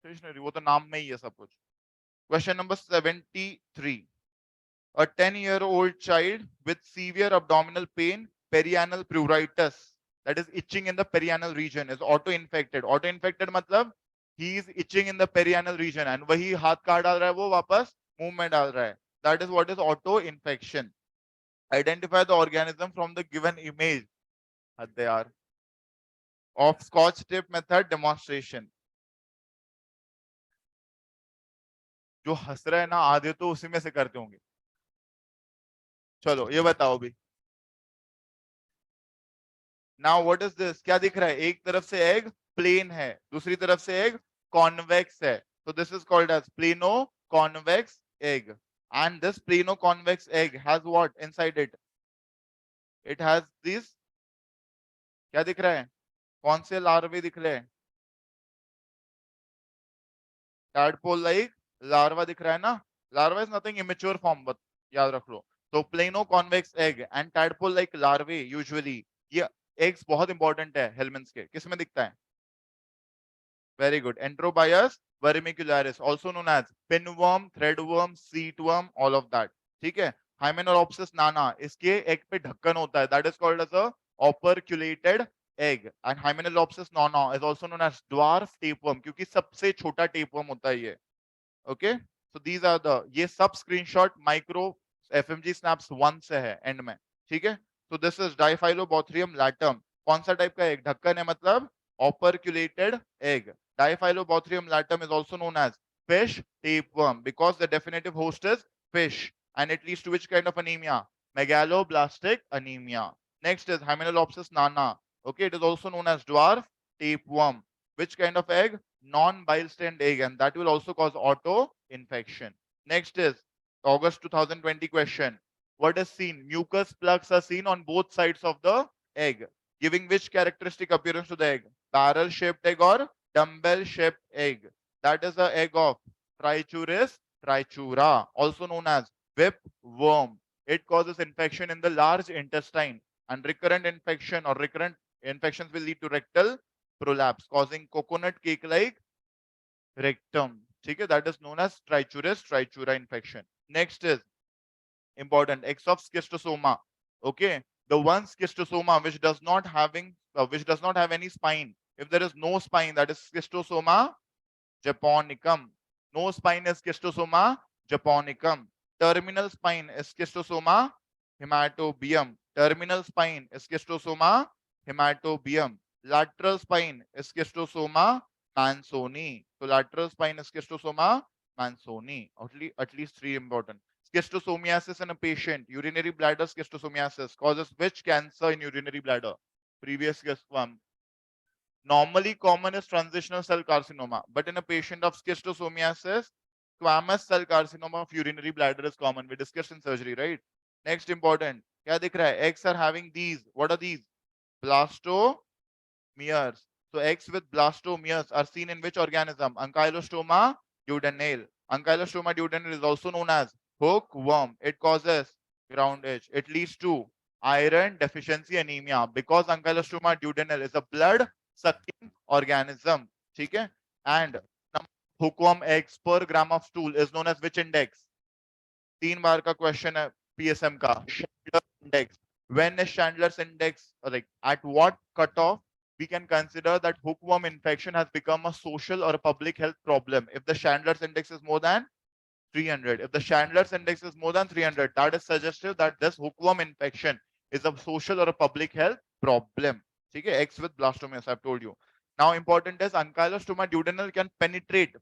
[SPEAKER 1] stationary. वो तो नाम में ही है सब कुछ. Question number 73. A 10-year-old child with severe abdominal pain, perianal pruritus, that is itching in the perianal region, is auto-infected. Auto-infected मतलब he is itching in the perianal region, and वही हाथ काट डाल रहा है वो वापस मूवमेंट डाल रहा है, that is what is auto infection. Identify the organism from the given image. They are of Scotch tape method demonstration. जो हंस रहा है ना, आधे तो उसी में से करते होंगे. चलो ये बताओ भी. नाउ व्हाट इज दिस, क्या दिख रहा है? एक तरफ से एग प्लेन है, दूसरी तरफ से एग कॉन्वेक्स है. So this is called as plano-convex egg. And this plano-convex egg has what inside it? It has this. क्या दिख रहा है? कौन से लार्वे दिख रहे हैं? Tadpole like larva दिख रहा है ना? Larva is nothing, immature form, but याद रख लो. तो plano-convex egg and tadpole like larvae usually, ये eggs बहुत इंपॉर्टेंट है हेलमिन्स के. किस में दिखता है? Very good. Enterobius vermicularis, also known as pinworm, threadworm, seedworm, all of that. ठीक है. Hymenopsis nana, इसके egg पे ढक्कन होता है. That is called as a operculated egg. And Hymenopsis nana is also known as dwarf tapeworm, क्योंकि सबसे छोटा tapeworm होता है ये. Okay. So these are the, ये सब screenshot micro FMG snaps 1 से है end में. ठीक है. So this is Diphyllobothrium latum. कौन सा टाइप का egg? ढक्कन है मतलब operculated egg. Diphyllobothrium latum is also known as fish tapeworm because the definitive host is fish, and it leads to which kind of anemia? Megaloblastic anemia. Next is Hymenopsis nana. Okay, it is also known as dwarf tapeworm. Which kind of egg? Non-bile stained egg, and that will also cause auto infection. Next is August 2020 question. What is seen? Mucus plugs are seen on both sides of the egg, giving which characteristic appearance to the egg? Barrel shaped egg or dumbbell shaped egg. That is the egg of Trichuris trichura, also known as whipworm. It causes infection in the large intestine, and recurrent infection or recurrent infections will lead to rectal prolapse, causing coconut cake like rectum. Okay, that is known as Trichuris trichura infection. Next is important, X of schistosoma. Okay, the one schistosoma which does not have any spine. If there is no spine, that is schistosoma japonicum. No spine is schistosoma japonicum. Terminal spine is schistosoma hematobium. Terminal spine is schistosoma hematobium. Lateral spine is schistosoma mansoni. So lateral spine is schistosoma mansoni. At least three important. Schistosomiasis in a patient, urinary bladder schistosomiasis causes which cancer in urinary bladder? Previous one. Normally common is transitional cell carcinoma, but in a patient of schistosomiasis, squamous cell carcinoma of urinary bladder is common. We discussed in surgery, right? Next important, क्या दिख रहा है? Eggs are having these. What are these? Blastomeres. So eggs with blastomeres are seen in which organism? Ankylostoma duodenale. Ankylostoma duodenale is also known as hookworm. It causes ground itch. It leads to iron deficiency anemia because Ankylostoma duodenale is a blood sucking organism. ठीक है? And hookworm eggs per gram of stool is known as which index? 3 बार का question है PSM का. Chandler's index. When is Chandler's index, like at what cutoff we can consider that hookworm infection has become a social or a public health problem? If the Chandler's index is more than 300. If the Chandler's index is more than 300, that is suggestive that this hookworm infection is a social or a public health problem. Okay, X with blastomeres, I've told you. Now, important is Ankylostoma duodenale can penetrate.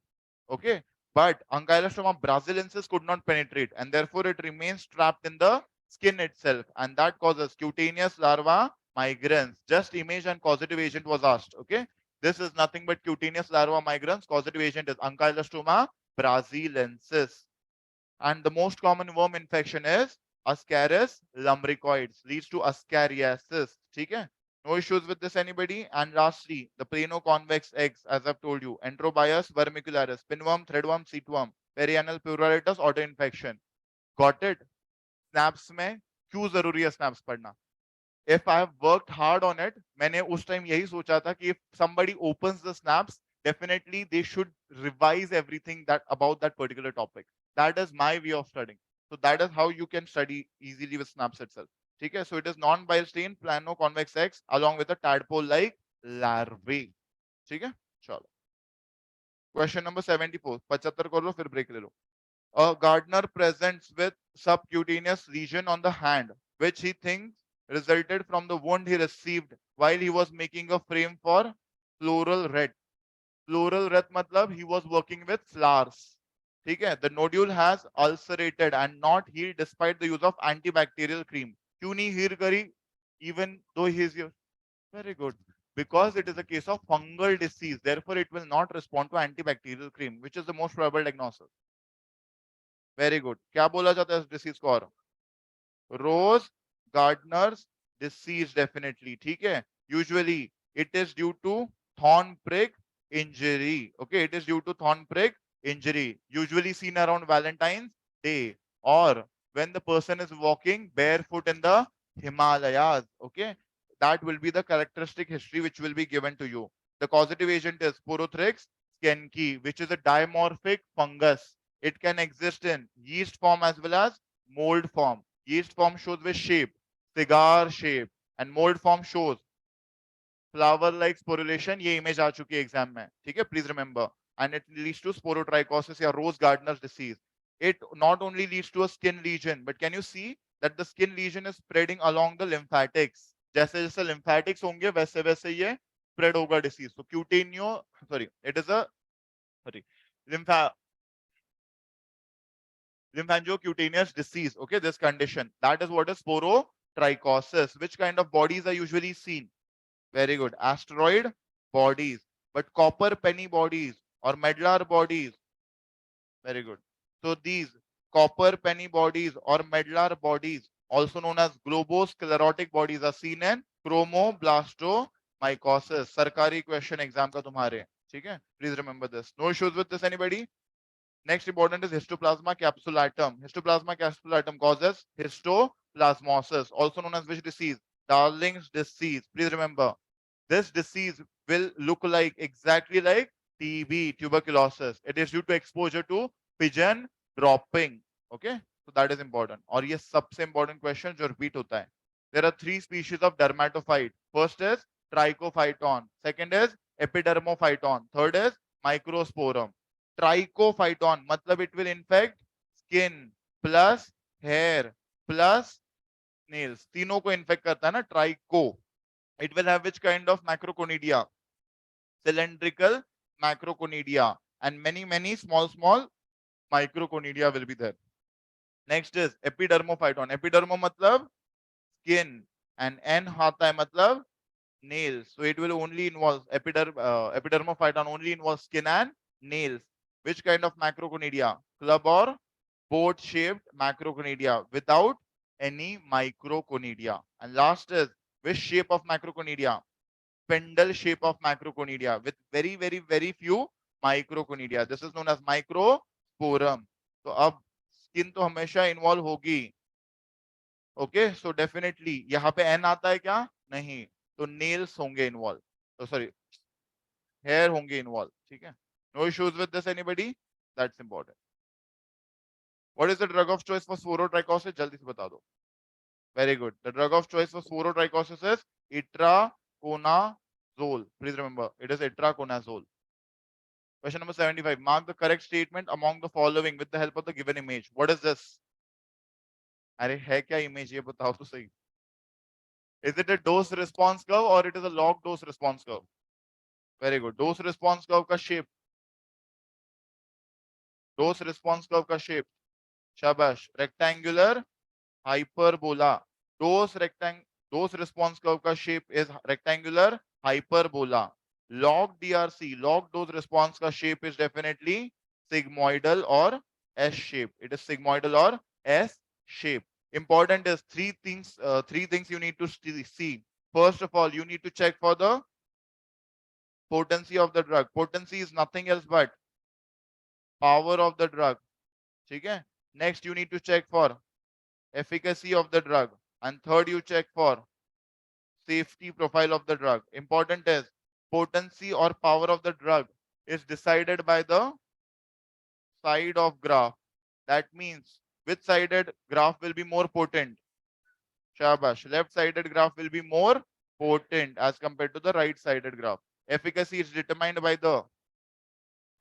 [SPEAKER 1] Okay, but Ankylostoma brasiliensis could not penetrate, and therefore it remains trapped in the skin itself, and that causes cutaneous larva migrans. Just image and causative agent was asked. Okay, this is nothing but cutaneous larva migrans. Causative agent is Ankylostoma brasiliensis. And the most common worm infection is Ascaris lumbricoides, leads to ascariasis. Okay? No issues with this, anybody? And lastly, the plano-convex eggs, as I've told you, Enterobius vermicularis, pinworm, threadworm, seedworm, perianal pluralitis, auto-infection. Got it? Snaps में क्यों जरूरी है snaps पढ़ना? If I have worked hard on it, मैंने उस time यही सोचा था कि if somebody opens the snaps, definitely they should revise everything that about that particular topic. That is my way of studying. So that is how you can study easily with snaps itself. ठीक है? So it is non-bile stain plano-convex eggs along with a tadpole-like larvae. ठीक है? चलो. Question number 74. 75 कर लो फिर break ले लो. A gardener presents with subcutaneous lesion on the hand, which he thinks resulted from the wound he received while he was making a frame for floral red. Floral red matlab he was working with flowers. ठीक है? The nodule has ulcerated and not healed despite the use of antibacterial cream. क्यों नहीं heal करी? Even though he is very good. Because it is a case of fungal disease, therefore it will not respond to antibacterial cream, which is the most probable diagnosis. Very good. क्या बोला जाता है इस disease को और? Rose gardener's disease definitely. ठीक है. Usually it is due to thorn prick injury. Okay, it is due to thorn prick injury, usually seen around Valentine's Day or when the person is walking barefoot in the Himalayas. Okay, that will be the characteristic history which will be given to you. The causative agent is Porothrix skenki, which is a dimorphic fungus. It can exist in yeast form as well as mold form. Yeast form shows with shape, cigar shape, and mold form shows flower like sporulation. ये image आ चुकी है exam में. ठीक है, please remember. And it leads to sporotrichosis या rose gardener's disease. It not only leads to a skin lesion, but can you see that the skin lesion is spreading along the lymphatics? जैसे जैसे lymphatics होंगे वैसे वैसे ये spread होगा disease. So cutaneous, sorry, it is a sorry lymphangiocutaneous disease. Okay, this condition, that is what is sporotrichosis. Which kind of bodies are usually seen? Very good. Asteroid bodies, but copper penny bodies or medlar bodies. Very good. So these copper penny bodies or medlar bodies, also known as globosclerotic bodies, are seen in chromoblastomycosis. Sarkari question exam ka tumhare. ठीक है? Please remember this. No issues with this, anybody? Next important is histoplasma capsulatum. Histoplasma capsulatum causes histoplasmosis, also known as which disease? Darling's disease. Please remember, this disease will look like exactly like TB, tuberculosis. It is due to exposure to pigeon dropping. Okay, so that is important. और ये सबसे important question जो repeat होता है. There are three species of dermatophyte. First is trichophyton. Second is epidermophyton. Third is microsporum. Trichophyton मतलब it will infect skin plus hair plus nails. तीनों को infect करता है ना tricho. It will have which kind of macroconidia? Cylindrical macroconidia, and many small microconidia will be there. Next is epidermophyton. Epidermo matlab skin and n hata hai matlab nails. So it will only involve epidermophyton only involves skin and nails. Which kind of macroconidia? Club or boat shaped macroconidia without any microconidia. And last is which shape of macroconidia? Spindle shape of macroconidia with very few microconidia. This is known as microsporum. तो अब skin तो हमेशा involve होगी. Okay, so definitely यहाँ पे N आता है क्या? नहीं. तो नेल्स होंगे इन्वॉल्व, तो सॉरी हेयर होंगे इन्वॉल्व. ठीक है, no issues with this anybody? That's important. What is the drug of choice for sporotrichosis? जल्दी से बता दो. Very good. The drug of choice for sporotrichosis is itraconazole. Please remember, it is itraconazole. Question number 75. Mark the correct statement among the following with the help of the given image. What is this? अरे है क्या image, ये बताओ तो सही. Is it a dose response curve or it is a log dose response curve? Very good. Dose response curve का shape. Dose response curve का shape. शाबाश. Rectangular hyperbola. Dose response curve का shape is rectangular hyperbola. Log DRC, log dose response ka shape is definitely sigmoidal or S shape. It is sigmoidal or S shape. Important is three things you need to see. First of all, you need to check for the potency of the drug. Potency is nothing else but power of the drug. Okay? Next, you need to check for efficacy of the drug. And third, you check for safety profile of the drug. Important is potency or power of the drug is decided by the side of graph. That means which sided graph will be more potent? Shabash. Left sided graph will be more potent as compared to the right sided graph. Efficacy is determined by the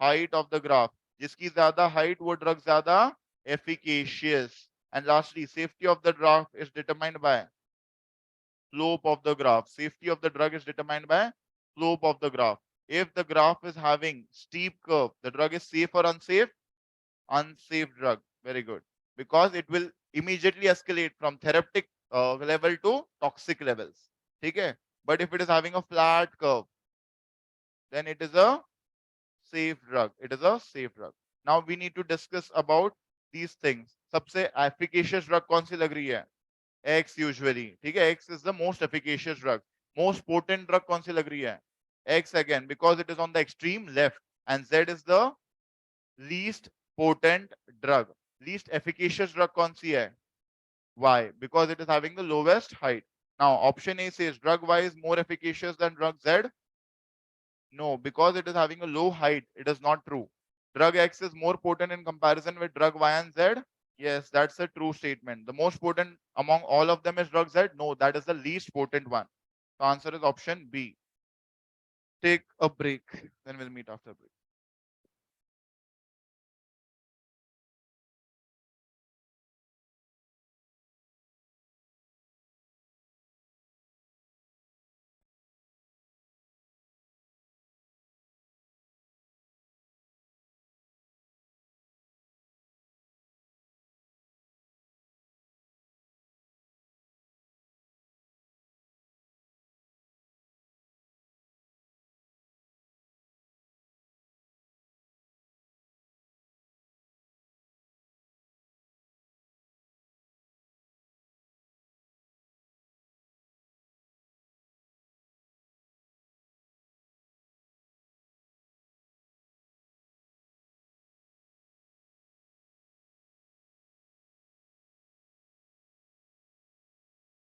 [SPEAKER 1] height of the graph. जिसकी ज्यादा height वो drug ज्यादा efficacious. And lastly, safety of the drug is determined by slope of the graph. Safety of the drug is determined by slope of the graph. If the graph is having steep curve, the drug is safe or unsafe? Unsafe drug. Very good. Because it will immediately escalate from therapeutic level to toxic levels. Okay? But if it is having a flat curve, then it is a safe drug. It is a safe drug. Now we need to discuss about these things. सबसे efficacious drug कौन सी लग रही है? X usually. ठीक है? X is the most efficacious drug. Most potent drug कौन सी लग रही है? X again because it is on the extreme left and Z is the least potent drug. Least efficacious drug कौन सी है? Y because it is having the lowest height. Now option A says drug Y is more efficacious than drug Z. No, because it is having a low height, it is not true. Drug X is more potent in comparison with drug Y and Z. Yes, that's a true statement. The most potent among all of them is drug Z. No, that is the least potent one. The answer is option B. Take a break. Then we'll meet after break.